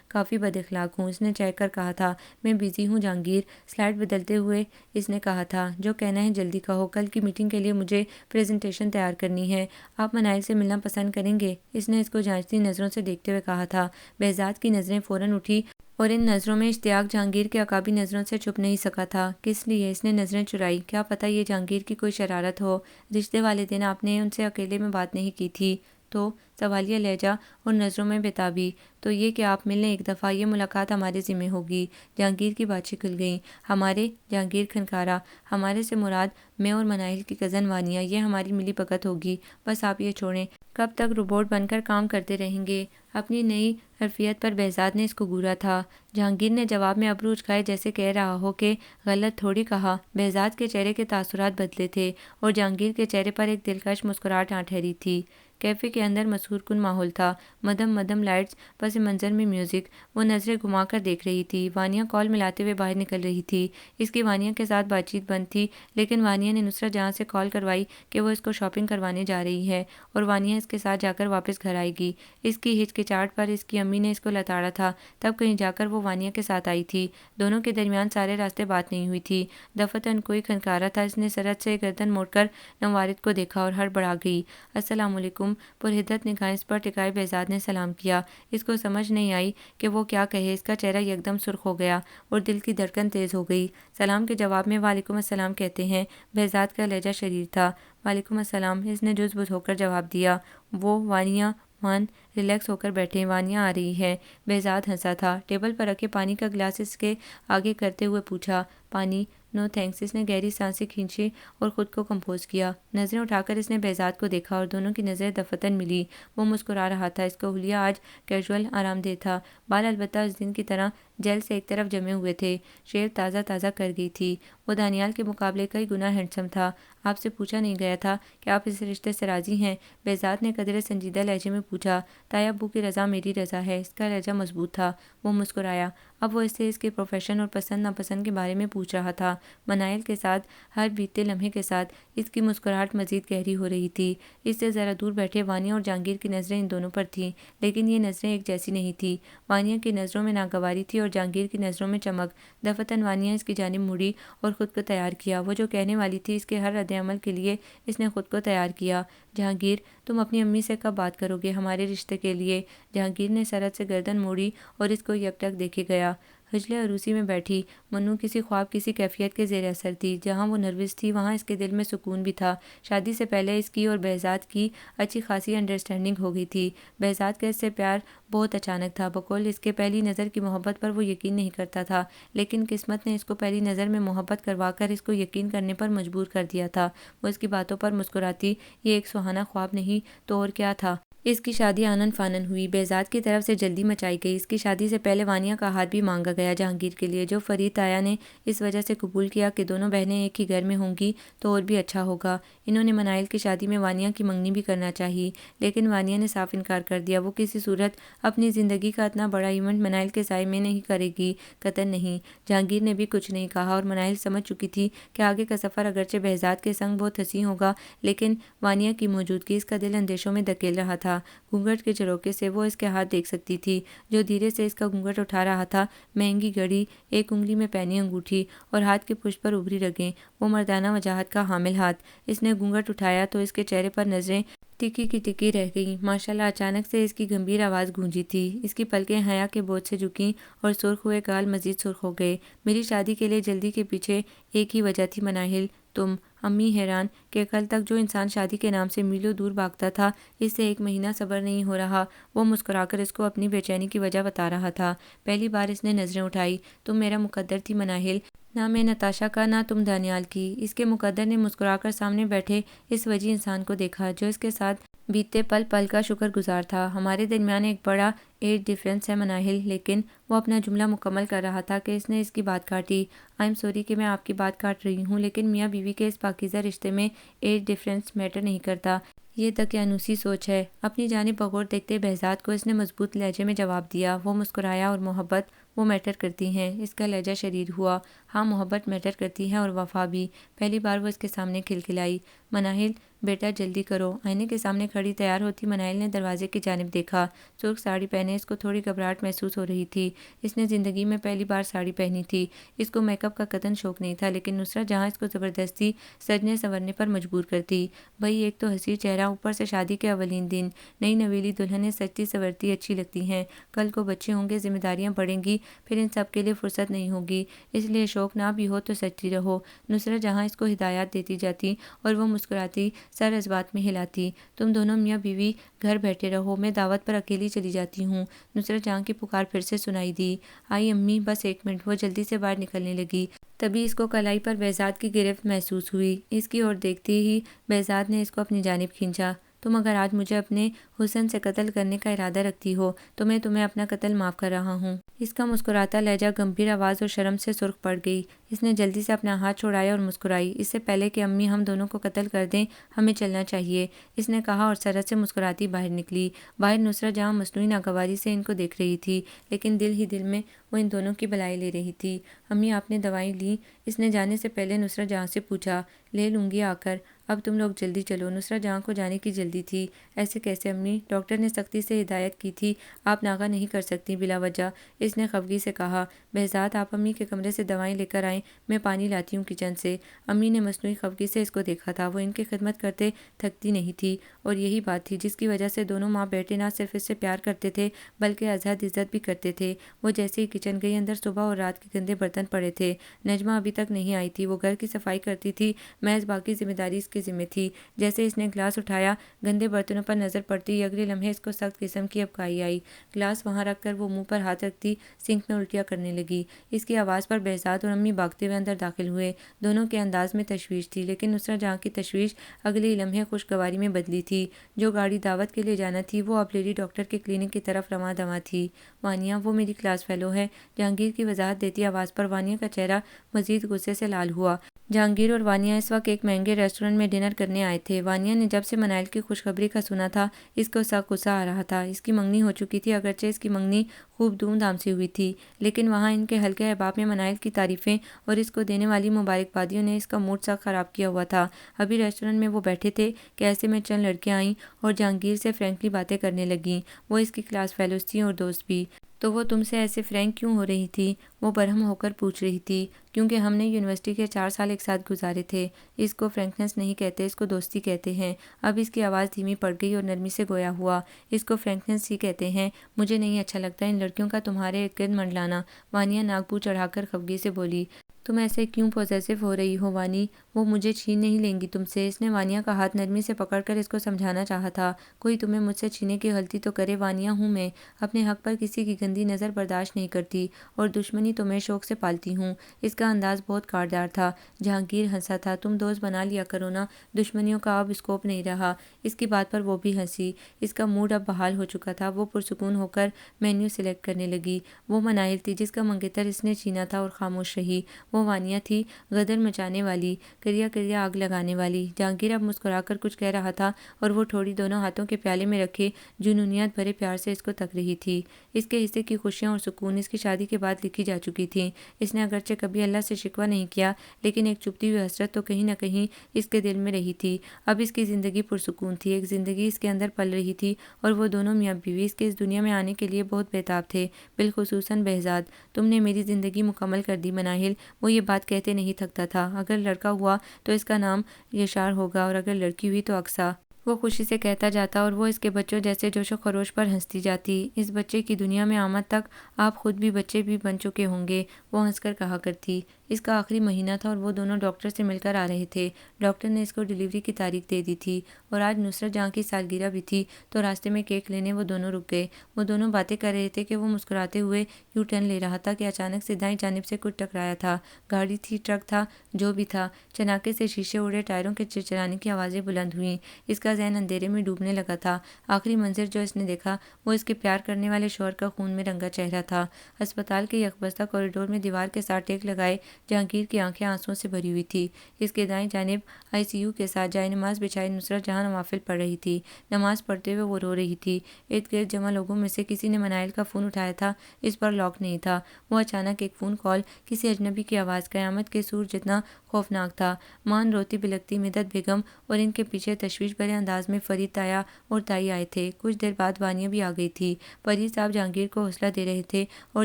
کافی بد اخلاق ہوں، اس نے چہک کر کہا تھا۔ میں بزی ہوں جہانگیر، سلائڈ بدلتے ہوئے اس نے کہا تھا۔ جو کہنا ہے جلدی کہو، کل کی میٹنگ کے لیے مجھے پریزنٹیشن تیار کرنی ہے۔ آپ منائل سے ملنا پسند کریں گے؟ اس نے اس کو جانچتی نظروں سے دیکھتے ہوئے کہا تھا۔ بہزاد کی نظریں فوراً اٹھی اور ان نظروں میں اشتیاق جہانگیر کے عقابی نظروں سے چھپ نہیں سکا تھا۔ کس لیے؟ اس نے نظریں چرائی۔ کیا پتہ یہ جہانگیر کی کوئی شرارت ہو۔ رشتے والے دن آپ نے ان سے اکیلے میں بات نہیں کی تھی تو؟ سوالیہ لہجہ اور نظروں میں بےتابی۔ تو یہ کہ آپ ملنے ایک دفعہ، یہ ملاقات ہمارے ذمہ ہوگی۔ جہانگیر کی باتیں کھل گئیں۔ ہمارے؟ جہانگیر کھنکارا۔ ہمارے سے مراد میں اور منائل کی کزن وانیہ، یہ ہماری ملی بھگت ہوگی۔ بس آپ یہ چھوڑیں، کب تک روبوٹ بن کر کام کرتے رہیں گے؟ اپنی نئی حرفیت پر بہزاد نے اس کو گھورا تھا۔ جہانگیر نے جواب میں ابرو اچکائے جیسے کہہ رہا ہو کہ غلط تھوڑی کہا۔ بہزاد کے چہرے کے تاثرات بدلے تھے اور جہانگیر کے چہرے پر ایک دلکش مسکراہٹ آ ٹھہری تھی۔ کیفے کے اندر مسحور کن ماحول تھا، مدھم مدھم لائٹس، پس منظر میں میوزک۔ وہ نظریں گھما کر دیکھ رہی تھی۔ وانیہ کال ملاتے ہوئے باہر نکل رہی تھی۔ اس کی وانیہ کے ساتھ بات چیت بند تھی، لیکن وانیہ نے نصرت جہاں سے کال کروائی کہ وہ اس کو شاپنگ کروانے جا رہی ہے اور وانیہ اس کے ساتھ جا کر واپس گھر آئے گی۔ اس کی ہچکچاہٹ پر اس کی امی نے اس کو لتاڑا تھا، تب کہیں جا کر وہ وانیہ کے ساتھ آئی تھی۔ دونوں کے درمیان سارے راستے بات نہیں ہوئی تھی۔ دفتن کوئی کھنکارا تھا۔ اس نے سرعت سے گردن موڑ کر نوارد کو دیکھا اور ہڑبڑا گئی۔ السلام علیکم، پرحدت نگاہیں اس پر ٹکائے بہزاد نے سلام کیا۔ اس کو سمجھ نہیں آئی کہ وہ کیا کہے۔ اس کا چہرہ یکدم سرخ ہو گیا اور دل کی دھڑکن تیز ہو گئی۔ سلام کے جواب میں وعلیکم السلام کہتے ہیں۔ بہزاد کا لہجہ شریر تھا۔ وعلیکم السلام، اس نے جز بز ہو کر جواب دیا۔ وہ وانیہ مان، ریلیکس ہو کر بیٹھیں، وانیہ آ رہی ہے۔ بہزاد ہنسا تھا۔ ٹیبل پر رکھے پانی کا گلاس اس کے آگے کرتے ہوئے پوچھا، پانی؟ نو تھینکس۔ اس نے گہری سانسیں کھینچی اور خود کو کمپوز کیا۔ نظریں اٹھا کر اس نے بہزاد کو دیکھا اور دونوں کی نظریں دفتن ملی۔ وہ مسکرا رہا تھا۔ اس کا حلیہ آج کیژول آرام دہ تھا۔ بال البتہ اس دن کی طرح جیل سے ایک طرف جمے ہوئے تھے۔ شیو تازہ تازہ کر گئی تھی۔ وہ دانیال کے مقابلے کئی گنا ہینڈسم تھا۔ آپ سے پوچھا نہیں گیا تھا کہ آپ اس رشتے سے راضی ہیں؟ بہزاد نے قدرے سنجیدہ لہجے میں پوچھا۔ تایا ابو کی رضا میری رضا ہے۔ اس کا لہجہ مضبوط تھا۔ وہ مسکرایا۔ اب وہ اس سے اس کے پروفیشن اور پسند ناپسند کے بارے میں پوچھ رہا تھا۔ منائل کے ساتھ ہر بیتتے لمحے کے ساتھ اس کی مسکراہٹ مزید گہری ہو رہی تھی۔ اس سے ذرا دور بیٹھے وانیہ اور جہانگیر کی نظریں ان دونوں پر تھیں، لیکن یہ نظریں ایک جیسی نہیں تھیں۔ وانیہ کی نظروں میں ناگواری تھی اور جہانگیر کی نظروں میں چمک۔ دفتن وانیہ اس کی جانب مڑی اور خود کو تیار کیا۔ وہ جو کہنے والی تھی، اس کے ہر رد عمل کے لیے اس نے خود کو تیار کیا۔ جہانگیر، تم اپنی امی سے کب بات کرو گے ہمارے رشتے کے لیے؟ جہانگیر نے سرعت سے گردن موڑی اور اس کو یکٹک دیکھے گیا۔ حجلے عروسی میں بیٹھی منو کسی خواب کسی کیفیت کے زیر اثر تھی۔ جہاں وہ نروس تھی وہاں اس کے دل میں سکون بھی تھا۔ شادی سے پہلے اس کی اور بہزاد کی اچھی خاصی انڈرسٹینڈنگ ہو گئی تھی۔ بہزاد کا اس سے پیار بہت اچانک تھا۔ بقول اس کے پہلی نظر کی محبت پر وہ یقین نہیں کرتا تھا، لیکن قسمت نے اس کو پہلی نظر میں محبت کروا کر اس کو یقین کرنے پر مجبور کر دیا تھا۔ وہ اس کی باتوں پر مسکراتی۔ یہ ایک سہانا خواب نہیں تو اور کیا تھا؟ اس کی شادی آنن فانن ہوئی۔ بہزاد کی طرف سے جلدی مچائی گئی۔ اس کی شادی سے پہلے وانیا کا ہاتھ بھی مانگا گیا جہانگیر کے لیے، جو فرید تایا نے اس وجہ سے قبول کیا کہ دونوں بہنیں ایک ہی گھر میں ہوں گی تو اور بھی اچھا ہوگا۔ انہوں نے منائل کی شادی میں وانیا کی منگنی بھی کرنا چاہی، لیکن وانیا نے صاف انکار کر دیا۔ وہ کسی صورت اپنی زندگی کا اتنا بڑا ایونٹ منائل کے سائے میں نہیں کرے گی، قطعاً نہیں۔ جہانگیر نے بھی کچھ نہیں کہا اور منائل سمجھ چکی تھی کہ آگے کا سفر اگرچہ بہزاد کے سنگ بہت حسین ہوگا، لیکن وانیا کی موجودگی اس کا دل اندیشوں میں دھکیل رہا تھا۔ گھونگھٹ کے جھروکے سے وہ اس کے ہاتھ دیکھ سکتی تھی جو دھیرے سے اس کا گھونگھٹ اٹھا رہا تھا، مہنگی گھڑی، ایک انگلی میں پہنی انگوٹھی اور ہاتھ کے پشت پر ابھری رگیں، وہ مردانہ وجاہت کا حامل ہاتھ۔ اس نے گھونگھٹ اٹھایا تو اس کے چہرے پر نظریں ٹکی کی ٹکی رہ گئیں۔ ماشاءاللہ! اچانک سے اس کی گمبھیر آواز گونجی تھی۔ اس کی پلکیں حیا کے بوجھ سے جھکیں اور سرخ ہوئے گال مزید سرخ ہو گئے۔ میری شادی کے لیے جلدی کے پیچھے ایک ہی وجہ تھی مناہل، تم۔ امی حیران کہ کل تک جو انسان شادی کے نام سے میلوں دور بھاگتا تھا، اس سے ایک مہینہ صبر نہیں ہو رہا۔ وہ مسکرا کر اس کو اپنی بے چینی کی وجہ بتا رہا تھا۔ پہلی بار اس نے نظریں اٹھائی۔ تم میرا مقدر تھی مناہل، نہ میں نتاشا کا، نہ تم دانیال کی۔ اس کے مقدر نے مسکرا کر سامنے بیٹھے اس وجیح انسان کو دیکھا جو اس کے ساتھ بیتے پل پل کا شکر گزار تھا۔ ہمارے درمیان ایک بڑا ایج ڈفرینس ہے مناہل، لیکن وہ اپنا جملہ مکمل کر رہا تھا کہ اس نے اس کی بات کاٹی۔ آئی ایم سوری کہ میں آپ کی بات کاٹ رہی ہوں، لیکن میاں بیوی کے اس پاکیزہ رشتے میں ایج ڈفرینس میٹر نہیں کرتا۔ یہ دقیانوسی سوچ ہے۔ اپنی جانب بغور دیکھتے بہزاد کو اس نے مضبوط لہجے میں جواب دیا۔ وہ مسکرایا۔ اور محبت وہ میٹر کرتی ہیں۔ اس کا لہجہ شریر ہوا۔ ہاں، محبت میٹر کرتی ہے اور وفا بھی۔ پہلی بار وہ اس کے سامنے کھلکھلائی۔ مناہل بیٹا جلدی کرو۔ آئینے کے سامنے کھڑی تیار ہوتی مناہل نے دروازے کی جانب دیکھا۔ سرخ ساڑی پہنے اس کو تھوڑی گھبراہٹ محسوس ہو رہی تھی۔ اس نے زندگی میں پہلی بار ساڑی پہنی تھی۔ اس کو میک اپ کا قطعاً شوق نہیں تھا، لیکن نصرت جہاں اس کو زبردستی سجنے سنورنے پر مجبور کرتی۔ بھئی ایک تو حسین چہرہ، اوپر سے شادی کے اولین دن، نئی نویلی دلہنیں سجتی سورتی اچھی لگتی ہیں۔ کل کو بچے ہوں گے، ذمہ داریاں بڑھیں گی، پھر ان سب کے لیے فرصت نہیں ہوگی، اس لیے شوق نہ بھی ہو تو سجتی رہو۔ نصرت جہاں اس کو ہدایات دیتی جاتی اور وہ مسکراتی، سر اس بات میں ہلاتی۔ تم دونوں میاں بیوی گھر بیٹھے رہو، میں دعوت پر اکیلی چلی جاتی ہوں۔ نصرت جہاں کی پکار پھر سے سنائی دی۔ آئی امی، بس ایک منٹ۔ وہ جلدی سے باہر نکلنے لگی۔ تبھی اس کو کلائی پر بہزاد کی گرفت محسوس ہوئی۔ اس کی اور دیکھتے ہی بہزاد نے اس کو اپنی جانب کھینچا۔ تم اگر آج مجھے اپنے حسن سے قتل کرنے کا ارادہ رکھتی ہو تو میں تمہیں اپنا قتل معاف کر رہا ہوں۔ اس کا مسکراتا لہجہ گمبھیر آواز اور شرم سے سرخ پڑ گئی۔ اس نے جلدی سے اپنا ہاتھ چھڑایا اور مسکرائی۔ اس سے پہلے کہ امی ہم دونوں کو قتل کر دیں، ہمیں چلنا چاہیے، اس نے کہا اور سرت سے مسکراتی باہر نکلی۔ باہر نصرت جہاں مصنوعی ناگواری سے ان کو دیکھ رہی تھی، لیکن دل ہی دل میں وہ ان دونوں کی بھلائی لے رہی تھی۔ امی آپ نے دوائیں لیں؟ اس نے جانے سے پہلے نصرت جہاں سے پوچھا۔ لے لوں گی آ کر، اب تم لوگ جلدی چلو۔ نصرت جہاں کو جانے کی جلدی تھی۔ ایسے کیسے امی؟ ڈاکٹر نے سختی سے ہدایت کی تھی، آپ ناغہ نہیں کر سکتی بلا وجہ، اس نے خفگی سے کہا۔ بہزاد آپ امی کے کمرے سے دوائیں لے کر آئیں، میں پانی لاتی ہوں کچن سے۔ امی نے مصنوعی خفگی سے اس کو دیکھا تھا۔ وہ ان کی خدمت کرتے تھکتی نہیں تھی اور یہی بات تھی جس کی وجہ سے دونوں ماں بیٹے نہ صرف اس سے پیار کرتے تھے بلکہ ازحد عزت بھی کرتے تھے۔ وہ جیسے ہی کچن گئی، اندر صبح اور رات کے گندے برتن پڑے تھے۔ نجمہ ابھی تک نہیں آئی تھی۔ وہ گھر کی صفائی کرتی تھی، محض باقی ذمہ داری اس کے ذمہ تھی۔ جیسے اس نے گلاس اٹھایا، گندے برتنوں پر نظر پڑتی ہی اگلے لمحے اس کو سخت قسم کی ابکائی آئی۔ گلاس وہاں رکھ کر وہ منہ پر ہاتھ رکھتی سنک میں الٹیاں کرنے لگی۔ اس کی آواز پر بہزاد اور امی بھاگتے ہوئے اندر داخل ہوئے۔ دونوں کے انداز میں تشویش تھی، لیکن نصرت جہاں کی تشویش اگلے ہی لمحے خوشگواری میں بدلی تھی۔ جو گاڑی دعوت کے لیے جانا تھی وہ اب لیڈی ڈاکٹر کے کلینک کی طرف رواں دواں تھی۔ وانیا، وہ میری کلاس فیلو ہے، جہانگیر کی وضاحت دیتی آواز پر وانیا کا چہرہ مزید غصے سے لال ہوا۔ جہانگیر اور وانیا اس وقت ایک مہنگے ریسٹورنٹ میں ڈنر کرنے آئے تھے۔ وانیا نے جب سے منائل کی خوشخبری کا سنا تھا، اس کو سخت غصہ آ رہا تھا۔ اس کی منگنی ہو چکی تھی، اگرچہ اس کی منگنی خوب دھوم دھام سے ہوئی تھی، لیکن وہاں ان کے حلقے احباب میں منائل کی تعریفیں اور اس کو دینے والی مبارکبادیوں نے اس کا موڈ سخت خراب کیا ہوا تھا۔ ابھی ریسٹورنٹ میں وہ بیٹھے تھے کہ ایسے میں چند لڑکیاں آئیں اور جہانگیر سے فرینکلی باتیں کرنے لگیں۔ وہ اس کی کلاس فیلوز تھیں اور دوست بھی۔ تو وہ تم سے ایسے فرینک کیوں ہو رہی تھی؟ وہ برہم ہو کر پوچھ رہی تھی۔ کیونکہ ہم نے یونیورسٹی کے 4 سال ایک ساتھ گزارے تھے۔ اس کو فرینکنس نہیں کہتے، اس کو دوستی کہتے ہیں۔ اب اس کی آواز دھیمی پڑ گئی اور نرمی سے گویا ہوا۔ اس کو فرینکنس ہی کہتے ہیں۔ مجھے نہیں اچھا لگتا ان لڑکیوں کا تمہارے ارد گرد منڈلانا، وانیا ناک بو چڑھا کر خفگی سے بولی۔ تم ایسے کیوں پوزیسو ہو رہی ہو وانی؟ وہ مجھے چھین نہیں لیں گی تم سے۔ اس نے وانیا کا ہاتھ نرمی سے پکڑ کر اس کو سمجھانا چاہا تھا۔ کوئی تمہیں مجھ سے چھینے کی غلطی تو کرے، وانیا ہوں میں، اپنے حق پر کسی کی گندی نظر برداشت نہیں کرتی، اور دشمنی تو میں شوق سے پالتی ہوں۔ اس کا انداز بہت کاردار تھا۔ جہانگیر ہنسا تھا۔ تم دوست بنا لیا کرو نا، دشمنیوں کا اب اسکوپ نہیں رہا۔ اس کی بات پر وہ بھی ہنسی۔ اس کا موڈ اب بحال ہو چکا تھا۔ وہ پرسکون ہو کر مینیو سلیکٹ کرنے لگی۔ وہ مناہل تھی جس کا منگیتر اس نے چھینا تھا اور خاموش رہی۔ وہ وانیا تھی، غدر مچانے والی، کریا کریا آگ لگانے والی۔ جہانگیر اب مسکرا کر کچھ کہہ رہا تھا اور وہ ٹھوڑی دونوں ہاتھوں کے پیالے میں رکھے جنونیت بھرے پیار سے اس کو تک رہی تھی۔ اس کے حصے کی خوشیاں اور سکون اس کی شادی کے بعد لکھی جا چکی تھیں۔ اس نے اگرچہ کبھی اللہ سے شکوہ نہیں کیا، لیکن ایک چھپتی ہوئی حسرت تو کہیں نہ کہیں اس کے دل میں رہی تھی۔ اب اس کی زندگی پرسکون تھی، ایک زندگی اس کے اندر پل رہی تھی، اور وہ دونوں میاں بیوی اس کے اس دنیا میں آنے کے لیے بہت بےتاب تھے، بالخصوصاً بہزاد۔ تم نے میری زندگی مکمل کر دی مناہل، وہ یہ بات کہتے نہیں تھکتا تھا۔ اگر لڑکا ہوا تو اس کا نام یشار ہوگا، اور اگر لڑکی ہوئی تو اقصیٰ۔ وہ خوشی سے کہتا جاتا اور وہ اس کے بچوں جیسے جوش و خروش پر ہنستی جاتی۔ اس بچے کی دنیا میں آمد تک آپ خود بھی بچے بھی بن چکے ہوں گے، وہ ہنس کر کہا کرتی۔ اس کا آخری مہینہ تھا اور وہ دونوں ڈاکٹر سے مل کر آ رہے تھے۔ ڈاکٹر نے اس کو ڈیلیوری کی تاریخ دے دی تھی، اور آج نصرت جہاں کی سالگرہ بھی تھی، تو راستے میں کیک لینے وہ دونوں رک گئے۔ وہ دونوں باتیں کر رہے تھے کہ وہ مسکراتے ہوئے یو ٹرن لے رہا تھا کہ اچانک سے دائیں جانب سے کچھ ٹکرایا تھا۔ گاڑی تھی، ٹرک تھا، جو بھی تھا، چناکے سے شیشے اڑے، ٹائروں کے چرچرانے کی آوازیں بلند ہوئیں۔ اس کا ذہن اندھیرے میں ڈوبنے لگا تھا۔ آخری منظر جو اس نے دیکھا وہ اس کے پیار کرنے والے شوہر کا خون میں رنگا چہرہ تھا۔ ہسپتال کے یکبستہ کوریڈور میں دیوار کے ساتھ ٹیک لگائے جہانگیر کی آنکھیں آنسوؤں سے بھری ہوئی تھی۔ اس کے دائیں جانب آئی سی یو کے ساتھ جائے نماز بچھائی نصرت جہاں نوافل پڑھ رہی تھی۔ نماز پڑھتے ہوئے وہ رو رہی تھی۔ ارد گرد جمع لوگوں میں سے کسی نے مناہل کا فون اٹھایا تھا، اس پر لاک نہیں تھا۔ وہ اچانک ایک فون کال، کسی اجنبی کی آواز، قیامت کے سور جتنا خوفناک تھا۔ مان روتی بلکتی مدت بیگم اور ان کے پیچھے تشویش بھرے انداز میں فرید تایا اور تائی آئے تھے۔ کچھ دیر بعد وانیا بھی آ گئی تھی۔ فرید صاحب جہانگیر کو حوصلہ دے رہے تھے اور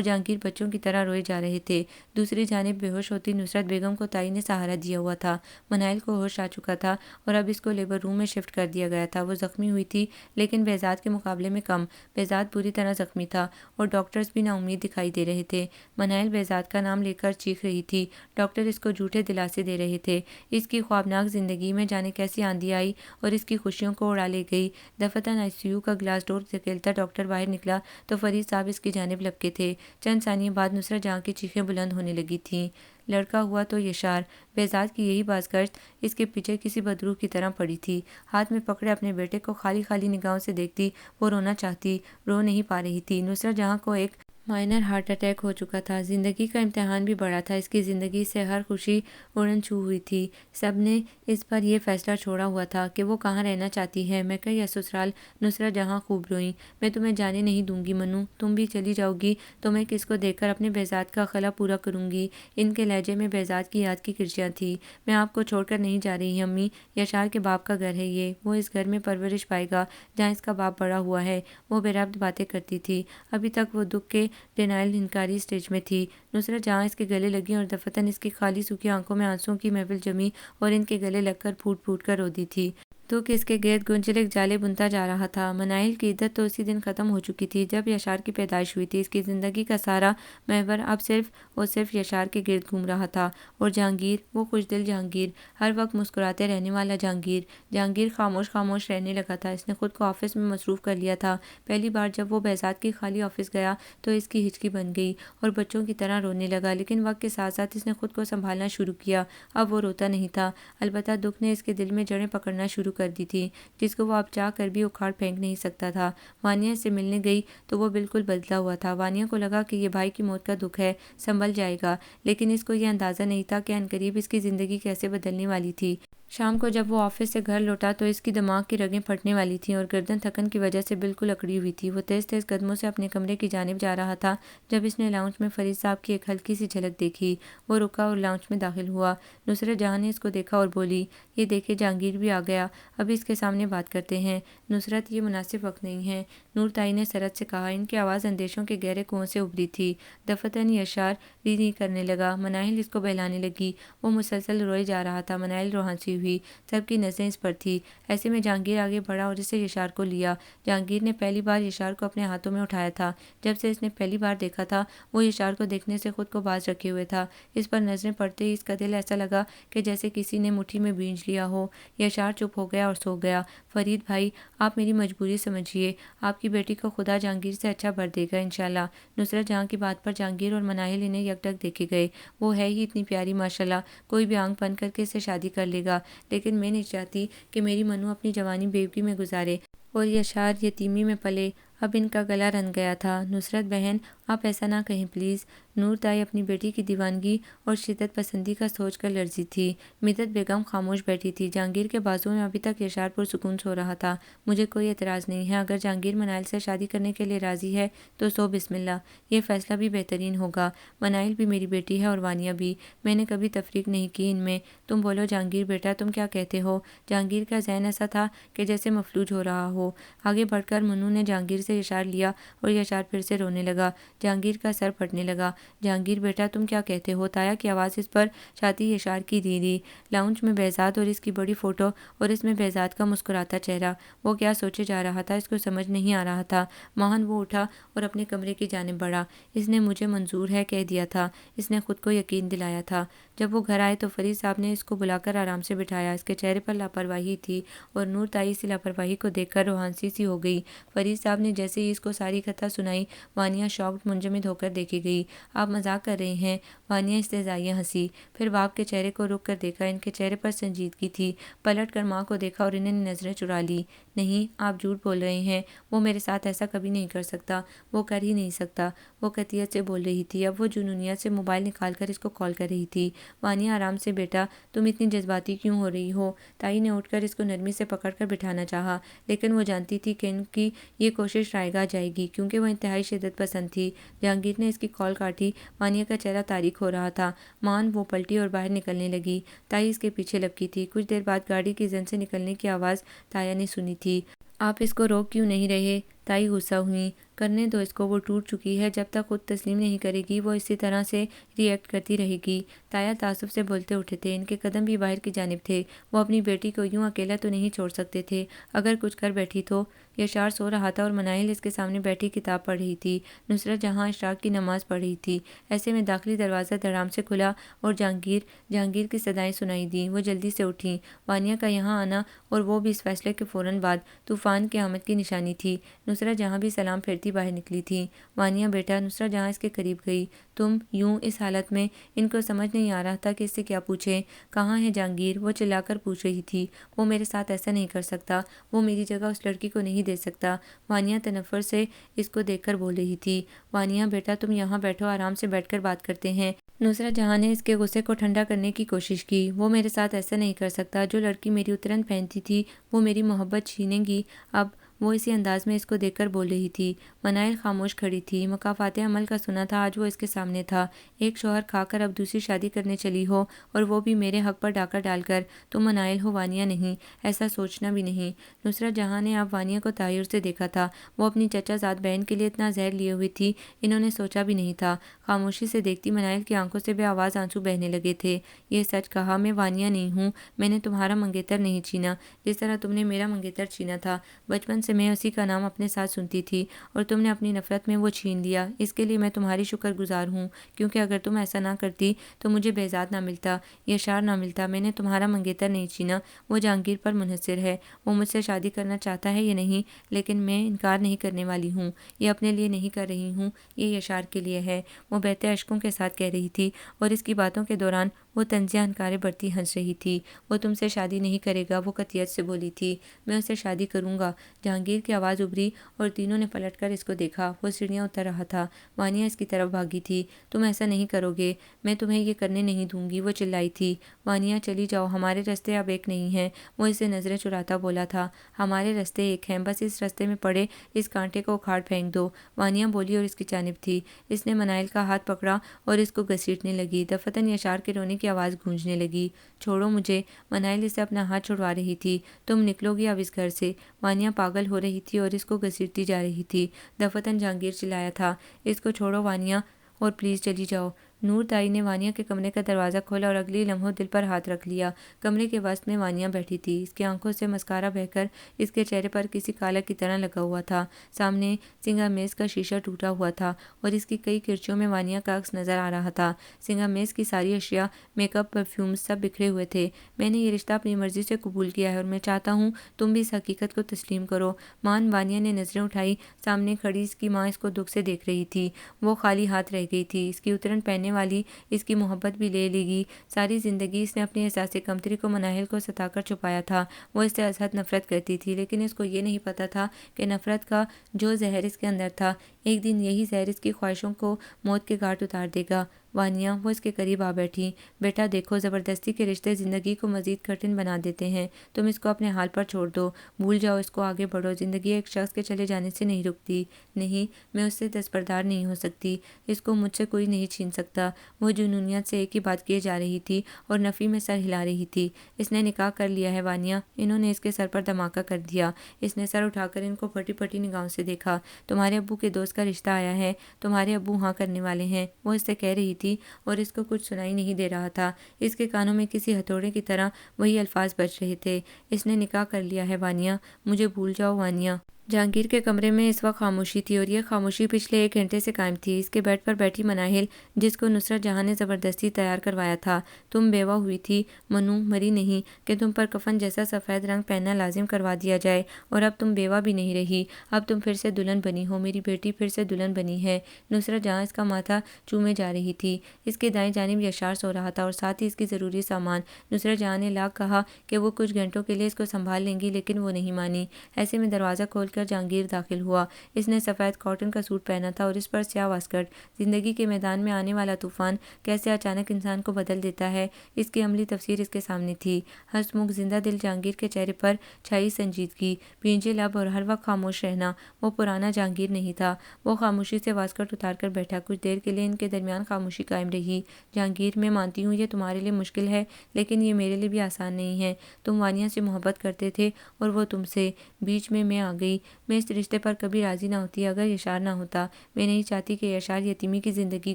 جہانگیر بچوں کی طرح روئے جا رہے تھے۔ دوسری جانب بے ہوش ہوتی نصرت بیگم کو تائی نے سہارا دیا ہوا تھا۔ مناہل کو ہوش آ چکا تھا اور اب اس کو لیبر روم میں شفٹ کر دیا گیا تھا۔ وہ زخمی ہوئی تھی لیکن بہزاد کے مقابلے میں کم۔ بہزاد بری طرح زخمی تھا اور ڈاکٹرز بھی نا امید دکھائی دے رہے تھے۔ مناہل بہزاد کا نام لے کر چیخ رہی تھی۔ ڈاکٹر اس کو جھوٹے دلاسے دے رہے تھے۔ اس کی خوابناک زندگی میں جانے کیسی آندھی آئی اور اس کی خوشیوں کو اڑا لے گئی۔ دفتن آئی سی یو کا گلاس ڈور دھکیلتا ڈاکٹر باہر نکلا تو فرید صاحب اس کی جانب لپکے تھے۔ چند ثانیے بعد نصرت جہاں کی چیخیں بلند ہونے لگی تھیں۔ لڑکا ہوا تو یشار۔ بہزاد کی یہی بازگشت اس کے پیچھے کسی بدروح کی طرح پڑی تھی۔ ہاتھ میں پکڑے اپنے بیٹے کو خالی خالی نگاہوں سے دیکھتی وہ رونا چاہتی، رو نہیں پا رہی تھی۔ نصرت جہاں کو ایک مائنر ہارٹ اٹیک ہو چکا تھا۔ زندگی کا امتحان بھی بڑا تھا۔ اس کی زندگی سے ہر خوشی اڑن چھو ہوئی تھی۔ سب نے اس پر یہ فیصلہ چھوڑا ہوا تھا کہ وہ کہاں رہنا چاہتی ہے، مکہ یا سسرال۔ نصرت جہاں خوب روئیں۔ میں تمہیں جانے نہیں دوں گی منو، تم بھی چلی جاؤ گی تو میں کس کو دیکھ کر اپنے بہزاد کا خلا پورا کروں گی۔ ان کے لہجے میں بہزاد کی یاد کی کرچیاں تھیں۔ میں آپ کو چھوڑ کر نہیں جا رہی امی، یشار کے باپ کا گھر ہے یہ، وہ اس گھر میں پرورش پائے گا جہاں اس کا باپ بڑا ہوا ہے۔ وہ بے ربط باتیں کرتی تھی۔ ابھی تک وہ دکھ کے ڈینائل انکاری سٹیج میں تھی۔ نصرت جہاں اس کے گلے لگی اور دفتن اس کی خالی سوکھی آنکھوں میں آنسوؤں کی محفل جمی اور ان کے گلے لگ کر پھوٹ پھوٹ کر رو دی تھی۔ دکھ اس کے گرد گنجلک جالے بنتا جا رہا تھا۔ مناہل کی عدت تو اسی دن ختم ہو چکی تھی جب یشار کی پیدائش ہوئی تھی۔ اس کی زندگی کا سارا محور اب صرف اور صرف یشار کے گرد گھوم رہا تھا۔ اور جہانگیر، وہ خوش دل جہانگیر، ہر وقت مسکراتے رہنے والا جہانگیر۔ جہانگیر خاموش خاموش رہنے لگا تھا۔ اس نے خود کو آفس میں مصروف کر لیا تھا۔ پہلی بار جب وہ بہزاد کی خالی آفس گیا تو اس کی ہچکی بن گئی اور بچوں کی طرح رونے لگا، لیکن وقت کے ساتھ ساتھ اس نے خود کو سنبھالنا شروع کیا۔ اب وہ روتا نہیں تھا، البتہ دکھ نے اس کے دل میں جڑیں پکڑنا شروع کر دی تھی جس کو وہ اب چاہ کر بھی اکھاڑ پھینک نہیں سکتا تھا۔ وانیا سے ملنے گئی تو وہ بالکل بدلا ہوا تھا۔ وانیا کو لگا کہ یہ بھائی کی موت کا دکھ ہے، سنبھل جائے گا، لیکن اس کو یہ اندازہ نہیں تھا کہ عنقریب اس کی زندگی کیسے بدلنے والی تھی۔ شام کو جب وہ آفس سے گھر لوٹا تو اس کی دماغ کی رگیں پھٹنے والی تھیں اور گردن تھکن کی وجہ سے بالکل اکڑی ہوئی تھی۔ وہ تیز تیز قدموں سے اپنے کمرے کی جانب جا رہا تھا جب اس نے لاؤنج میں فرید صاحب کی ایک ہلکی سی جھلک دیکھی۔ وہ رکا اور لاؤنج میں داخل ہوا۔ نصرت جہاں نے اس کو دیکھا اور بولی، یہ دیکھے جہانگیر بھی آ گیا، اب اس کے سامنے بات کرتے ہیں۔ نصرت، یہ مناسب وقت نہیں ہے، نور تائی نے سرت سے کہا۔ ان کی آواز اندیشوں کے گہرے کنویں سے ابھری تھی۔ دفتن یشار ری ری کرنے لگا۔ مناہل اس کو بہلانے لگی۔ وہ مسلسل روئے جا رہا تھا۔ مناہل روحانسی ہوئی۔ ہوئی، سب کی نظریں اس پر تھی۔ ایسے میں جہانگیر آگے بڑھا اور اسے یشار کو لیا۔ جہانگیر نے پہلی بار یشار کو اپنے ہاتھوں میں اٹھایا تھا۔ جب سے اس نے پہلی بار دیکھا تھا وہ یشار کو دیکھنے سے خود کو باز رکھے ہوئے تھا۔ اس پر نظریں پڑتے ہی اس کا دل ایسا لگا کہ جیسے کسی نے مٹھی میں بھینچ لیا ہو۔ یشار چپ ہو گیا اور سو گیا۔ فرید بھائی، آپ میری مجبوری سمجھیے، آپ کی بیٹی کو خدا جہانگیر سے اچھا بھر دے گا انشاءاللہ۔ نصرت جہاں کی بات پر جہانگیر اور مناہل انہیں یکٹک دیکھے گئے۔ وہ ہے ہی اتنی پیاری ماشاءاللہ، کوئی بھی آنکھ بند کر کے اسے شادی کر لے گا، لیکن میں نہیں چاہتی کہ میری منو اپنی جوانی بیوگی میں گزارے اور یشار یتیمی میں پلے۔ اب ان کا گلا رن گیا تھا۔ نصرت بہن، آپ ایسا نہ کہیں پلیز۔ نور تائی اپنی بیٹی کی دیوانگی اور شدت پسندی کا سوچ کر لرزی تھی۔ مدت بیگم خاموش بیٹھی تھی۔ جہانگیر کے بازو میں ابھی تک یشار پرسکون سو رہا تھا۔ مجھے کوئی اعتراض نہیں ہے، اگر جہانگیر منائل سے شادی کرنے کے لیے راضی ہے تو سو بسم اللہ، یہ فیصلہ بھی بہترین ہوگا۔ منائل بھی میری بیٹی ہے اور وانیہ بھی، میں نے کبھی تفریق نہیں کی ان میں۔ تم بولو جہانگیر بیٹا، تم کیا کہتے ہو؟ جہانگیر کا ذہن ایسا تھا کہ جیسے مفلوج ہو رہا ہو۔ آگے بڑھ کر منو نے جہانگیر سے یشار لیا اور یشار پھر سے رونے لگا۔ جہانگیر کا سر پھٹنے لگا۔ جہانگیر بیٹا، تم کیا کہتے ہو؟ تایا کی آواز اس پر چھاتی یشار کی دی۔ لاؤنج میں بہزاد اور اس کی بڑی فوٹو اور اس میں بہزاد کا مسکراتا چہرہ۔ وہ کیا سوچے جا رہا تھا، اس کو سمجھ نہیں آ رہا تھا۔ ماہن وہ اٹھا اور اپنے کمرے کی جانب بڑھا۔ اس نے مجھے منظور ہے کہہ دیا تھا، اس نے خود کو یقین دلایا تھا۔ جب وہ گھر آئے تو فرید صاحب نے اس کو بلا کر آرام سے بٹھایا۔ اس کے چہرے پر لاپرواہی تھی اور نور تائی اسی لاپرواہی کو دیکھ کر روحانسی سی ہو گئی۔ فرید صاحب نے جیسے ہی اس کو ساری کتھا سنائی، وانیہ شاکڈ منجمد ہو کر دیکھی گئی۔ آپ مذاق کر رہے ہیں؟ وانیہ استہزائیہ ہنسی، پھر باپ کے چہرے کو رک کر دیکھا۔ ان کے چہرے پر سنجیدگی تھی۔ پلٹ کر ماں کو دیکھا اور انہیں نظریں چرا لی۔ نہیں، آپ جھوٹ بول رہے ہیں، وہ میرے ساتھ ایسا کبھی نہیں کر سکتا، وہ کر ہی نہیں سکتا۔ وہ قطعیت سے بول رہی تھی۔ اب وہ جنونیت سے موبائل نکال کر اس کو کال کر رہی تھی۔ وانیہ آرام سے بیٹا، تم اتنی جذباتی کیوں ہو رہی ہو؟ تائی نے اٹھ کر اس کو نرمی سے پکڑ کر بٹھانا چاہا، لیکن وہ جانتی تھی کہ ان کی یہ کوشش رائگاں جائے گی کیونکہ وہ انتہائی شدت پسند تھی۔ جہانگیر نے اس کی کال کاٹی۔ وانیہ کا چہرہ تاریک ہو رہا تھا۔ مان وہ پلٹی اور باہر نکلنے لگی۔ تائی اس کے پیچھے لپکی تھی۔ کچھ دیر بعد گاڑی کی زن سے نکلنے کی آواز تایا نے سنی تھی۔ آپ اس کو روک کیوں نہیں رہے؟ تائی غصہ ہوئی۔ کرنے دو اس کو، وہ ٹوٹ چکی ہے، جب تک خود تسلیم نہیں کرے گی وہ اسی طرح سے ری ایکٹ کرتی رہے گی۔ تایا تعصب سے بولتے اٹھے تھے۔ ان کے قدم بھی باہر کی جانب تھے۔ وہ اپنی بیٹی کو یوں اکیلا تو نہیں چھوڑ سکتے تھے، اگر کچھ کر بیٹھی تو۔ یشار سو رہا تھا اور مناہل اس کے سامنے بیٹھی کتاب پڑھ رہی تھی۔ نصرت جہاں اشراق کی نماز پڑھ رہی تھی۔ ایسے میں داخلی دروازہ دھڑام سے کھلا اور جہانگیر کی صدائیں سنائی دیں۔ وہ جلدی سے اٹھیں۔ وانیہ کا یہاں آنا اور وہ بھی اس فیصلے کے فوراً بعد طوفان کی آمد کی نشانی تھی۔ نصرت جہاں بھی سلام پھیرتی باہر نکلی تھی۔ وانیہ بیٹا، نصرت جہاں اس کے قریب گئی، تم یوں اس حالت میں؟ ان کو سمجھ نہیں آ رہا تھا کہ اس سے کیا پوچھیں۔ کہاں ہے جہانگیر؟ وہ چلا کر پوچھ رہی تھی۔ وہ میرے ساتھ ایسا نہیں کر سکتا، وہ میری جگہ اس لڑکی کو نہیں دے سکتا۔ وانیہ تنفر سے اس کو دیکھ کر بول رہی تھی۔ وانیہ بیٹا، تم یہاں بیٹھو، آرام سے بیٹھ کر بات کرتے ہیں۔ نصرت جہاں نے اس کے غصے کو ٹھنڈا کرنے کی کوشش کی۔ وہ میرے ساتھ ایسا نہیں کر سکتا۔ جو لڑکی میری اترن پہنتی تھی وہ میری محبت چھینے گی اب؟ وہ اسی انداز میں اس کو دیکھ کر بول رہی تھی۔ منائل خاموش کھڑی تھی۔ مکافات عمل کا سنا تھا، آج وہ اس کے سامنے تھا۔ ایک شوہر کھا کر اب دوسری شادی کرنے چلی ہو، اور وہ بھی میرے حق پر ڈاکہ ڈال کر۔ تم منائل ہو، وانیہ نہیں، ایسا سوچنا بھی نہیں۔ نصرت جہاں نے اب وانیہ کو تحیر سے دیکھا تھا۔ وہ اپنی چچا زاد بہن کے لیے اتنا زہر لیے ہوئی تھی، انہوں نے سوچا بھی نہیں تھا۔ خاموشی سے دیکھتی منائل کی آنکھوں سے بے آواز آنسو بہنے لگے تھے۔ یہ سچ کہا، میں وانیہ نہیں ہوں، میں نے تمہارا منگیتر نہیں چھینا، جس طرح تم نے میرا منگیتر چھینا تھا۔ بچپن سے میں اسی کا نام اپنے ساتھ سنتی تھی اور تم نے اپنی نفرت میں وہ چھین لیا۔ اس کے لیے میں تمہاری شکر گزار ہوں، کیونکہ اگر تم ایسا نہ کرتی تو مجھے بہزاد نہ ملتا، یشار نہ ملتا۔ میں نے تمہارا منگیتر نہیں چھینا، وہ جہانگیر پر منحصر ہے۔ وہ مجھ سے شادی کرنا چاہتا ہے یا نہیں، لیکن میں انکار نہیں کرنے والی ہوں۔ یہ اپنے لیے نہیں کر رہی ہوں، یہ یشار کے لیے ہے، وہ بہتے اشکوں کے ساتھ کہہ رہی تھی، اور اس کی باتوں کے دوران وہ طنزیہ انکارے بڑھتی ہنس رہی تھی۔ وہ تم سے شادی نہیں کرے گا، وہ قطعیت سے بولی تھی۔ میں اسے شادی کروں گا، جہانگیر کی آواز ابھری اور تینوں نے پلٹ کر اس کو دیکھا۔ وہ سیڑھیاں اتر رہا تھا۔ وانیہ اس کی طرف بھاگی تھی۔ تم ایسا نہیں کرو گے، میں تمہیں یہ کرنے نہیں دوں گی، وہ چلائی تھی۔ وانیہ چلی جاؤ، ہمارے رستے اب ایک نہیں ہیں، وہ اسے نظریں چراتا بولا تھا۔ ہمارے رستے ایک ہیں، بس اس رستے میں پڑے اس کانٹے کو اکھاڑ پھینک دو، وانیہ بولی اور اس کی جانب تھی۔ اس نے منائل کا ہاتھ پکڑا اور اس کو گھسیٹنے لگی۔ دفتن یشار کے رونے کی آواز گونجنے لگی۔ چھوڑو مجھے، منائل اسے اپنا ہاتھ چھڑوا رہی تھی۔ تم نکلو گی اب اس گھر سے؟ وانیہ پاگل ہو رہی تھی اور اس کو گھسیٹتی جا رہی تھی۔ دفتن جہانگیر چلایا تھا، اس کو چھوڑو وانیہ، اور پلیز چلی جاؤ۔ نور تائی نے وانیا کے کمرے کا دروازہ کھولا اور اگلی لمحوں دل پر ہاتھ رکھ لیا۔ کمرے کے وسط میں وانیا بیٹھی تھی، اس کی آنکھوں سے مسکارا بہہ کر اس کے چہرے پر کسی کالا کی طرح لگا ہوا تھا۔ سامنے سنگا میز کا شیشہ ٹوٹا ہوا تھا اور اس کی کئی کرچیوں میں وانیا کا عکس نظر آ رہا تھا۔ سنگا میز کی ساری اشیاء، میک اپ، پرفیوم سب بکھرے ہوئے تھے۔ میں نے یہ رشتہ اپنی مرضی سے قبول کیا ہے اور میں چاہتا ہوں تم بھی اس حقیقت کو تسلیم کرو۔ مان وانیا نے نظریں اٹھائی، سامنے کھڑی اس کی ماں اس کو دکھ سے دیکھ رہی تھی۔ وہ خالی ہاتھ رہ گئی تھی، اس کی اترن پہننے والی اس کی محبت بھی لے لی گئی۔ ساری زندگی اس نے اپنی احساس کمتری کو مناہل کو ستا کر چھپایا تھا۔ وہ اس سے ازحد نفرت کرتی تھی، لیکن اس کو یہ نہیں پتا تھا کہ نفرت کا جو زہر اس کے اندر تھا، ایک دن یہی زہر اس کی خواہشوں کو موت کے گھاٹ اتار دے گا۔ وانیا، وہ اس کے قریب آ بیٹھی۔ بیٹا دیکھو، زبردستی کے رشتے زندگی کو مزید کٹھن بنا دیتے ہیں۔ تم اس کو اپنے حال پر چھوڑ دو، بھول جاؤ اس کو، آگے بڑھو۔ زندگی ایک شخص کے چلے جانے سے نہیں رکتی۔ نہیں، میں اس سے دستبردار نہیں ہو سکتی، اس کو مجھ سے کوئی نہیں چھین سکتا۔ وہ جنونیت سے ایک ہی بات کیے جا رہی تھی اور نفی میں سر ہلا رہی تھی۔ اس نے نکاح کر لیا ہے وانیا، انہوں نے اس کے سر پر دھماکہ کر دیا۔ اس نے سر اٹھا کر ان کو پھٹی پھٹی نگاہوں سے دیکھا۔ تمہارے ابو کے دوست کا رشتہ آیا ہے، تمہارے ابو ہاں کرنے والے ہیں، وہ اس سے کہہ رہی تھی اور اس کو کچھ سنائی نہیں دے رہا تھا۔ اس کے کانوں میں کسی ہتھوڑے کی طرح وہی الفاظ بج رہے تھے۔ اس نے نکاح کر لیا ہے وانیا، مجھے بھول جاؤ وانیا۔ جہانگیر کے کمرے میں اس وقت خاموشی تھی اور یہ خاموشی پچھلے 1 گھنٹے سے قائم تھی۔ اس کے بیڈ پر بیٹھی مناہل، جس کو نصرت جہاں نے زبردستی تیار کروایا تھا۔ تم بیوہ ہوئی تھی منو، مری نہیں کہ تم پر کفن جیسا سفید رنگ پہننا لازم کروا دیا جائے، اور اب تم بیوہ بھی نہیں رہی، اب تم پھر سے دلہن بنی ہو، میری بیٹی پھر سے دلہن بنی ہے۔ نصرت جہاں اس کا ماتھا چومے جا رہی تھی۔ اس کے دائیں جانب یشار سو رہا تھا اور ساتھ ہی اس کی ضروری سامان۔ نصرت جہاں نے لاکھ کہا کہ وہ کچھ گھنٹوں کے لیے اس کو سنبھال لیں گی، لیکن وہ نہیں مانی۔ ایسے میں دروازہ کھول کر جہانگیر داخل ہوا۔ اس نے سفید کاٹن کا سوٹ پہنا تھا اور اس پر سیاہ واسکٹ۔ زندگی کے میدان میں آنے والا طوفان کیسے اچانک انسان کو بدل دیتا ہے، اس کی عملی تفسیر اس کے سامنے تھی۔ ہنسمکھ زندہ دل جہانگیر کے چہرے پر چھائی سنجیدگی، بھینجے لب اور ہر وقت خاموش رہنا۔ وہ پرانا جہانگیر نہیں تھا۔ وہ خاموشی سے واسکٹ اتار کر بیٹھا۔ کچھ دیر کے لیے ان کے درمیان خاموشی قائم رہی۔ جہانگیر، میں مانتی ہوں یہ تمہارے لیے مشکل ہے، لیکن یہ میرے لیے بھی آسان نہیں ہے۔ تم وانیا سے محبت کرتے تھے اور وہ تم سے۔ بیچ میں آ گئی۔ میں اس رشتے پر کبھی راضی نہ ہوتی اگر یشار نہ ہوتا۔ میں نہیں چاہتی کہ یشار یتیمی کی زندگی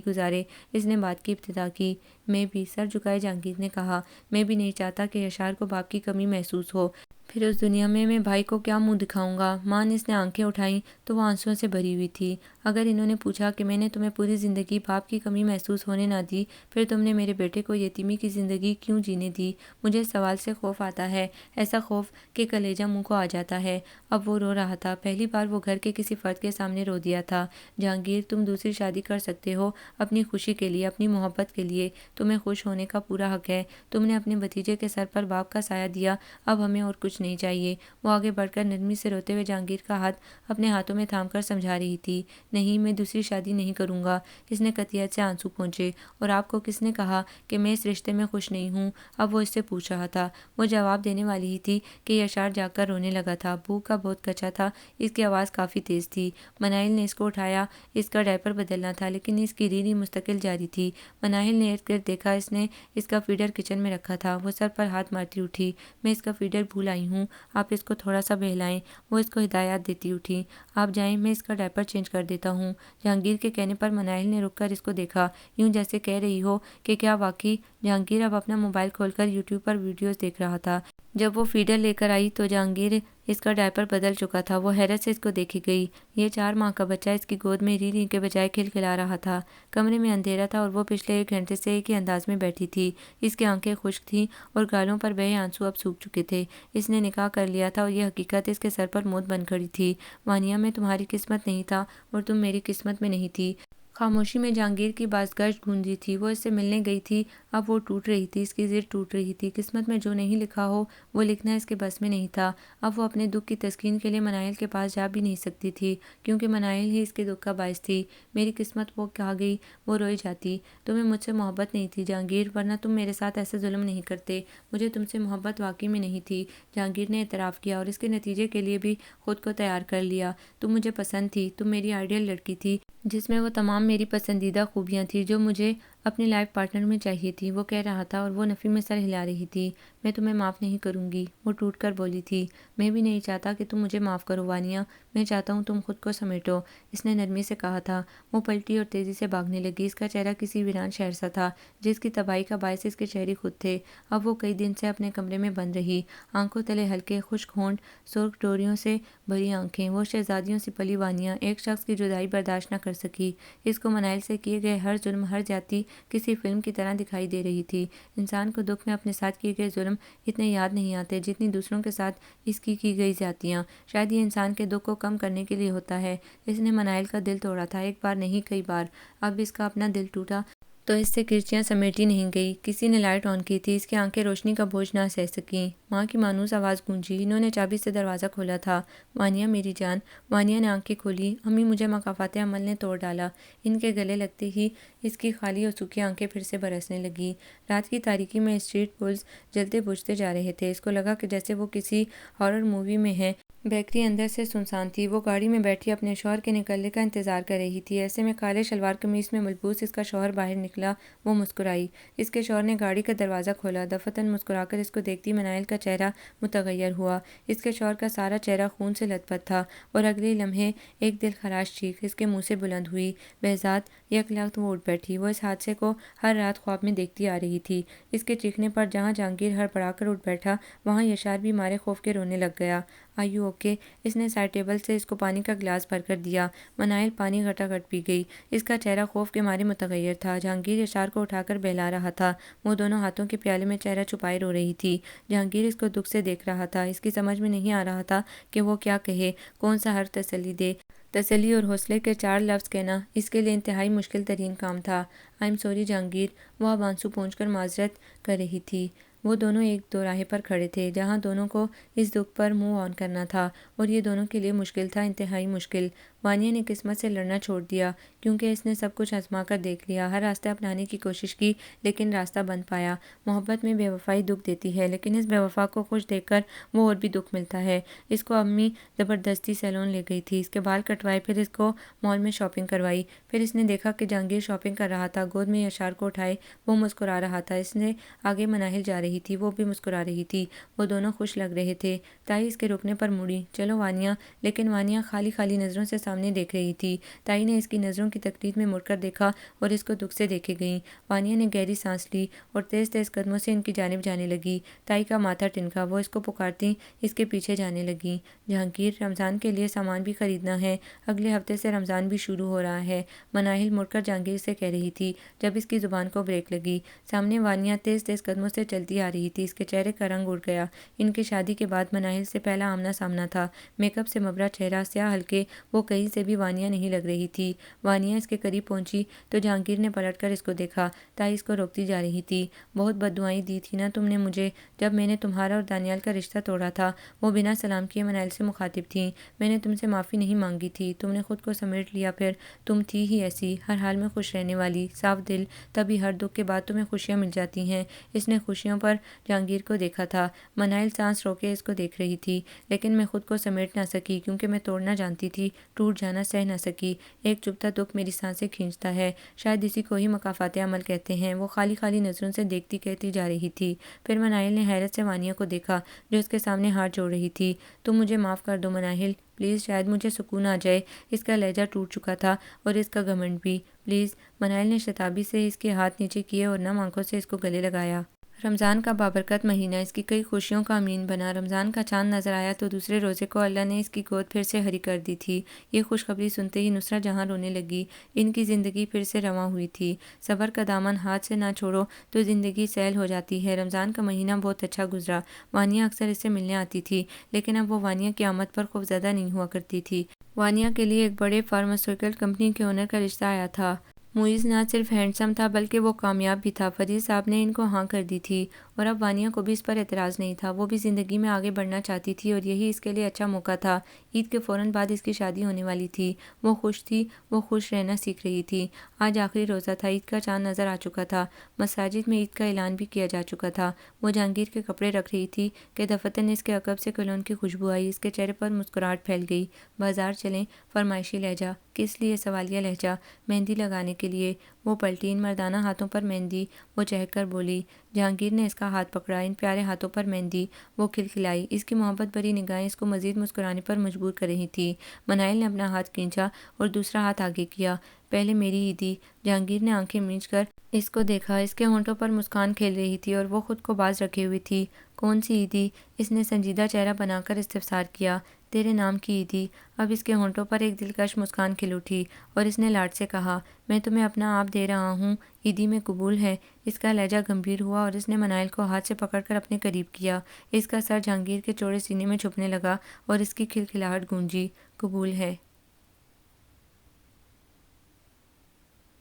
گزارے۔ اس نے بات کی ابتدا کی۔ میں بھی، سر جھکائے جہانگیر نے کہا، میں بھی نہیں چاہتا کہ یشار کو باپ کی کمی محسوس ہو۔ پھر اس دنیا میں بھائی کو کیا منہ دکھاؤں گا؟ ماں نے اس نے آنکھیں اٹھائیں تو وہ آنسوؤں سے بھری ہوئی تھی۔ اگر انہوں نے پوچھا کہ میں نے تمہیں پوری زندگی باپ کی کمی محسوس ہونے نہ دی، پھر تم نے میرے بیٹے کو یتیمی کی زندگی کیوں جینے دی؟ مجھے اس سوال سے خوف آتا ہے، ایسا خوف کہ کلیجہ منہ کو آ جاتا ہے۔ اب وہ رو رہا تھا۔ پہلی بار وہ گھر کے کسی فرد کے سامنے رو دیا تھا۔ جہانگیر، تم دوسری شادی کر سکتے ہو، اپنی خوشی کے لیے، اپنی محبت کے لیے۔ تمہیں خوش ہونے کا پورا حق ہے۔ تم نے اپنے بھتیجے کے سر پر باپ کا سایہ دیا، اب ہمیں اور کچھ نہیں چاہیے۔ وہ آگے بڑھ کر نرمی سے روتے ہوئے جہانگیر کا ہاتھ اپنے ہاتھوں میں تھام کر سمجھا رہی تھی۔ نہیں، میں دوسری شادی نہیں کروں گا۔ اس نے قطعیت سے آنسو پونچھے۔ اور آپ کو کس نے کہا کہ میں اس رشتے میں خوش نہیں ہوں؟ اب وہ اس سے پوچھ رہا تھا۔ وہ جواب دینے والی ہی تھی کہ یشار جاگ کر رونے لگا تھا۔ بھوک کا بہت کچا تھا، اس کی آواز کافی تیز تھی۔ مناہل نے اس کو اٹھایا، اس کا ڈائپر بدلنا تھا، لیکن اس کی ریڑھی مستقل جاری تھی۔ مناہل نے ارد گرد دیکھا، اس نے اس کا فیڈر کچن میں رکھا تھا۔ وہ سر پر ہاتھ مارتی اٹھی۔ میں اس کا فیڈر بھول آئی ہوں، آپ اس کو تھوڑا سا بہلائیں۔ وہ اس کو ہدایات دیتی اٹھی۔ آپ جائیں، میں اس کا ڈائپر چینج کر دیتا ہوں۔ جہانگیر کے کہنے پر مناہل نے رک کر اس کو دیکھا، یوں جیسے کہہ رہی ہو کہ کیا واقعی؟ جہانگیر اب اپنا موبائل کھول کر یوٹیوب پر ویڈیوز دیکھ رہا تھا۔ جب وہ فیڈر لے کر آئی تو جہانگیر اس کا ڈائپر بدل چکا تھا۔ وہ حیرت سے اس کو دیکھی گئی۔ یہ 4 ماہ کا بچہ اس کی گود میں ری ری کے بجائے کھلکھلا رہا تھا۔ کمرے میں اندھیرا تھا اور وہ پچھلے 1 گھنٹے سے ایک ہی انداز میں بیٹھی تھی۔ اس کی آنکھیں خشک تھیں اور گالوں پر بہے آنسو اب سوکھ چکے تھے۔ اس نے نکاح کر لیا تھا اور یہ حقیقت اس کے سر پر موت بن کھڑی تھی۔ وانیا، میں تمہاری قسمت نہیں تھا اور تم میری قسمت میں نہیں تھی۔ خاموشی میں جہانگیر کی بازگشت گونجی تھی۔ وہ اس سے ملنے گئی تھی، اب وہ ٹوٹ رہی تھی، اس کی ضد ٹوٹ رہی تھی۔ قسمت میں جو نہیں لکھا ہو وہ لکھنا اس کے بس میں نہیں تھا۔ اب وہ اپنے دکھ کی تسکین کے لیے مناہل کے پاس جا بھی نہیں سکتی تھی، کیونکہ مناہل ہی اس کے دکھ کا باعث تھی۔ میری قسمت، وہ کہا گئی، وہ روئی جاتی۔ تمہیں مجھ سے محبت نہیں تھی جہانگیر، ورنہ تم میرے ساتھ ایسے ظلم نہیں کرتے۔ مجھے تم سے محبت واقعی میں نہیں تھی، جہانگیر نے اعتراف کیا، اور اس کے نتیجے کے لیے بھی خود کو تیار کر لیا۔ تم مجھے پسند تھی، تم میری آئیڈیل لڑکی تھی، جس میں وہ تمام میری پسندیدہ خوبیاں تھیں جو مجھے اپنی لائف پارٹنر میں چاہیے تھی، وہ کہہ رہا تھا اور وہ نفی میں سر ہلا رہی تھی۔ میں تمہیں معاف نہیں کروں گی، وہ ٹوٹ کر بولی تھی۔ میں بھی نہیں چاہتا کہ تم مجھے معاف کرو وانیا، میں چاہتا ہوں تم خود کو سمیٹو، اس نے نرمی سے کہا تھا۔ وہ پلٹی اور تیزی سے بھاگنے لگی۔ اس کا چہرہ کسی ویران شہر سا تھا جس کی تباہی کا باعث اس کے شہری خود تھے۔ اب وہ کئی دن سے اپنے کمرے میں بند رہی، آنکھوں تلے ہلکے خشک ہونٹ، سرخ ڈوریوں سے بھری آنکھیں۔ وہ شہزادیوں سے پلی وانیا ایک شخص کی جدائی برداشت نہ کر سکی۔ اس کو منائل سے کیے گئے ہر ظلم، ہر زیادتی کسی فلم کی طرح دکھائی دے رہی تھی۔ انسان کو دکھ میں اپنے ساتھ کیے گئے ظلم اتنے یاد نہیں آتے جتنی دوسروں کے ساتھ اس کی گئی زیادتیاں۔ شاید یہ انسان کے دکھ کو کم کرنے کے لیے ہوتا ہے۔ اس نے منائل کا دل توڑا تھا، ایک بار نہیں کئی بار۔ اب اس کا اپنا دل ٹوٹا تو اس سے کرچیاں سمیٹی نہیں گئی۔ کسی نے لائٹ آن کی تھی، اس کی آنکھیں روشنی کا بوجھ نہ سہ سکیں۔ ماں کی مانوس آواز گونجی۔ انہوں نے چابی سے دروازہ کھولا تھا۔ وانیا میری جان۔ وانیا نے آنکھیں کھولی۔ امی مجھے مکافات عمل نے توڑ ڈالا۔ ان کے گلے لگتے ہی اس کی خالی اور سوکھی آنکھیں پھر سے برسنے لگی۔ رات کی تاریکی میں اسٹریٹ بلبس جلتے بجھتے جا رہے تھے۔ اس کو لگا کہ جیسے وہ کسی ہارر مووی میں ہے۔ بیکری اندر سے سنسان تھی۔ وہ گاڑی میں بیٹھی اپنے شوہر کے نکلنے کا انتظار کر رہی تھی۔ ایسے میں کالے شلوار قمیص میں ملبوس اس کا شوہر باہر نکلا۔ وہ مسکرائی۔ اس کے شوہر نے گاڑی کا دروازہ کھولا۔ دفعتاً مسکرا کر اس کو دیکھتی منائل کا چہرہ متغیر ہوا۔ اس کے شوہر کا سارا چہرہ خون سے لت پت تھا اور اگلے لمحے ایک دل خراش چیخ اس کے منہ سے بلند ہوئی۔ بہزاد یکلخت وہ اٹھ بیٹھی۔ وہ اس حادثے کو ہر رات خواب میں دیکھتی آ رہی تھی۔ اس کے چیخنے پر جہاں جہانگیر ہڑبڑا کر اٹھ بیٹھا، وہاں یشار بھی مارے خوف کے رونے لگ گیا۔ Are you okay? اس نے سائڈ ٹیبل سے اس کو پانی کا گلاس بھر کر دیا۔ منائل پانی گھٹا گھٹ پی گئی۔ اس کا چہرہ خوف کے مارے متغیر تھا۔ جہانگیر یشار کو اٹھا کر بہلا رہا تھا۔ وہ دونوں ہاتھوں کے پیالے میں چہرہ چھپائے رو رہی تھی۔ جہانگیر اس کو دکھ سے دیکھ رہا تھا۔ اس کی سمجھ میں نہیں آ رہا تھا کہ وہ کیا کہے، کون سا حرف تسلی دے۔ تسلی اور حوصلے کے 4 لفظ کہنا اس کے لیے انتہائی مشکل ترین کام تھا۔ آئی ایم سوری جہانگیر، وہ اب آنسو پونچھ کر معذرت کر رہی تھی۔ وہ دونوں ایک دوراہے پر کھڑے تھے جہاں دونوں کو اس دکھ پر موو آن کرنا تھا، اور یہ دونوں کے لیے مشکل تھا، انتہائی مشکل۔ وانیا نے قسمت سے لڑنا چھوڑ دیا کیونکہ اس نے سب کچھ آزما کر دیکھ لیا، ہر راستہ اپنانے کی کوشش کی لیکن راستہ بند پایا۔ محبت میں بے وفائی دکھ دیتی ہے، لیکن اس بے وفا کو خوش دیکھ کر وہ اور بھی دکھ ملتا ہے۔ اس کو امی زبردستی سیلون لے گئی تھی، اس کے بال کٹوائے، پھر اس کو مال میں شاپنگ کروائی۔ پھر اس نے دیکھا کہ جہانگیر شاپنگ کر رہا تھا، گود میں یشار کو اٹھائے وہ مسکرا رہا تھا۔ اس نے آگے مناہل جا رہی تھی، وہ بھی مسکرا رہی تھی، وہ دونوں خوش لگ رہے تھے۔ تائی اس کے رکنے پر مڑی۔ چلو وانیا، لیکن وانیا خالی خالی نظروں سے سامنے دیکھ رہی تھی۔ تائی نے اس کی نظروں کی تقلید میں مڑ کر دیکھا اور اس کو دکھ سے دیکھے گئیں۔ وانیا نے گہری سانس لی اور تیز تیز قدموں سے ان کی جانب جانے لگی۔ تائی کا ماتھا ٹنکا، وہ اس کو پکارتی اس کے پیچھے جانے لگیں۔ جہانگیر، رمضان کے لیے سامان بھی خریدنا ہے، اگلے ہفتے سے رمضان بھی شروع ہو رہا ہے، مناہل مڑ کر جہانگیر سے کہہ رہی تھی جب اس کی زبان کو بریک لگی۔ سامنے وانیا تیز تیز قدموں سے چلتی آ رہی تھی، اس کے چہرے کا رنگ اڑ گیا۔ ان کی شادی کے بعد مناہل سے پہلا آمنا سامنا تھا۔ میک اپ سے مبرا چہرہ، سیاہ ہلکے، وہ کہیں سے بھی وانیا نہیں لگ رہی تھی۔ وانیا اس کے قریب پہنچی تو جہانگیر نے پلٹ کر اس کو دیکھا۔ تائی اس کو روکتی جا رہی تھی۔ بہت بددعائیں دی تھی نا تم نے مجھے جب میں نے تمہارا اور دانیال کا رشتہ توڑا تھا؟ وہ بنا سلام کیے منائل سے مخاطب تھیں۔ میں نے تم سے معافی نہیں مانگی تھی، تم نے خود کو سمیٹ لیا، پھر تم تھی ہی ایسی، ہر حال میں خوش رہنے والی، صاف دل، تبھی ہر دکھ کے بعد تمہیں خوشیاں مل جاتی ہیں۔ اس نے خوشیوں پر جہانگیر کو دیکھا تھا۔ منائل سانس روکے اس کو دیکھ رہی تھی۔ لیکن میں خود کو سمیٹ نہ سکی کیونکہ میں توڑنا جانتی تھی، ٹوٹ جانا سہ نہ سکی۔ ایک چبھتا دکھ میری سانسیں کھینچتا ہے، شاید اسی کو ہی مکافات عمل کہتے ہیں۔ وہ خالی خالی نظروں سے دیکھتی کہتی جا رہی تھی۔ پھر منائل نے حیرت سے وانیا کو دیکھا جو اس کے سامنے ہاتھ جوڑ رہی تھی۔ تم مجھے معاف کر دو مناہل، پلیز، شاید مجھے سکون آ جائے۔ اس کا لہجہ ٹوٹ چکا تھا اور اس کا گھمنڈ بھی۔ پلیز، منائل نے شتابی سے اس کے ہاتھ نیچے کیے اور نم آنکھوں سے اس کو گلے لگایا۔ رمضان کا بابرکت مہینہ اس کی کئی خوشیوں کا امین بنا۔ رمضان کا چاند نظر آیا تو دوسرے روزے کو اللہ نے اس کی گود پھر سے ہری کر دی تھی۔ یہ خوشخبری سنتے ہی نصرت جہاں رونے لگی۔ ان کی زندگی پھر سے رواں ہوئی تھی۔ صبر کا دامن ہاتھ سے نہ چھوڑو تو زندگی سیل ہو جاتی ہے۔ رمضان کا مہینہ بہت اچھا گزرا۔ وانیا اکثر اس سے ملنے آتی تھی، لیکن اب وہ وانیا کی آمد پر خوفزدہ نہیں ہوا کرتی تھی۔ وانیا کے لیے ایک بڑے فارماسیوٹیکل کمپنی کے اونر کا رشتہ آیا تھا۔ معیز نہ صرف ہینڈسم تھا بلکہ وہ کامیاب بھی تھا۔ فرید صاحب نے ان کو ہاں کر دی تھی اور اب وانیا کو بھی اس پر اعتراض نہیں تھا۔ وہ بھی زندگی میں آگے بڑھنا چاہتی تھی اور یہی اس کے لیے اچھا موقع تھا۔ عید کے فوراً بعد اس کی شادی ہونے والی تھی۔ وہ خوش تھی، وہ خوش رہنا سیکھ رہی تھی۔ آج آخری روزہ تھا، عید کا چاند نظر آ چکا تھا، مساجد میں عید کا اعلان بھی کیا جا چکا تھا۔ وہ جہانگیر کے کپڑے رکھ رہی تھی کہ دفعتاً اس کے عقب سے کولون کی خوشبو آئی۔ اس کے چہرے پر مسکراہٹ پھیل گئی۔ بازار چلیں؟ فرمائشی لہجہ۔ کس لیے؟ سوالیہ لہجہ۔ مہندی لگانے کے لیے۔ وہ پلٹی، ان مردانہ ہاتھوں پر مہندی، وہ چہک کر بولی۔ جہانگیر نے اس کا ہاتھ پکڑا، ان پیارے ہاتھوں پر مہندی، وہ کھلکھلائی۔ اس کی محبت بھری نگاہیں اس کو مزید مسکرانے پر مجبور کر رہی تھیں۔ منائل نے اپنا ہاتھ کھینچا اور دوسرا ہاتھ آگے کیا۔ پہلے میری عیدی۔ جہانگیر نے آنکھیں میچ کر اس کو دیکھا۔ اس کے ہونٹوں پر مسکان کھیل رہی تھی اور وہ خود کو باز رکھے ہوئی تھی۔ کون سی عیدی؟ اس نے سنجیدہ چہرہ بنا کر استفسار کیا۔ تیرے نام کی عیدی۔ اب اس کے ہونٹوں پر ایک دلکش مسکان کھل اٹھی اور اس نے لاڈ سے کہا، میں تمہیں اپنا آپ دے رہا ہوں، عیدی میں قبول ہے؟ اس کا لہجہ گمبھیر ہوا اور اس نے منائل کو ہاتھ سے پکڑ کر اپنے قریب کیا۔ اس کا سر جہانگیر کے چوڑے سینے میں چھپنے لگا اور اس کی کھلکھلاہٹ گونجی۔ قبول ہے۔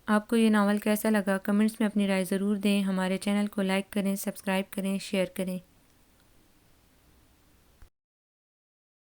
آپ کو یہ ناول کیسا لگا؟ کمنٹس میں اپنی رائے ضرور دیں۔ ہمارے چینل کو لائک کریں، سبسکرائب کریں، شیئر کریں۔